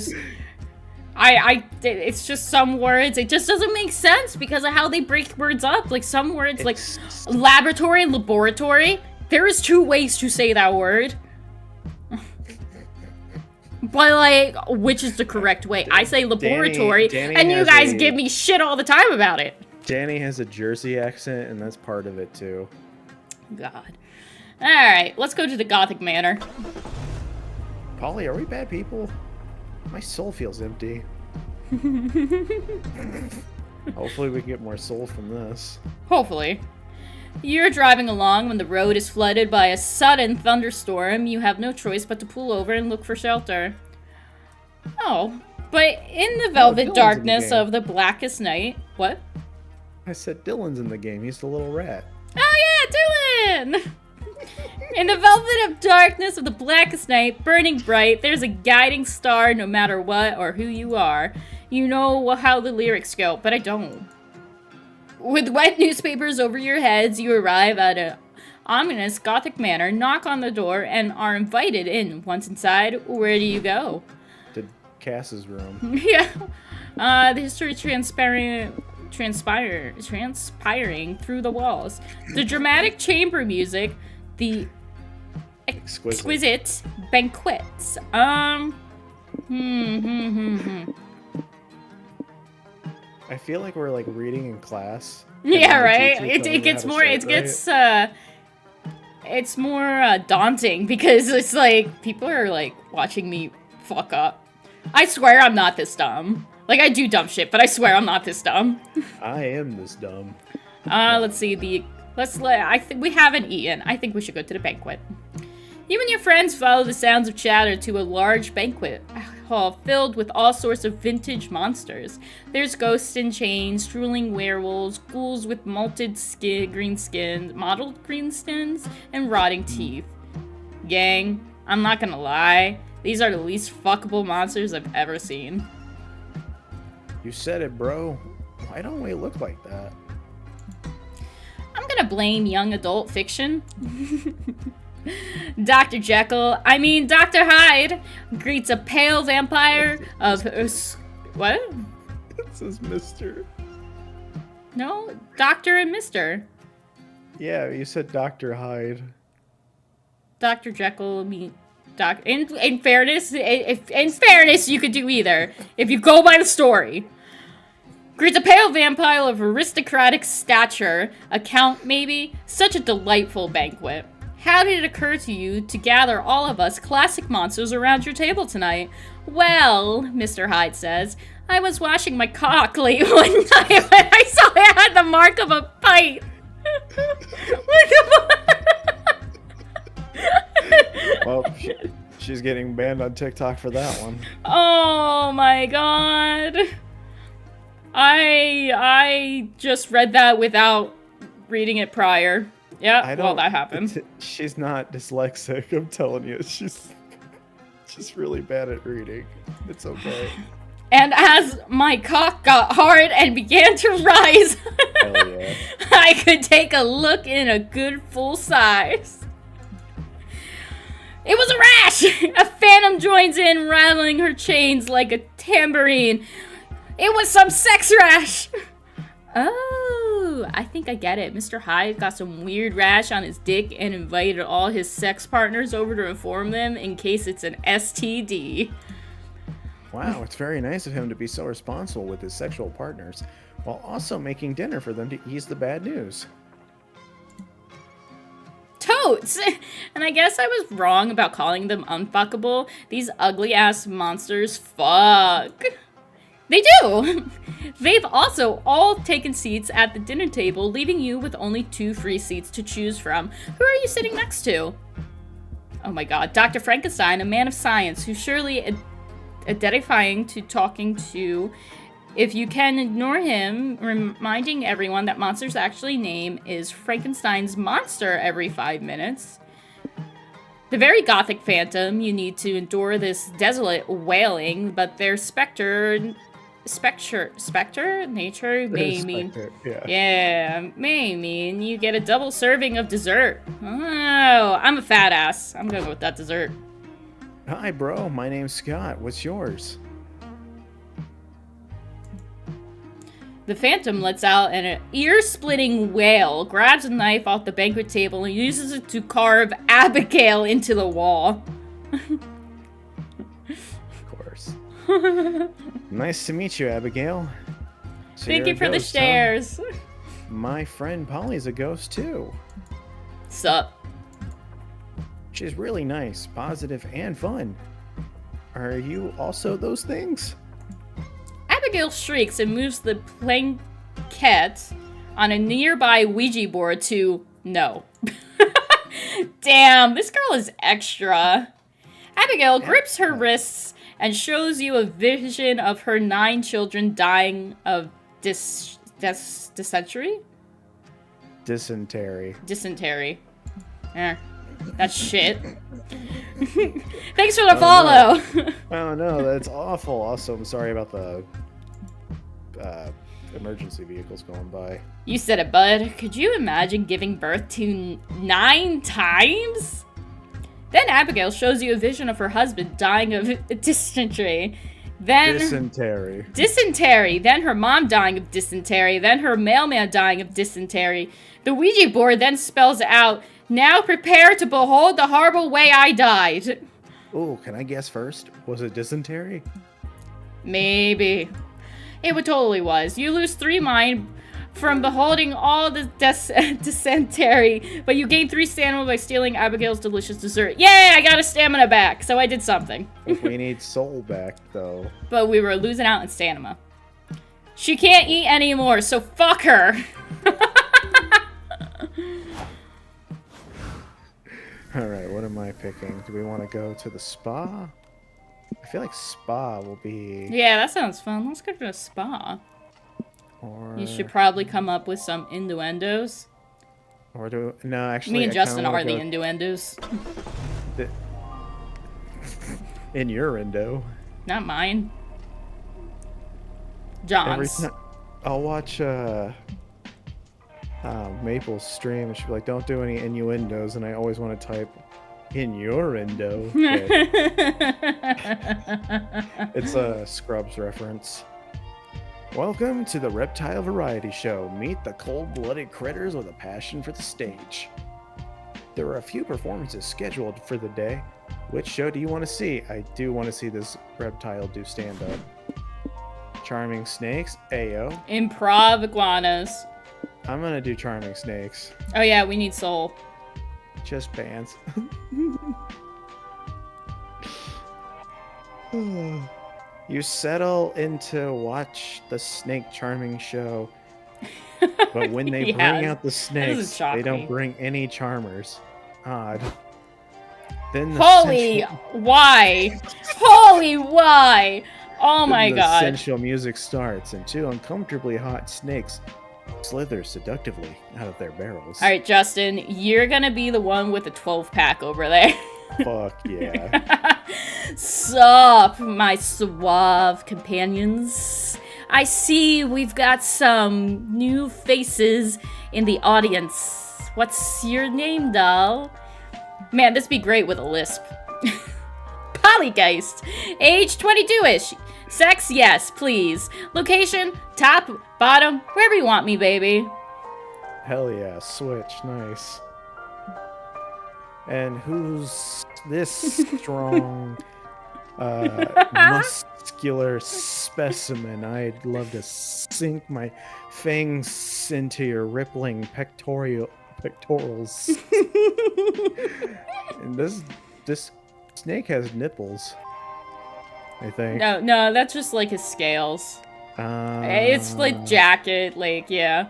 just some words. It just doesn't make sense because of how they break words up. Like some words, like laboratory and laboratory. There is 2 ways to say that word. But like, which is the correct way? I say laboratory, Danny and you guys give me shit all the time about it. Danny has a Jersey accent, and that's part of it too. God. Alright, let's go to the Gothic Manor. Polly, are we bad people? My soul feels empty. Hopefully we can get more soul from this. Hopefully. You're driving along when the road is flooded by a sudden thunderstorm. You have no choice but to pull over and look for shelter. Oh, but in the velvet darkness of the blackest night... What? I said Dylan's in the game. He's the little rat. Oh yeah, Dylan! In the velvet of darkness of the blackest night, burning bright, there's a guiding star no matter what or who you are. You know how the lyrics go, but I don't. With wet newspapers over your heads, you arrive at an ominous Gothic manor, knock on the door, and are invited in. Once inside, where do you go? To Cass's room. Yeah. The history transpiring through the walls. The dramatic chamber music, the exquisite banquets. I feel like we're like reading in class. Yeah, right. It gets more. It's more daunting because it's like people are like watching me fuck up. I swear I'm not this dumb. Like I do dumb shit, but I swear I'm not this dumb. I am this dumb. Let's see we haven't eaten. I think we should go to the banquet. You and your friends follow the sounds of chatter to a large banquet hall filled with all sorts of vintage monsters. There's ghosts in chains, drooling werewolves, ghouls with mottled green skins, and rotting teeth. Gang, I'm not gonna lie, these are the least fuckable monsters I've ever seen. You said it, bro. Why don't we look like that? I'm gonna blame young adult fiction. Dr. Hyde greets a pale vampire of... What? It says Mr. No, Doctor and Mister. Yeah, you said Dr. Hyde. Dr. Jekyll, Doc. In fairness, in fairness, you could do either if you go by the story. Greets a pale vampire of aristocratic stature. A count, maybe? Such a delightful banquet. How did it occur to you to gather all of us classic monsters around your table tonight? Well, Mr. Hyde says, I was washing my cock late one night when I saw it had the mark of a bite. Well, she's getting banned on TikTok for that one. Oh my god. I just read that without reading it prior. Yeah, well, that happened. She's not dyslexic, I'm telling you. She's really bad at reading. It's okay. And as my cock got hard and began to rise, Hell yeah. I could take a look in a good full size. It was a rash! A phantom joins in, rattling her chains like a tambourine. It was some sex rash! Oh, I think I get it. Mr. Hyde got some weird rash on his dick and invited all his sex partners over to inform them in case it's an STD. Wow, it's very nice of him to be so responsible with his sexual partners, while also making dinner for them to ease the bad news. Totes! And I guess I was wrong about calling them unfuckable. These ugly-ass monsters fuck. They do! They've also all taken seats at the dinner table, leaving you with only 2 free seats to choose from. Who are you sitting next to? Oh my god, Dr. Frankenstein, a man of science, who's surely identifying to talking to. If you can ignore him, reminding everyone that Monster's actually name is Frankenstein's monster every 5 minutes. The very gothic phantom, you need to endure this desolate wailing, but their specter, nature may mean, may mean you get a double serving of dessert. Oh, I'm a fat ass. I'm gonna go with that dessert. Hi, bro. My name's Scott. What's yours? The phantom lets out an ear-splitting wail, grabs a knife off the banquet table, and uses it to carve Abigail into the wall. Of course. Nice to meet you, Abigail. So Thank you for the shares. Huh? My friend Polly's a ghost, too. Sup? She's really nice, positive, and fun. Are you also those things? Abigail shrieks and moves the planquette on a nearby Ouija board to no. Damn, this girl is extra. Abigail grips her wrists and shows you a vision of her 9 children dying of dysentery? Dysentery. That's shit. Thanks for the follow. Oh no, that's awful. Also, I'm sorry about the emergency vehicles going by. You said it, bud. Could you imagine giving birth to 9 times? Then Abigail shows you a vision of her husband dying of dysentery. Then dysentery. Then her mom dying of dysentery. Then her mailman dying of dysentery. The Ouija board then spells out, "Now prepare to behold the horrible way I died." Oh, can I guess first? Was it dysentery? Maybe. It totally was. You lose 3 mind from beholding all the dysentery, but you gain 3 stamina by stealing Abigail's delicious dessert. Yay, I got a stamina back, so I did something. We need soul back, though. But we were losing out in stamina. She can't eat anymore, so fuck her. Alright, what am I picking? Do we want to go to the spa? I feel like spa will be... Yeah, that sounds fun. Let's go to a spa. Or... You should probably come up with some innuendos. Or do... No, actually, me and Justin are the innuendos. In your endo. Not mine. John's. I'll watch Maple's stream and she'll be like, don't do any innuendos, and I always want to type in your endo. It's a Scrubs reference. Welcome to the Reptile Variety Show. Meet the cold-blooded critters with a passion for the stage. There are a few performances scheduled for the day. Which show do you want to see? I do want to see this reptile do stand-up. Charming snakes, Ayo. Improv iguanas. I'm gonna do charming snakes. Oh yeah, we need soul. Just bands. You settle in to watch the snake charming show, but when they bring out the snakes, they don't bring any charmers. Odd. Then the Holy why? Holy why? Oh my god. The sensual music starts, and two uncomfortably hot snakes slither seductively out of their barrels. Alright, Justin, you're gonna be the one with the 12-pack over there. Fuck yeah. Sup, my suave companions. I see we've got some new faces in the audience. What's your name, doll? Man, this be great with a lisp. Polygeist. Age 22-ish. Sex, yes, please. Location, top, bottom, wherever you want me, baby. Hell yeah, switch, nice. And who's this strong, muscular specimen? I'd love to sink my fangs into your rippling pectorals. And this snake has nipples, I think. No, that's just like his scales. It's like jacket, like, yeah.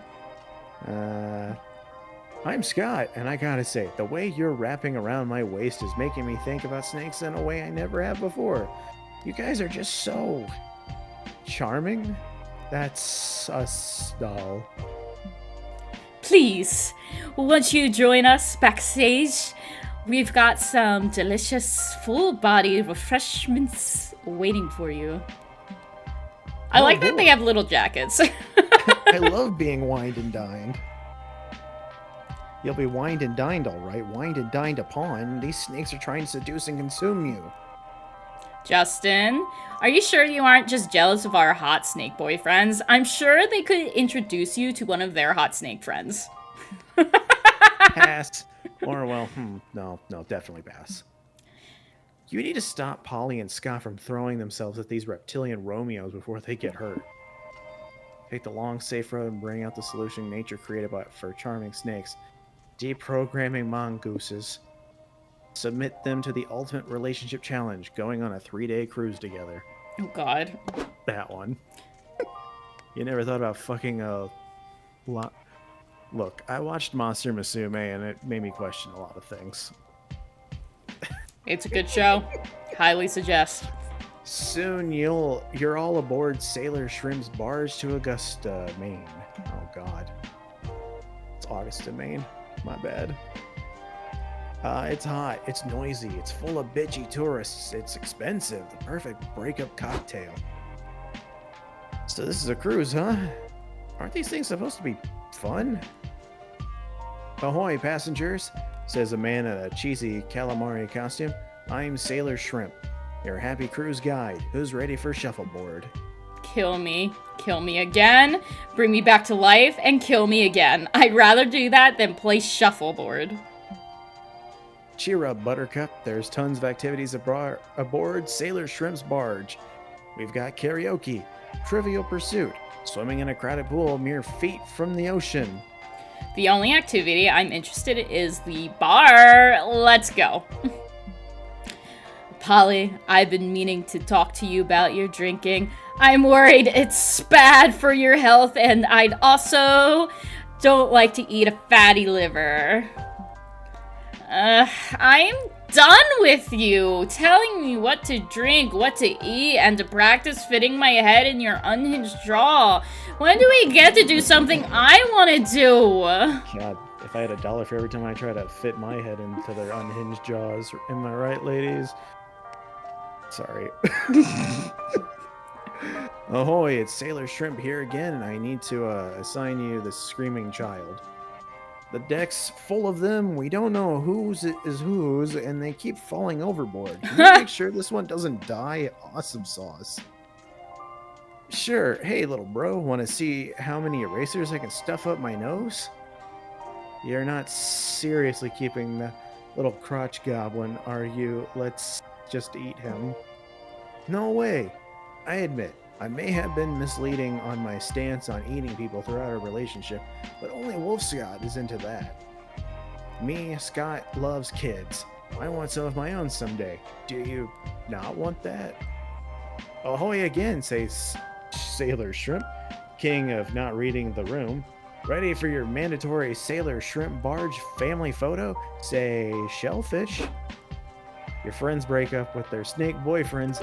I'm Scott, and I gotta say, the way you're wrapping around my waist is making me think about snakes in a way I never have before. You guys are just so charming. That's us, doll. Please, won't you join us backstage? We've got some delicious full-body refreshments waiting for you. I like that they have little jackets. I love being wined and dined. You'll be wined and dined, all right. Wined and dined upon. These snakes are trying to seduce and consume you. Justin, are you sure you aren't just jealous of our hot snake boyfriends? I'm sure they could introduce you to one of their hot snake friends. Pass. Or, well, no, definitely pass. You need to stop Polly and Scott from throwing themselves at these reptilian Romeos before they get hurt. Take the long, safe road and bring out the solution nature created for charming snakes. Deprogramming mongooses. Submit them to the ultimate relationship challenge, going on a 3-day cruise together. Oh god. That one. You never thought about fucking a lot. Look, I watched Monster Musume and it made me question a lot of things. It's a good show. Highly suggest. Soon you're all aboard Sailor Shrimp's barge to Augusta, Maine. Oh god. It's Augusta, Maine. My bad. It's hot, it's noisy, it's full of bitchy tourists, it's expensive, the perfect breakup cocktail. So this is a cruise, huh? Aren't these things supposed to be fun? Ahoy, passengers, says a man in a cheesy calamari costume. I'm Sailor Shrimp, your happy cruise guide. Who's ready for shuffleboard? Kill me again, bring me back to life, and kill me again. I'd rather do that than play shuffleboard. Cheer up, Buttercup. There's tons of activities aboard Sailor Shrimp's barge. We've got karaoke, Trivial Pursuit, swimming in a crowded pool mere feet from the ocean. The only activity I'm interested in is the bar. Let's go. Polly, I've been meaning to talk to you about your drinking. I'm worried it's bad for your health, and I'd also don't like to eat a fatty liver. I'm done with you telling me what to drink, what to eat, and to practice fitting my head in your unhinged jaw. When do we get to do something I want to do? God, if I had $1 for every time I try to fit my head into their unhinged jaws. Am I right, ladies? Sorry. Ahoy, it's Sailor Shrimp here again, and I need to assign you the screaming child. The deck's full of them. We don't know whose is whose, and they keep falling overboard. Can you make sure this one doesn't die? Awesome sauce. Sure. Hey, little bro, want to see how many erasers I can stuff up my nose? You're not seriously keeping the little crotch goblin, are you? Let's just eat him. No way. I admit, I may have been misleading on my stance on eating people throughout our relationship, but only Wolf Scott is into that. Me, Scott, loves kids. I want some of my own someday. Do you not want that? Ahoy again, says Sailor Shrimp, king of not reading the room. Ready for your mandatory Sailor Shrimp Barge family photo? Say shellfish. Your friends break up with their snake boyfriends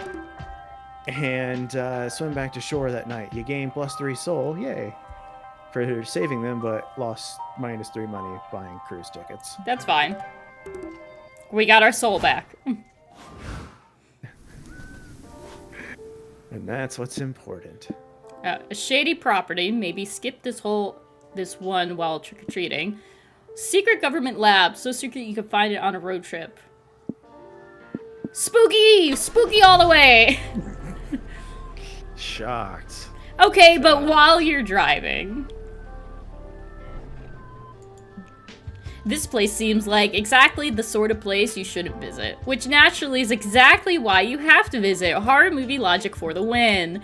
and swim back to shore that night. You gain +3 soul, yay, for saving them, but lost -3 money buying cruise tickets. That's fine. We got our soul back. And that's what's important. A shady property. Maybe skip this one while trick-or-treating. Secret government lab. So secret you can find it on a road trip. Spooky! Spooky all the way! Shocked. Okay, but while you're driving. This place seems like exactly the sort of place you shouldn't visit, which naturally is exactly why you have to visit. Horror movie logic for the win.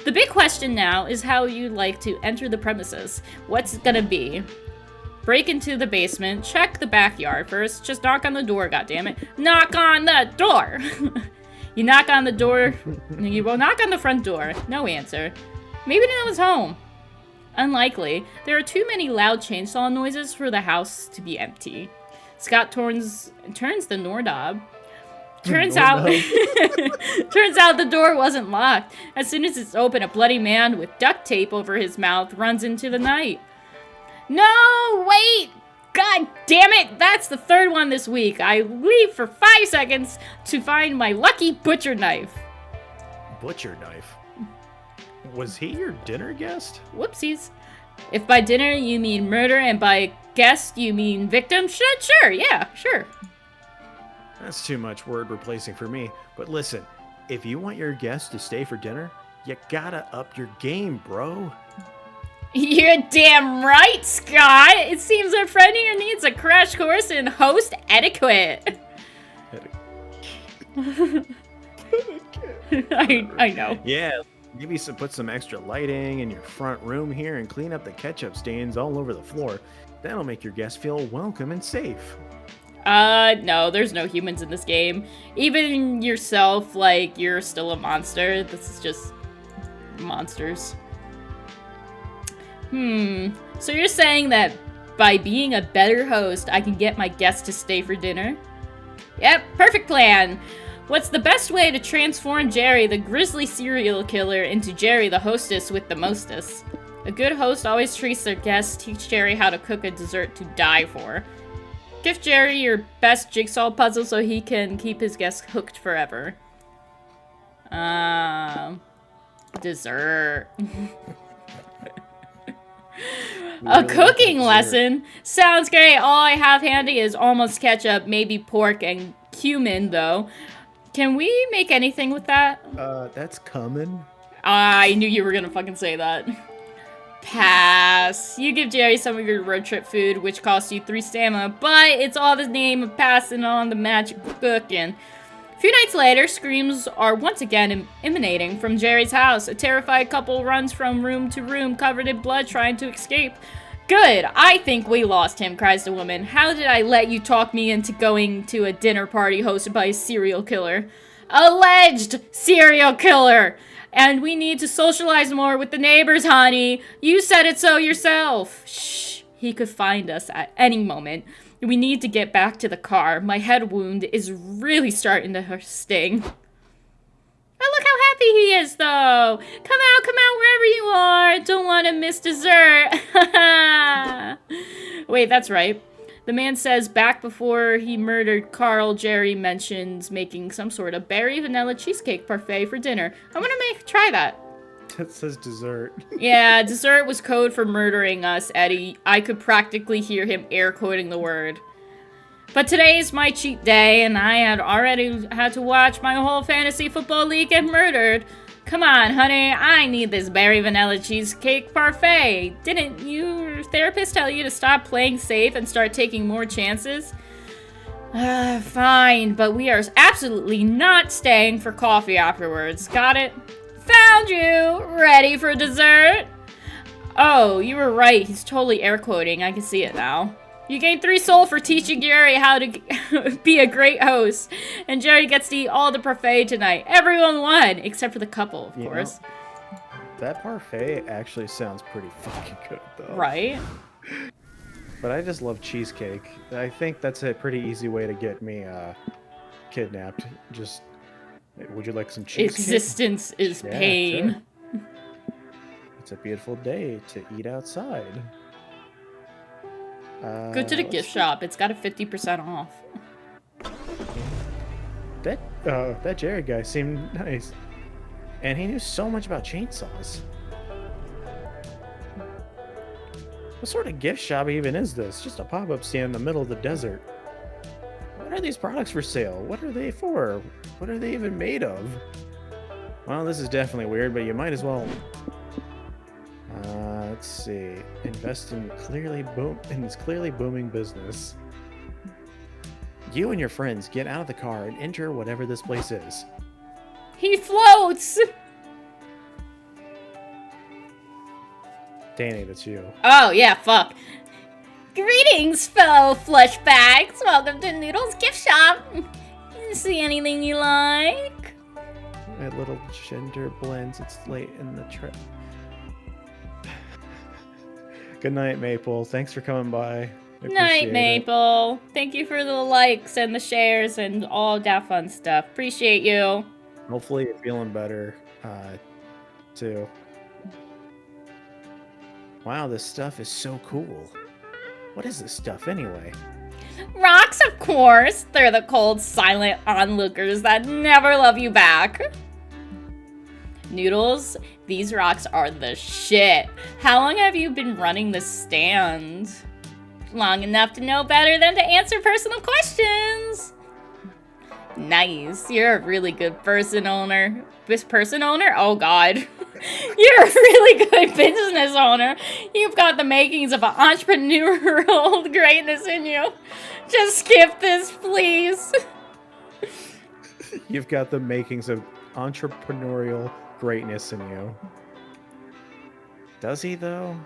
The big question now is how you'd like to enter the premises. What's it gonna be? Break into the basement, check the backyard first, just knock on the door, goddammit. Knock on the door! You knock on the door, you will knock on the front door. No answer. Maybe no one's home. Unlikely. There are too many loud chainsaw noises for the house to be empty. Scott turns the doorknob. Turns out the door wasn't locked. As soon as it's open, a bloody man with duct tape over his mouth runs into the night. No, wait! God damn it! That's the third one this week. I leave for 5 seconds to find my lucky butcher knife. Butcher knife? Was he your dinner guest? Whoopsies. If by dinner you mean murder and by guest you mean victim, sure, yeah, sure. That's too much word replacing for me. But listen, if you want your guests to stay for dinner, you gotta up your game, bro. You're damn right, Scott. It seems our friend here needs a crash course in host etiquette. I know. Yeah. Maybe put some extra lighting in your front room here and clean up the ketchup stains all over the floor. That'll make your guests feel welcome and safe. No, there's no humans in this game. Even yourself, like, you're still a monster. This is just monsters. So you're saying that by being a better host, I can get my guests to stay for dinner? Yep, perfect plan. What's the best way to transform Jerry, the grisly serial killer, into Jerry, the hostess with the mostest? A good host always treats their guests, teach Jerry how to cook a dessert to die for. Give Jerry your best jigsaw puzzle so he can keep his guests hooked forever. Dessert. A cooking lesson? Sounds great. All I have handy is almost ketchup, maybe pork and cumin, though. Can we make anything with that? That's coming. I knew you were gonna fucking say that. Pass. You give Jerry some of your road trip food, which costs you 3 stamina, but it's all the name of passing on the magic cooking. A few nights later, screams are once again emanating from Jerry's house. A terrified couple runs from room to room, covered in blood, trying to escape. Good, I think we lost him, cries the woman. How did I let you talk me into going to a dinner party hosted by a serial killer? Alleged serial killer! And we need to socialize more with the neighbors, honey. You said it so yourself. Shh, he could find us at any moment. We need to get back to the car. My head wound is really starting to sting. Oh, look how happy he is, though. Come out, wherever you are. Don't want to miss dessert. Wait, that's right. The man says back before he murdered Carl, Jerry mentions making some sort of berry vanilla cheesecake parfait for dinner. I'm gonna try that. That says dessert. Yeah, dessert was code for murdering us, Eddie. I could practically hear him air quoting the word. But today's my cheat day, and I had already had to watch my whole fantasy football league get murdered. Come on, honey, I need this berry vanilla cheesecake parfait. Didn't your therapist tell you to stop playing safe and start taking more chances? Fine, but we are absolutely not staying for coffee afterwards. Got it? Found you! Ready for dessert? Oh, you were right. He's totally air quoting. I can see it now. You gained 3 soul for teaching Jerry how to be a great host. And Jerry gets to eat all the parfait tonight. Everyone won, except for the couple, of course. That parfait actually sounds pretty fucking good, though. Right? But I just love cheesecake. I think that's a pretty easy way to get me kidnapped. Just, would you like some cheesecake? Existence is pain. Sure. It's a beautiful day to eat outside. Go to the gift shop. It's got a 50% off. That Jerry guy seemed nice. And he knew so much about chainsaws. What sort of gift shop even is this? Just a pop-up stand in the middle of the desert. What are these products for sale? What are they for? What are they even made of? Well, this is definitely weird, but you might as well... let's see. Invest in this clearly booming business. You and your friends get out of the car and enter whatever this place is. He floats! Danny, that's you. Oh, yeah, fuck. Greetings, fellow flesh bags. Welcome to Noodle's gift shop. See anything you like? My little gender blends. It's late in the trip. Good night, Maple. Thanks for coming by. Night, Maple. Thank you for the likes and the shares and all that fun stuff. Appreciate you. Hopefully you're feeling better, too. Wow, this stuff is so cool. What is this stuff, anyway? Rocks, of course. They're the cold, silent onlookers that never love you back. Noodles, these rocks are the shit. How long have you been running this stand? Long enough to know better than to answer personal questions. Nice. You're a really good person owner. This person owner? Oh, God. You're a really good business owner. You've got the makings of an entrepreneurial greatness in you. Just skip this, please. You've got the makings of entrepreneurial greatness in you. Does he, though?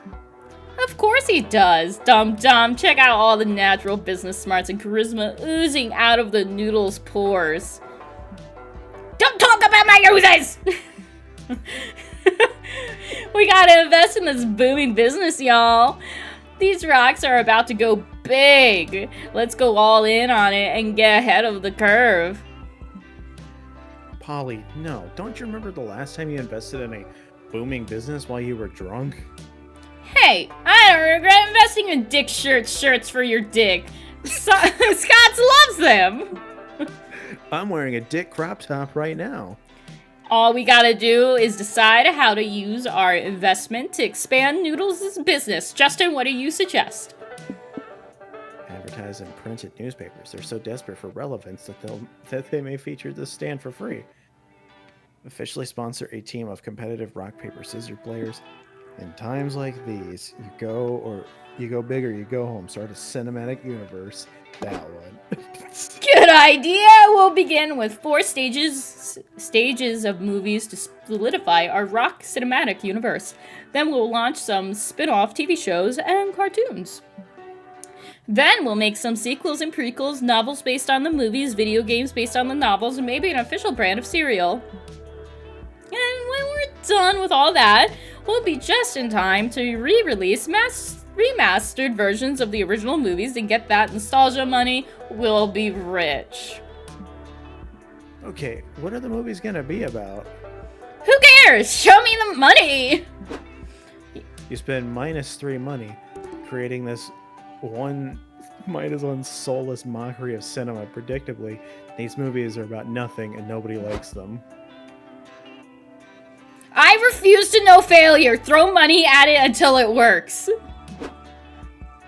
Of course he does, dum-dum. Check out all the natural business smarts and charisma oozing out of the Noodle's pores. Don't talk about my oozes! We gotta invest in this booming business, y'all. These rocks are about to go big. Let's go all in on it and get ahead of the curve. Polly, no. Don't you remember the last time you invested in a booming business while you were drunk? Hey, I don't regret investing in dick shirts for your dick. Scott's loves them. I'm wearing a dick crop top right now. All we gotta do is decide how to use our investment to expand Noodles' business. Justin, what do you suggest? Advertise in printed newspapers. They're so desperate for relevance that they may feature this stand for free. Officially sponsor a team of competitive rock, paper, scissors players. In times like these, you go big or you go home. Start a cinematic universe. That one. Good idea! We'll begin with 4 stages of movies to solidify our rock cinematic universe. Then we'll launch some spin-off TV shows and cartoons. Then we'll make some sequels and prequels, novels based on the movies, video games based on the novels, and maybe an official brand of cereal. And when we're done with all that, we'll be just in time to re-release remastered versions of the original movies and get that nostalgia money. We'll be rich. Okay, what are the movies gonna be about? Who cares? Show me the money! You spend -3 money creating this one soulless mockery of cinema. Predictably, these movies are about nothing and nobody likes them. I refuse to know failure. Throw money at it until it works.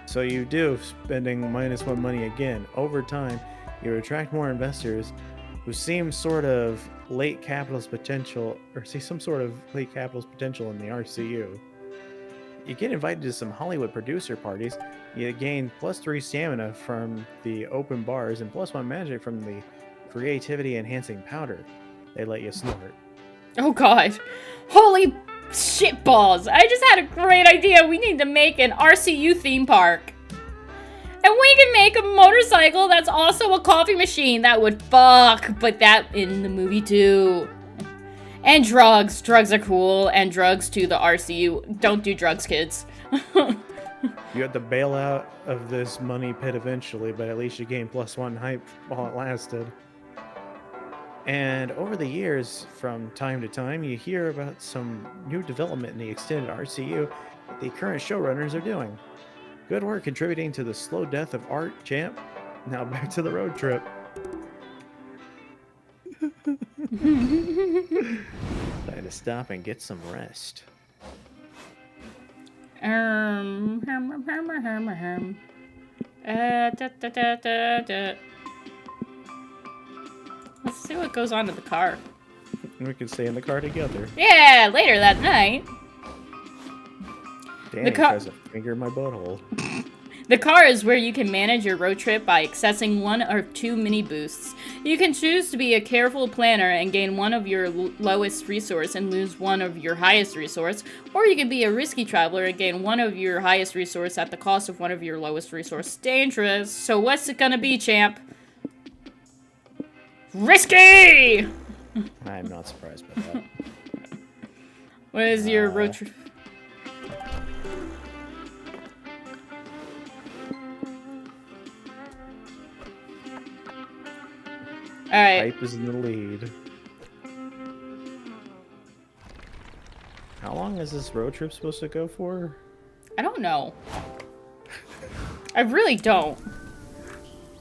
So you do, spending -1 money again. Over time, you attract more investors who seems sort of late capitalist potential, or see some sort of late capitalist potential in the RCU. You get invited to some Hollywood producer parties. You gain +3 stamina from the open bars and +1 magic from the creativity enhancing powder. They let you snort. Oh god. Holy shitballs. I just had a great idea. We need to make an RCU theme park. And we can make a motorcycle that's also a coffee machine. That would fuck. But that in the movie too. And drugs. Drugs are cool. And drugs to the RCU. Don't do drugs, kids. You had to bail out of this money pit eventually, but at least you gained +1 hype while it lasted. And over the years, from time to time, you hear about some new development in the extended RCU that the current showrunners are doing. Good work contributing to the slow death of Art Champ. Now back to the road trip. Time to stop and get some rest. Let's see what goes on to the car. We can stay in the car together. Yeah, later that night. Danny tries to finger my butthole. The car is where you can manage your road trip by accessing 1 or 2 mini boosts. You can choose to be a careful planner and gain 1 of your lowest resource and lose 1 of your highest resource, or you can be a risky traveler and gain 1 of your highest resource at the cost of 1 of your lowest resource. Dangerous. So what's it gonna be, champ? Risky! I am not surprised by that. What is your road trip? Alright. Hype is in the lead. How long is this road trip supposed to go for? I don't know. I really don't.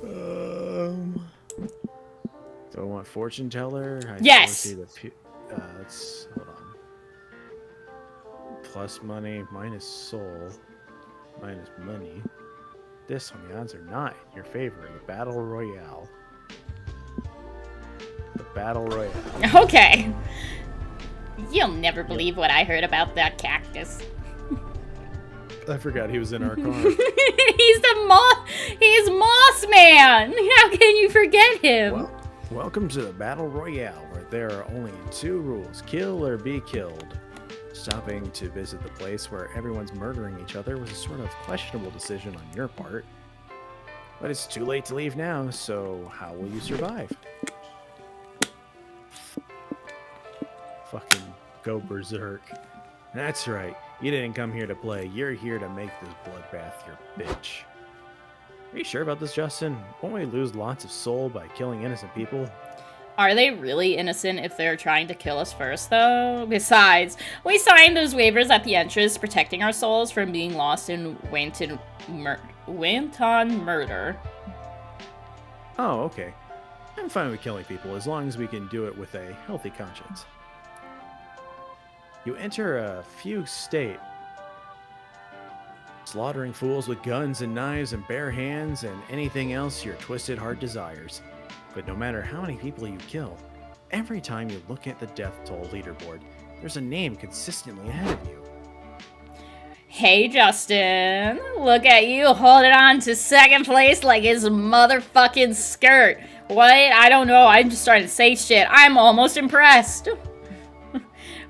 Do I want fortune teller? Yes. See the let's hold on. Plus money, minus soul, minus money. This one, the odds are not in your favor in the battle royale. The battle royale. Okay. You'll never believe what I heard about that cactus. I forgot he was in our car. He's Moss Man. How can you forget him? Well, welcome to the battle royale, where there are only 2 rules: kill or be killed. Stopping to visit the place where everyone's murdering each other was a sort of questionable decision on your part. But it's too late to leave now, so how will you survive? Fucking go berserk. That's right. You didn't come here to play. You're here to make this bloodbath your bitch. Are you sure about this, Justin? Won't we lose lots of soul by killing innocent people? Are they really innocent if they're trying to kill us first, though? Besides, we signed those waivers at the entrance protecting our souls from being lost in wanton murder. Oh, okay. I'm fine with killing people as long as we can do it with a healthy conscience. You enter a fugue state, slaughtering fools with guns and knives and bare hands and anything else your twisted heart desires. But no matter how many people you kill, every time you look at the death toll leaderboard, there's a name consistently ahead of you. Hey, Justin. Look at you holding on to second place like his motherfucking skirt. What? I don't know. I'm just starting to say shit. I'm almost impressed.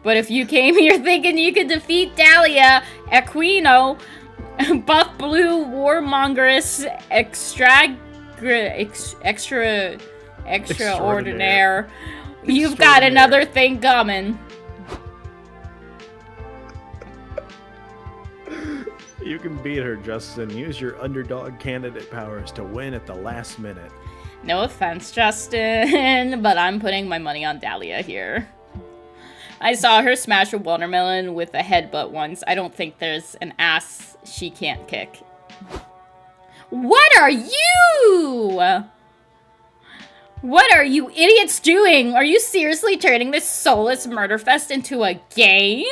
But if you came here thinking you could defeat Dahlia, Aquino, Buff Blue, Warmongerous, Extraordinaire, you've got another thing coming. You can beat her, Justin. Use your underdog candidate powers to win at the last minute. No offense, Justin, but I'm putting my money on Dahlia here. I saw her smash a watermelon with a headbutt once. I don't think there's an ass she can't kick. What are you? What are you idiots doing? Are you seriously turning this soulless murder fest into a game?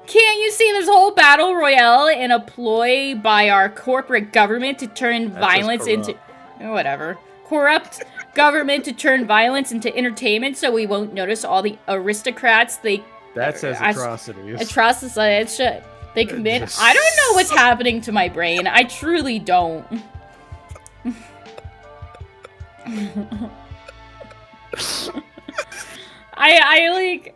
Can't you see this whole battle royale in a ploy by our corporate government to turn violence into... Whatever. Corrupt government to turn violence into entertainment so we won't notice all the aristocrats That says atrocities. Atrocities they commit. I don't know what's happening to my brain. I truly don't. I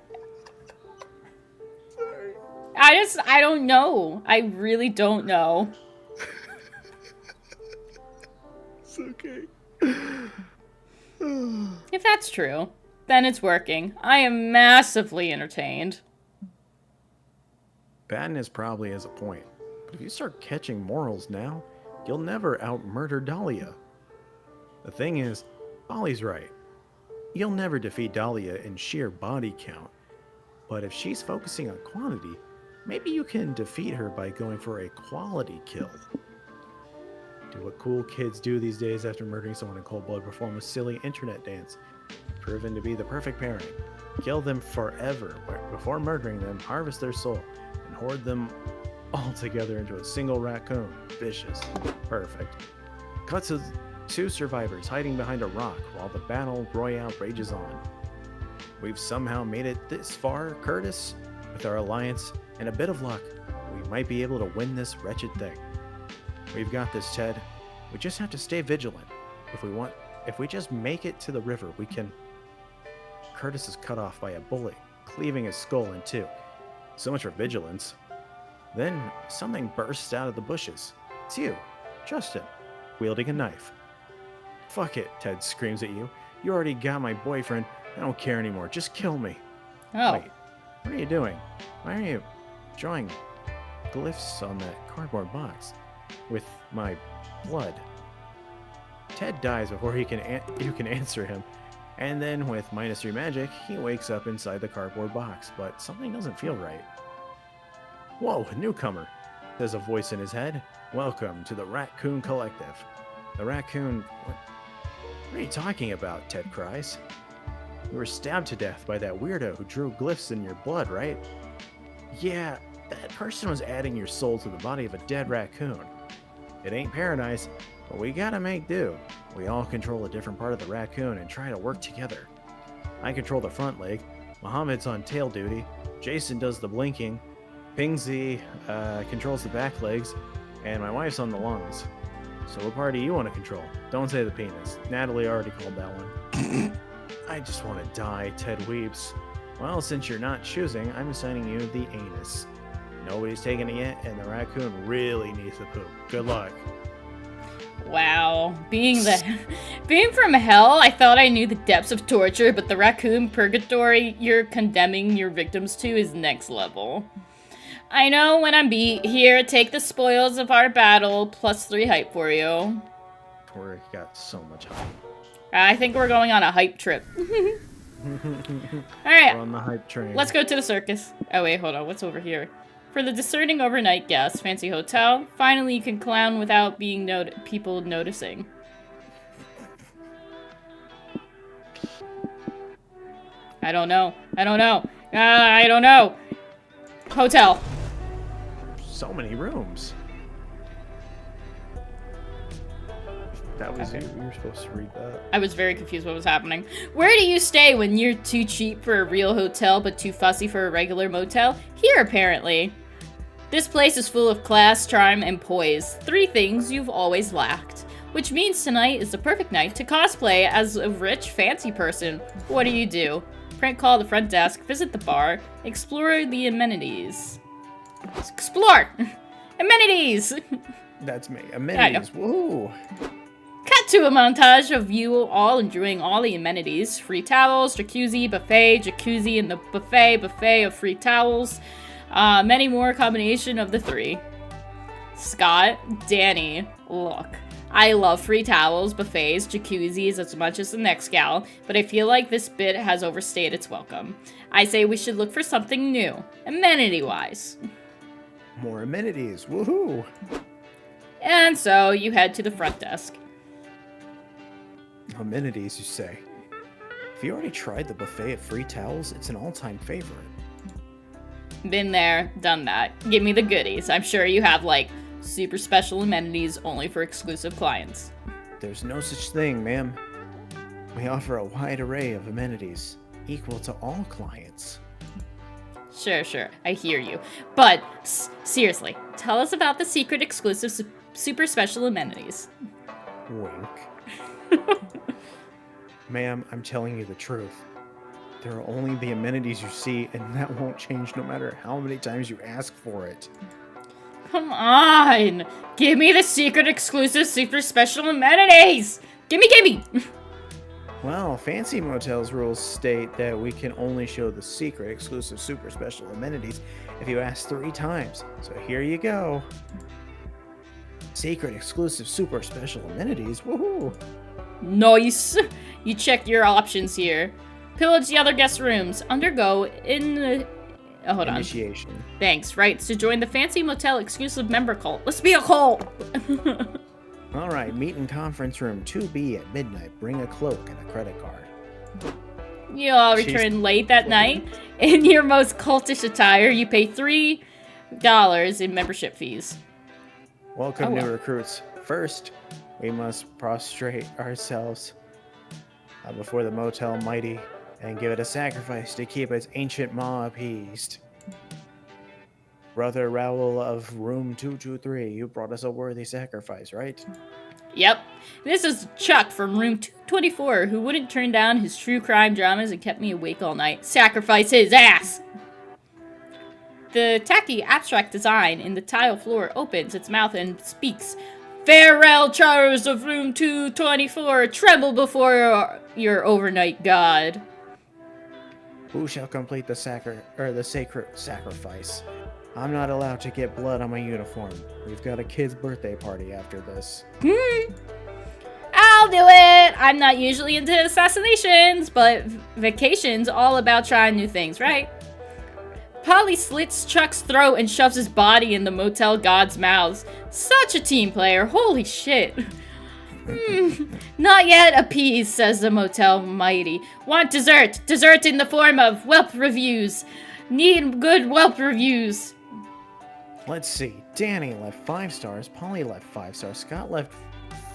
don't know. I really don't know. It's okay. If that's true, then it's working. I am massively entertained. Badness probably has a point, but if you start catching morals now, you'll never out-murder Dahlia. The thing is, Polly's right. You'll never defeat Dahlia in sheer body count, but if she's focusing on quantity, maybe you can defeat her by going for a quality kill. Do what cool kids do these days after murdering someone in cold blood, perform a silly internet dance. Proven to be the perfect pairing. Kill them forever, but before murdering them, harvest their soul, and hoard them all together into a single raccoon. Vicious. Perfect. Cut to two survivors hiding behind a rock while the battle royale rages on. We've somehow made it this far, Curtis. With our alliance and a bit of luck, we might be able to win this wretched thing. We've got this, Ted. We just have to stay vigilant. If we just make it to the river, we can... Curtis is cut off by a bullet, cleaving his skull in two. So much for vigilance. Then, something bursts out of the bushes. It's you, Justin, wielding a knife. Fuck it, Ted screams at you. You already got my boyfriend. I don't care anymore. Just kill me. Oh. Wait, what are you doing? Why are you drawing glyphs on that cardboard box with my blood? Ted dies before you can answer him, and then with -3 magic, he wakes up inside the cardboard box, but something doesn't feel right. Whoa, newcomer, says a voice in his head. Welcome to the Raccoon Collective. The raccoon... What are you talking about? Ted cries. You were stabbed to death by that weirdo who drew glyphs in your blood, right? Yeah, that person was adding your soul to the body of a dead raccoon. It ain't paradise, but we gotta make do. We all control a different part of the raccoon and try to work together. I control the front leg, Mohammed's on tail duty, Jason does the blinking, Pingsy controls the back legs, and my wife's on the lungs. So what part do you want to control? Don't say the penis. Natalie already called that one. I just want to die, Ted weeps. Well, since you're not choosing, I'm assigning you the anus. Nobody's taken it yet, and the raccoon really needs to poop. Good luck. Wow. Being from hell, I thought I knew the depths of torture, but the raccoon purgatory you're condemning your victims to is next level. I know when I'm beat. Here, take the spoils of our battle, +3 hype for you. We got so much hype. I think we're going on a hype trip. Alright. We're on the hype train. Let's go to the circus. Oh wait, hold on. What's over here? For the discerning overnight guest, fancy hotel. Finally, you can clown without being people noticing. I don't know. I don't know. I don't know. Hotel. So many rooms. That was Okay. you were supposed to read that. I was very confused what was happening. Where do you stay when you're too cheap for a real hotel but too fussy for a regular motel? Here, apparently. This place is full of class, charm, and poise. 3 things you've always lacked. Which means tonight is the perfect night to cosplay as a rich, fancy person. What do? Prank call the front desk, visit the bar, explore the amenities. Explore! Amenities! That's me. Amenities. Woohoo! Cut to a montage of you all enjoying all the amenities. Free towels, jacuzzi, jacuzzi in the buffet of free towels. Many more combination of the 3. Scott, Danny, look. I love free towels, buffets, jacuzzis as much as the next gal, but I feel like this bit has overstayed its welcome. I say we should look for something new, amenity-wise. More amenities. Woohoo! And so you head to the front desk. Amenities, you say? If you already tried the buffet of free towels, it's an all-time favorite. Been there, done that. Give me the goodies. I'm sure you have, like, super special amenities only for exclusive clients. There's no such thing, ma'am. We offer a wide array of amenities, equal to all clients. Sure, I hear you. But, seriously, tell us about the secret exclusive super special amenities. Wink. Ma'am, I'm telling you the truth. There are only the amenities you see, and that won't change no matter how many times you ask for it. Come on! Give me the secret exclusive super special amenities! Gimme! Well, Fancy Motel's rules state that we can only show the secret exclusive super special amenities if you ask 3 times. So here you go. Secret exclusive super special amenities. Woohoo! Nice! You checked your options here. Pillage the other guest rooms. Undergo hold on. Initiation. Thanks. Rights to join the Fancy Motel exclusive member cult. Let's be a cult! All right, meet in conference room 2B at midnight. Bring a cloak and a credit card. You all return late that night. In your most cultish attire, you pay $3 in membership fees. Welcome, new recruits. First, we must prostrate ourselves before the Motel Mighty and give it a sacrifice to keep its ancient maw appeased. Brother Raoul of room 223, you brought us a worthy sacrifice, right? Yep. This is Chuck from room 224, who wouldn't turn down his true crime dramas and kept me awake all night. Sacrifice his ass! The tacky abstract design in the tile floor opens its mouth and speaks. Farewell, charters of room 224, tremble before your overnight god. Who shall complete the sacred sacrifice? I'm not allowed to get blood on my uniform. We've got a kid's birthday party after this. I'll do it! I'm not usually into assassinations, but vacation's all about trying new things, right? Polly slits Chuck's throat and shoves his body in the motel god's mouths. Such a team player, holy shit. Not yet appeased, says the motel mighty. Want dessert? Dessert in the form of whelp reviews. Need good whelp reviews. Let's see. Danny left 5 stars. Polly left 5 stars. Scott left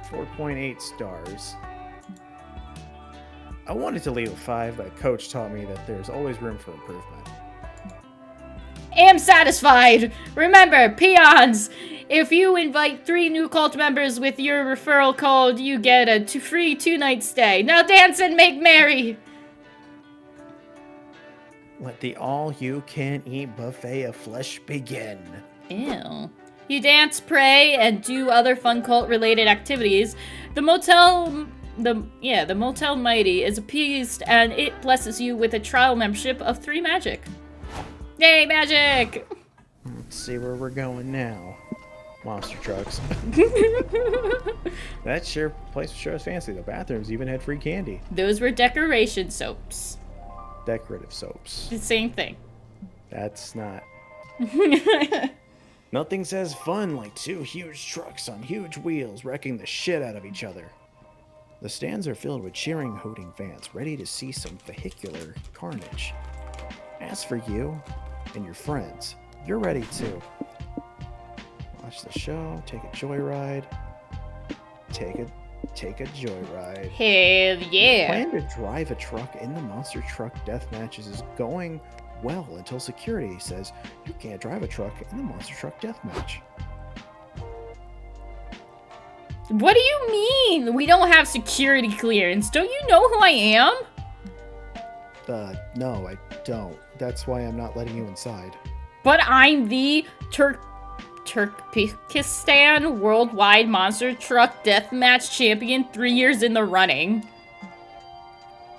4.8 stars. I wanted to leave a 5, but Coach taught me that there's always room for improvement. Am satisfied. Remember, peons, if you invite 3 new cult members with your referral code, you get a free 2-night stay. Now dance and make merry. Let the all-you-can-eat buffet of flesh begin. Ew. You dance, pray, and do other fun cult-related activities. The motel mighty is appeased, and it blesses you with a trial membership of 3 magic. Yay, magic! Let's see where we're going now. Monster trucks. That place sure is fancy. The bathrooms even had free candy. Those were decoration soaps. Decorative soaps. The same thing. That's not. Nothing says fun like 2 huge trucks on huge wheels wrecking the shit out of each other. The stands are filled with cheering, hooting fans, ready to see some vehicular carnage. As for you and your friends, you're ready too. Watch the show, take a joyride. Take a joyride. Hell yeah. Plan to drive a truck in the monster truck death matches is going well until security says you can't drive a truck in the monster truck death match. What do you mean? We don't have security clearance. Don't you know who I am? No, I don't. That's why I'm not letting you inside. But I'm the Turkmenistan Worldwide Monster Truck Deathmatch Champion 3 years in the running.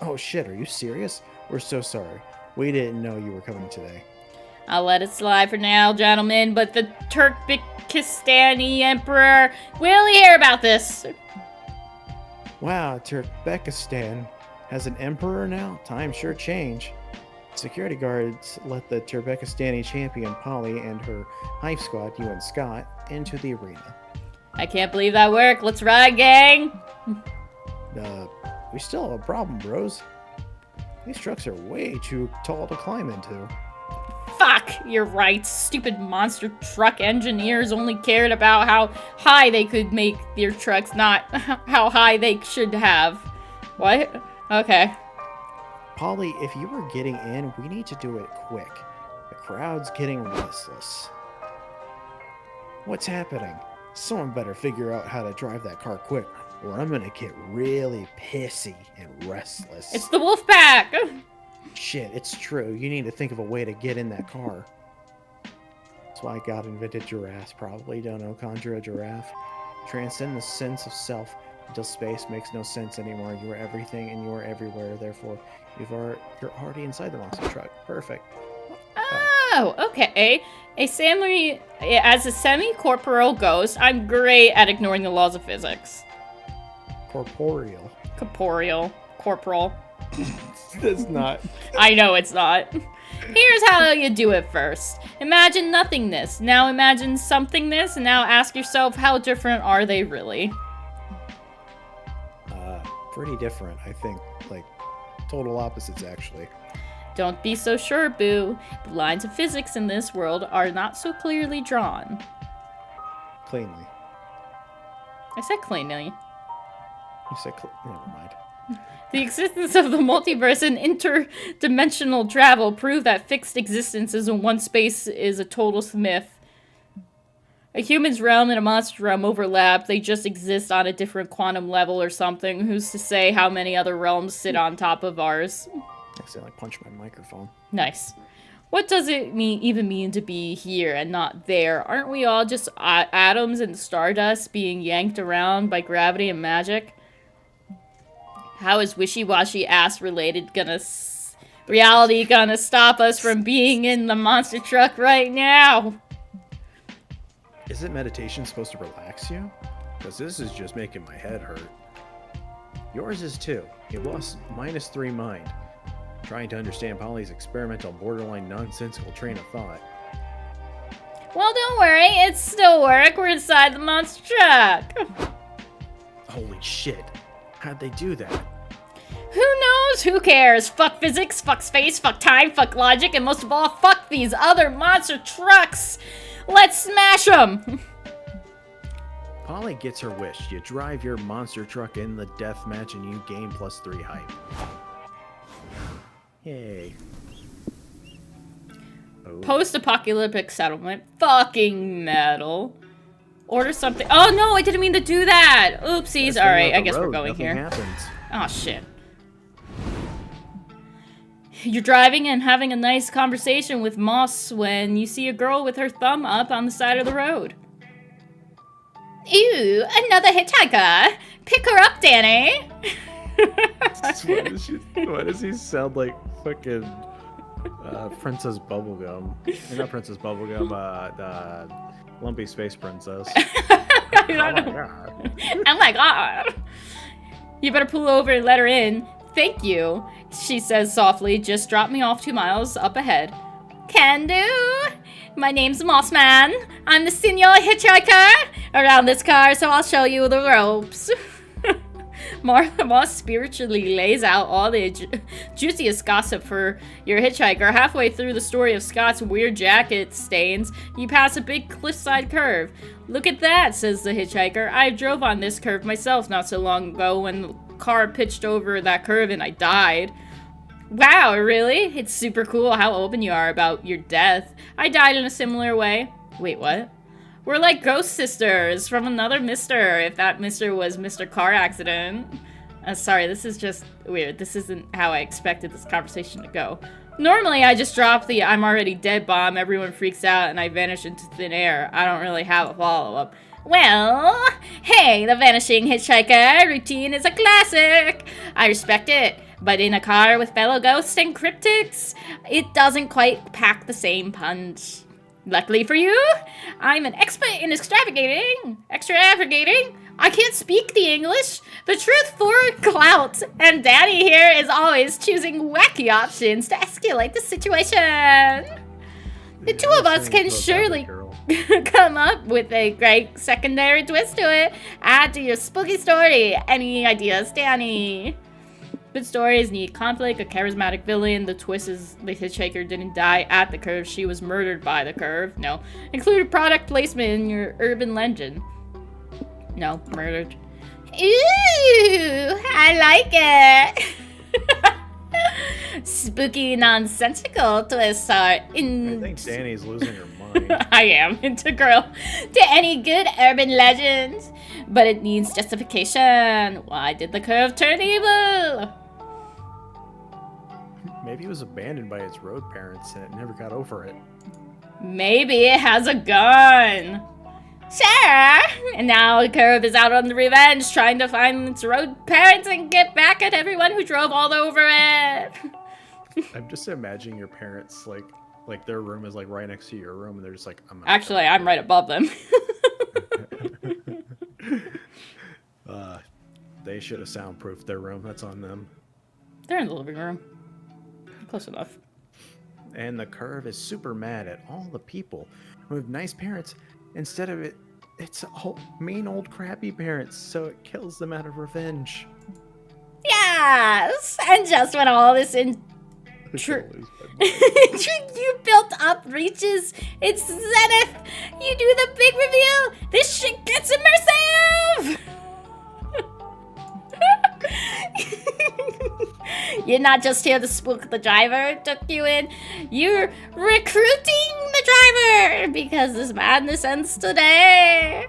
Oh shit, are you serious? We're so sorry. We didn't know you were coming today. I'll let it slide for now, gentlemen, but the Turkmenistani Emperor will hear about this. Wow, Turkmenistan has an emperor now? Times sure change. Security guards let the Turkmenistani champion Polly and her hype squad, you and Scott, into the arena. I can't believe that worked. Let's ride, gang. We still have a problem, bros. These trucks are way too tall to climb into. Fuck, you're right. Stupid monster truck engineers only cared about how high they could make their trucks, not how high they should have. What? Okay. Polly, if you are getting in, we need to do it quick. The crowd's getting restless. What's happening? Someone better figure out how to drive that car quick, or I'm gonna get really pissy and restless. It's the wolf pack! Shit, it's true. You need to think of a way to get in that car. That's why God invented giraffes, probably. Don't know, conjure a giraffe. Transcend the sense of self until space makes no sense anymore. You are everything and you are everywhere. Therefore, you're already inside the monster truck. Perfect. Oh, okay. As a semi-corporeal ghost, I'm great at ignoring the laws of physics. Corporeal. Corporal. That's not. I know it's not. Here's how you do it first. Imagine nothingness. Now imagine somethingness, and now ask yourself, how different are they really? Pretty different, I think. Like, total opposites, actually. Don't be so sure, Boo. The lines of physics in this world are not so clearly drawn. Cleanly. I said cleanly. You said never mind. The existence of the multiverse and interdimensional travel prove that fixed existences in one space is a total myth. A human's realm and a monster realm overlap. They just exist on a different quantum level or something. Who's to say how many other realms sit on top of ours? I accidentally punched my microphone. Nice. What does it even mean to be here and not there? Aren't we all just atoms in stardust being yanked around by gravity and magic? How is wishy-washy ass related reality gonna stop us from being in the monster truck right now? Isn't meditation supposed to relax you? Because this is just making my head hurt. Yours is too. You lost -3 mind. Trying to understand Polly's experimental, borderline nonsensical train of thought. Well, don't worry. It's still work. We're inside the monster truck. Holy shit. How'd they do that? Who knows? Who cares? Fuck physics, fuck space, fuck time, fuck logic, and most of all, fuck these other monster trucks. Let's smash them! Polly gets her wish. You drive your monster truck in the death match and you gain +3 hype. Yay. Oh. Post-apocalyptic settlement. Fucking metal. Order something. Oh no, I didn't mean to do that! Oopsies. Alright, I guess we're going Nothing here. Happens. Oh shit. You're driving and having a nice conversation with Moss when you see a girl with her thumb up on the side of the road. Ew, another hitchhiker. Pick her up, Danny. Why does he sound like fucking Princess Bubblegum? Not Princess Bubblegum, Lumpy Space Princess. I don't know. Oh my god. You better pull over and let her in. Thank you, she says softly. Just drop me off 2 miles up ahead. Can do. My name's Mossman. I'm the senior hitchhiker around this car, so I'll show you the ropes. Moss spiritually lays out all the juiciest gossip for your hitchhiker. Halfway through the story of Scott's weird jacket stains, you pass a big cliffside curve. Look at that, says the hitchhiker. I drove on this curve myself not so long ago when the car pitched over that curve and I died. Wow, really? It's super cool how open you are about your death. I died in a similar way. Wait, what? We're like ghost sisters from another mister, if that mister was Mr. Car Accident. Sorry, this is just weird. This isn't how I expected this conversation to go. Normally, I just drop the I'm already dead bomb, everyone freaks out, and I vanish into thin air. I don't really have a follow-up. Well, hey, the vanishing hitchhiker routine is a classic. I respect it. But in a car with fellow ghosts and cryptids, it doesn't quite pack the same punch. Luckily for you, I'm an expert in extravagating. I can't speak the English. The truth for clout. And Daddy here is always choosing wacky options to escalate the situation. The two of us can surely come up with a great secondary twist to it. Add to your spooky story. Any ideas, Danny? Good stories need conflict, a charismatic villain. The twist is the hitchhiker didn't die at the curve. She was murdered by the curve. No. Include product placement in your urban legend. No. Murdered. Ooh, I like it. Spooky, nonsensical twists are I think Danny's losing her mind. I am integral to any good urban legend, but it needs justification. Why did the curve turn evil? Maybe he was abandoned by his road parents and it never got over it. Maybe it has a gun. Sure. And now the curve is out on the revenge, trying to find its road parents and get back at everyone who drove all over it. I'm just imagining your parents like their room is like right next to your room and they're just like, Actually, I'm right above them. They should have soundproofed their room. That's on them. They're in the living room. Close enough. And the curve is super mad at all the people who have nice parents. Instead of it's all mean old crappy parents, so it kills them out of revenge. Yes! And just when all this you built up reaches its zenith, you do the big reveal! This shit gets immersive! You're not just here to spook the driver who took you in. You're recruiting the driver because this madness ends today.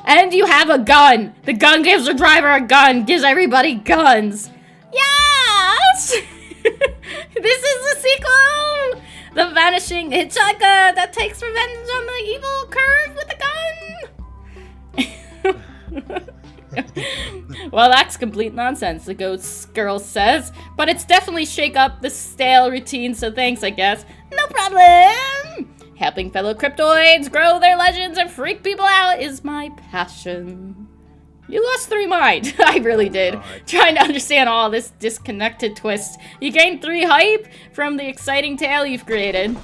And you have a gun. The gun gives the driver a gun, gives everybody guns. Yes! This is the sequel. The vanishing hitchhiker that takes revenge on the evil curve with a gun. Well, that's complete nonsense, the ghost girl says, but it's definitely shake up the stale routine, so thanks, I guess. No problem! Helping fellow cryptoids grow their legends and freak people out is my passion. You lost 3 mind. I really did. Trying to understand all this disconnected twist. You gained 3 hype from the exciting tale you've created.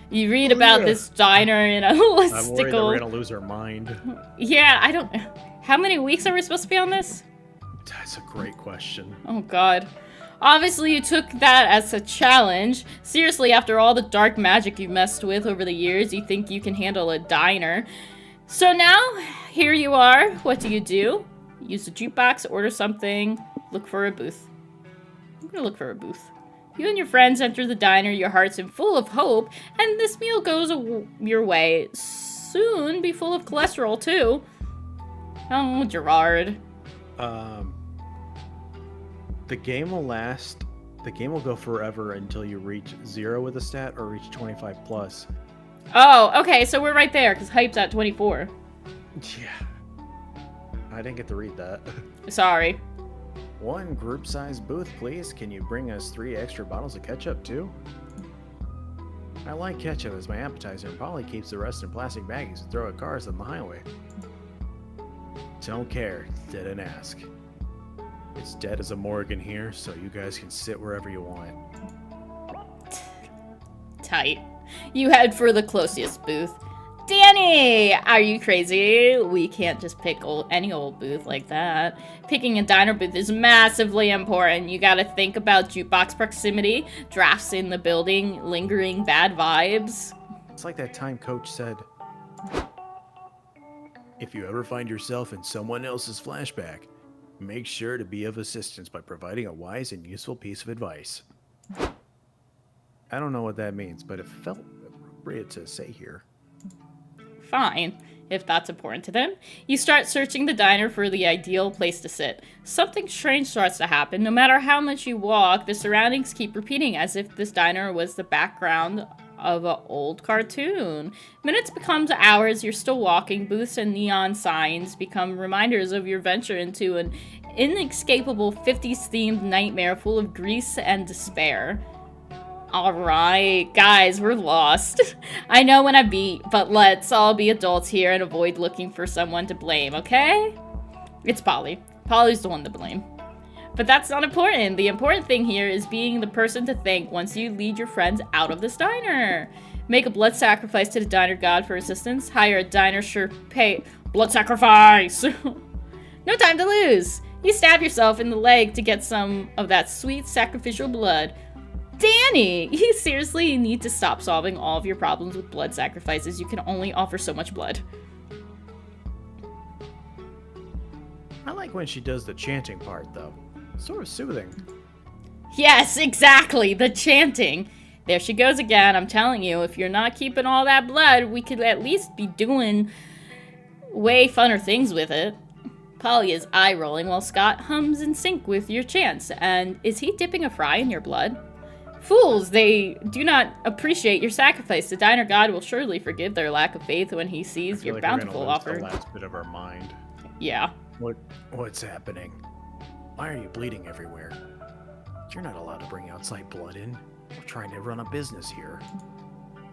You read about this diner in a listicle. I'm worried that we're gonna lose our mind. Yeah, I don't... How many weeks are we supposed to be on this? That's a great question. Oh, God. Obviously, you took that as a challenge. Seriously, after all the dark magic you've messed with over the years, you think you can handle a diner. So now, here you are. What do? Use the jukebox, order something, look for a booth. I'm gonna look for a booth. You and your friends enter the diner, your hearts in full of hope, and this meal goes your way. Soon be full of cholesterol, too. Oh, Gerard. The game will last. The game will go forever until you reach 0 with a stat or reach 25 plus. Oh, okay, so we're right there, because hype's at 24. Yeah. I didn't get to read that. Sorry. 1 group-sized booth, please. Can you bring us 3 extra bottles of ketchup, too? I like ketchup as my appetizer, and Polly keeps the rest in plastic baggies to throw at cars on the highway. Don't care. Didn't ask. It's dead as a morgue in here, so you guys can sit wherever you want. Tight. You head for the closest booth. Danny! Are you crazy? We can't just pick any old booth like that. Picking a diner booth is massively important. You gotta think about jukebox proximity, drafts in the building, lingering bad vibes. It's like that time Coach said, if you ever find yourself in someone else's flashback, make sure to be of assistance by providing a wise and useful piece of advice. I don't know what that means, but it felt appropriate to say here. Fine, if that's important to them. You start searching the diner for the ideal place to sit. Something strange starts to happen. No matter how much you walk, the surroundings keep repeating as if this diner was the background of an old cartoon. Minutes becomes hours, you're still walking. Booths and neon signs become reminders of your venture into an inescapable 50s-themed nightmare full of grease and despair. Alright, guys, we're lost. I know when I beat, but let's all be adults here and avoid looking for someone to blame, okay? It's Polly. Polly's the one to blame. But that's not important. The important thing here is being the person to thank once you lead your friends out of this diner. Make a blood sacrifice to the diner god for assistance. Hire a diner sure pay. Blood sacrifice! No time to lose. You stab yourself in the leg to get some of that sweet sacrificial blood. Danny, you seriously need to stop solving all of your problems with blood sacrifices. You can only offer so much blood. I like when she does the chanting part, though. Sort of soothing. Yes, exactly, the chanting. There she goes again. I'm telling you, if you're not keeping all that blood, we could at least be doing way funner things with it. Polly is eye-rolling while Scott hums in sync with your chants. And is he dipping a fry in your blood? Fools, they do not appreciate your sacrifice. The diner god will surely forgive their lack of faith when he sees your bountiful offer. The last bit of our mind. Yeah. What's happening? Why are you bleeding everywhere? You're not allowed to bring outside blood in. We're trying to run a business here.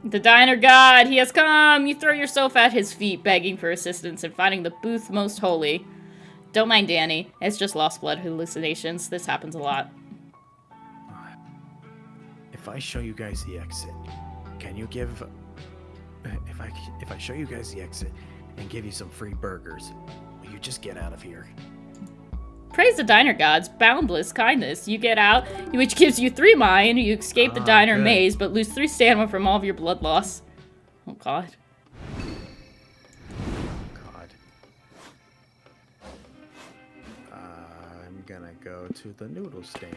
The diner god, he has come! You throw yourself at his feet, begging for assistance and finding the booth most holy. Don't mind Danny. It's just lost blood hallucinations. This happens a lot. If I show you guys the exit, can you give... If I show you guys the exit and give you some free burgers, will you just get out of here? Praise the diner god's boundless kindness. You get out, which gives you 3 mine. You escape the diner maze, but lose 3 stamina from all of your blood loss. Oh, God. I'm gonna go to the noodle stand.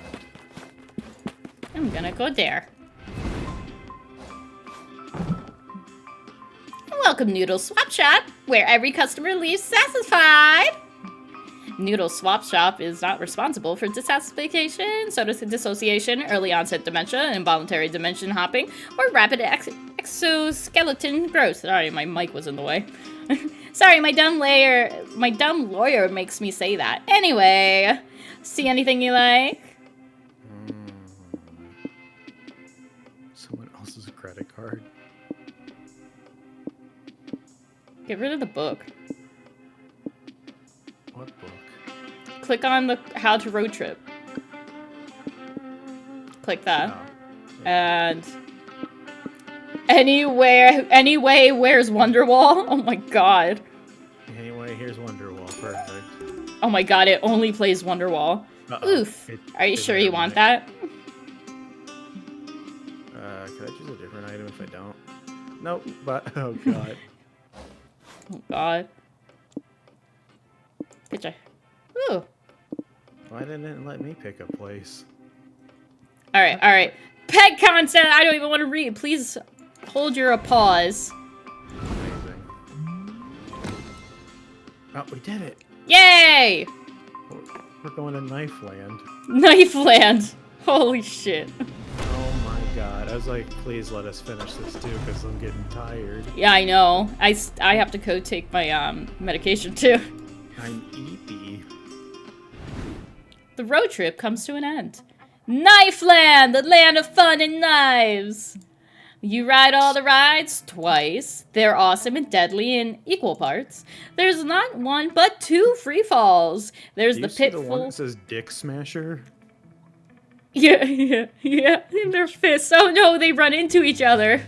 I'm gonna go there. Welcome, Noodle Swap Shop, where every customer leaves satisfied. Noodle Swap Shop is not responsible for dissatisfaction, dissociation, early onset dementia, involuntary dimension hopping, or rapid exoskeleton growth. Sorry, my mic was in the way. Sorry, my dumb lawyer makes me say that. Anyway, see anything you like? Someone else's credit card. Get rid of the book. What book? Click on the how to road trip. Click that. Oh, yeah. And anyway, where's Wonderwall? Oh my god. Anyway, here's Wonderwall. Perfect. Oh my god, it only plays Wonderwall. Oof. Are you sure you want that? Could I choose a different item if I don't? Nope, but oh god. Oh god. Picture. Ooh. Why didn't it let me pick a place? Alright. Peg content! I don't even want to read. Please hold your applause. Amazing. Oh, we did it! Yay! We're going to Knife Land. Knife Land! Holy shit. Oh my god. I was like, please let us finish this too, because I'm getting tired. Yeah, I know. I have to go take my medication too. I'm eepy. The road trip comes to an end. Knife Land, the land of fun and knives. You ride all the rides twice. They're awesome and deadly in equal parts. There's not 1 but 2 free falls. There's Do the you see pitfall. the one that says Dick Smasher? Yeah. In their fists. Oh no, they run into each other.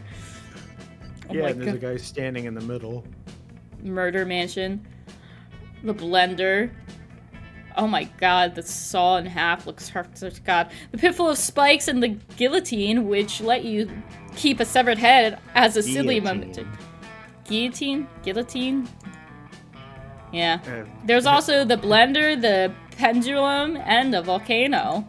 Oh yeah, my and there's god. a guy standing in the middle. Murder Mansion. The blender. Oh my god, the saw in half looks hard. God. The pitfall of spikes and the guillotine, which let you keep a severed head as a silly moment. Guillotine? Guillotine? Yeah. There's also the blender, the pendulum, and a volcano.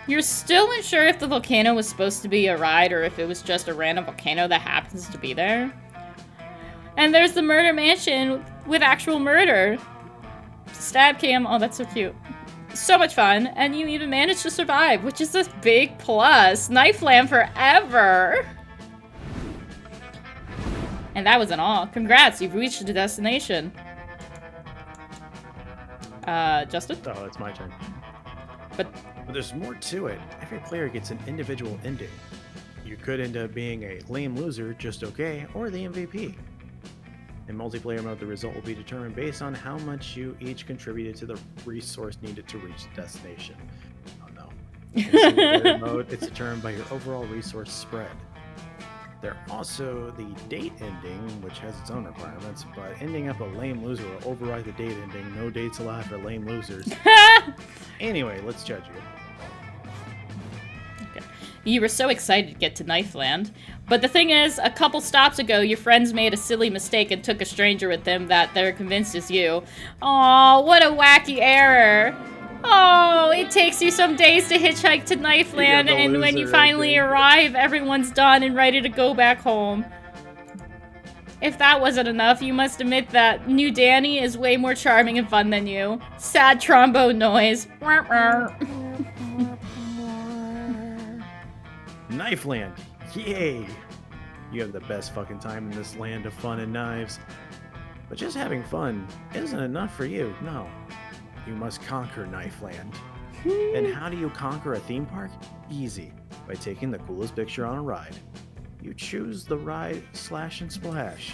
You're still unsure if the volcano was supposed to be a ride or if it was just a random volcano that happens to be there. And there's the murder mansion with actual murder. Stab cam. Oh, that's so cute. So much fun. And you even managed to survive, which is a big plus. Knife Land forever. And that wasn't all. Congrats, you've reached the destination. Justin? Oh, it's my turn. But there's more to it. Every player gets an individual ending. You could end up being a lame loser, just okay, or the MVP. In multiplayer mode, the result will be determined based on how much you each contributed to the resource needed to reach the destination. Oh no. In single player mode, it's determined by your overall resource spread. There are also the date ending, which has its own requirements, but ending up a lame loser will override the date ending. No dates allowed for lame losers. Anyway, let's judge you. Okay. You were so excited to get to Knifeland. But the thing is, a couple stops ago, your friends made a silly mistake and took a stranger with them that they're convinced is you. Aw, what a wacky error. Oh, it takes you some days to hitchhike to Knifeland, and when you finally arrive, everyone's done and ready to go back home. If that wasn't enough, you must admit that new Danny is way more charming and fun than you. Sad trombone noise. Knifeland! Yay! You have the best fucking time in this land of fun and knives. But just having fun isn't enough for you, no. You must conquer Knifeland. And how do you conquer a theme park? Easy, by taking the coolest picture on a ride. You choose the ride Slash and Splash.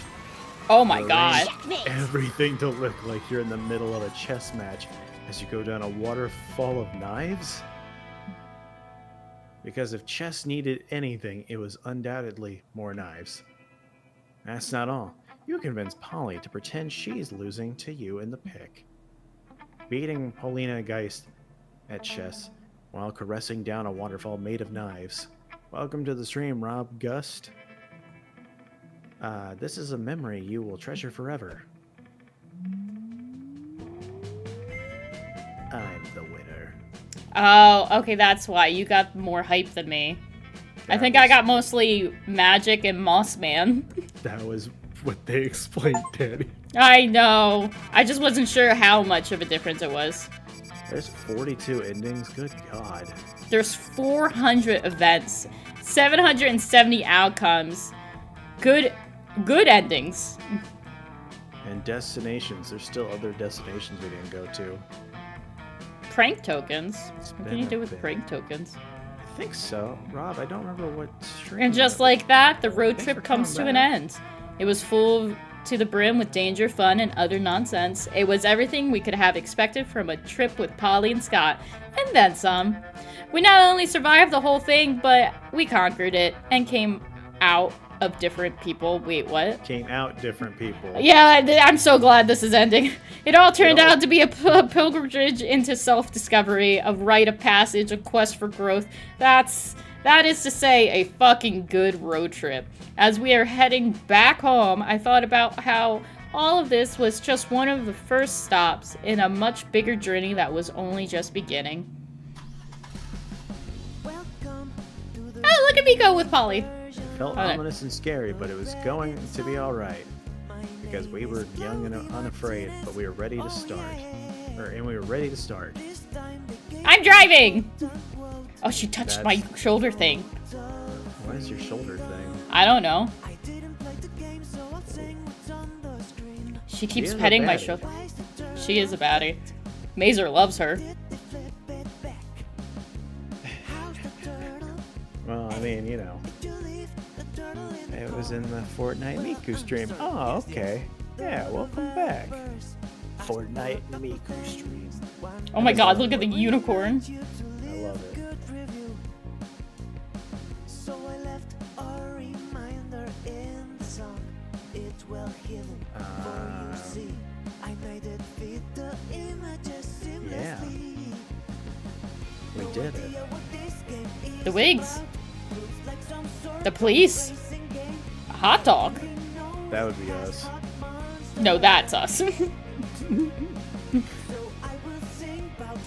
Oh my god. Everything to look like you're in the middle of a chess match as you go down a waterfall of knives. Because if chess needed anything, it was undoubtedly more knives. That's not all. You convince Polly to pretend she's losing to you in the pick. Beating Paulina Geist at chess while caressing down a waterfall made of knives. Welcome to the stream, Rob Gust. This is a memory you will treasure forever. I'm the winner. Oh, okay, that's why. You got more hype than me. I think I got mostly Magic and Moss Man. That was what they explained, Daddy. I know. I just wasn't sure how much of a difference it was. There's 42 endings, good god. There's 400 events, 770 outcomes, good endings. And destinations, there's still other destinations we didn't go to. Prank tokens? What can you do with prank tokens? I think so. Rob, I don't remember what stream. And just like that, the road trip comes to an end. It was full to the brim with danger, fun, and other nonsense. It was everything we could have expected from a trip with Polly and Scott, and then some. We not only survived the whole thing, but we conquered it and came out of different people. Wait, what? Came out different people. Yeah, I'm so glad this is ending. It all turned out to be a pilgrimage into self-discovery, a rite of passage, a quest for growth. That is to say, a fucking good road trip. As we are heading back home, I thought about how all of this was just one of the first stops in a much bigger journey that was only just beginning. Oh, look at me go with Polly. It felt ominous and scary, but it was going to be alright. Because we were young and unafraid, but we were ready to start. And we were ready to start. I'm driving! Oh, she touched my shoulder thing. What is your shoulder thing? I don't know. She keeps petting my shoulder. She is a baddie. Mazer loves her. Well, I mean, you know. It was in the Fortnite Miku stream. Oh, okay. Yeah, welcome back. Fortnite Miku stream. Oh my god, look at the unicorn. I love it. Yeah. We did it. The wigs. The police. A hot dog. That would be us. No, that's us.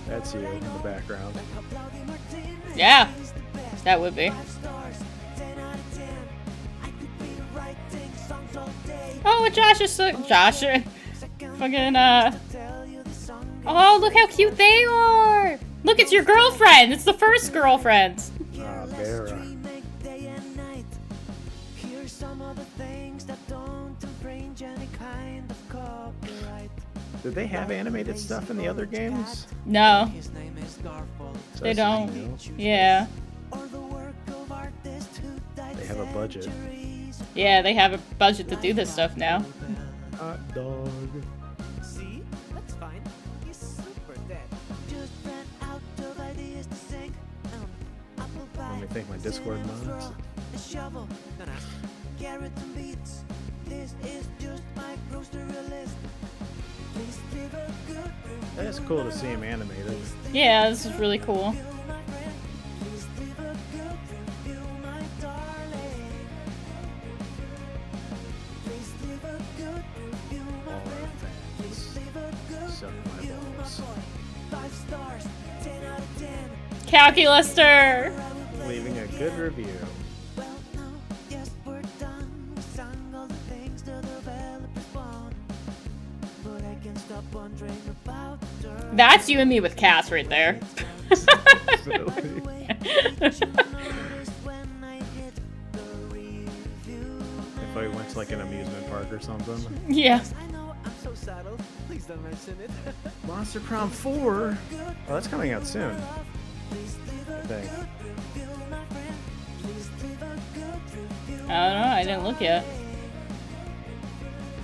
That's you in the background. Yeah, that would be. Oh, Josh is so... Josh. Fucking, Oh, look how cute they are! Look, it's your girlfriend! It's the first girlfriend! Ah, Vera. Did they have animated stuff in the other games? No. So They that's don't. new. Yeah. They have a budget. Yeah, they have a budget to do this stuff now. Hot dog. See? That's fine. He's super dead. Just ran out of ideas to sing. Apple pie. Let me think my Discord mods. A shovel. Gonna carrot and beets. This is just my grocery list. Please leave a good review. It's cool to see him animated. Yeah, this is really cool. Please leave a good review. suck my balls. 5 stars, 10 out of 10. Calculuster! Leaving a good review. Well, no, yes, we're done. We sang all the things the developers want. But I can't stop wondering about her. That's you and me with Cass right there. Silly. When I hit the review. If I went to like an amusement park or something. Yeah. I know I'm so subtle. Please don't mention it. Monster Prom 4? Oh, that's coming out soon. Please leave a I think. good review, my friend. Please leave a good review. I don't know, I didn't look yet.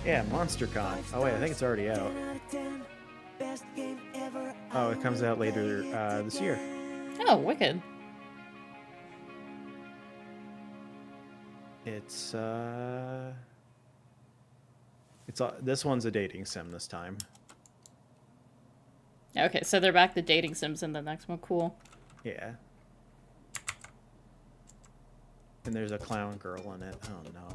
Yeah, MonsterCon. Oh wait, I think it's already out. 10 out of 10. Best game ever. Oh, it comes out later this year. Oh, wicked. It's this one's a dating sim this time. Okay, so they're back to dating sims in the next one. Cool. Yeah. And there's a clown girl in it. Oh no.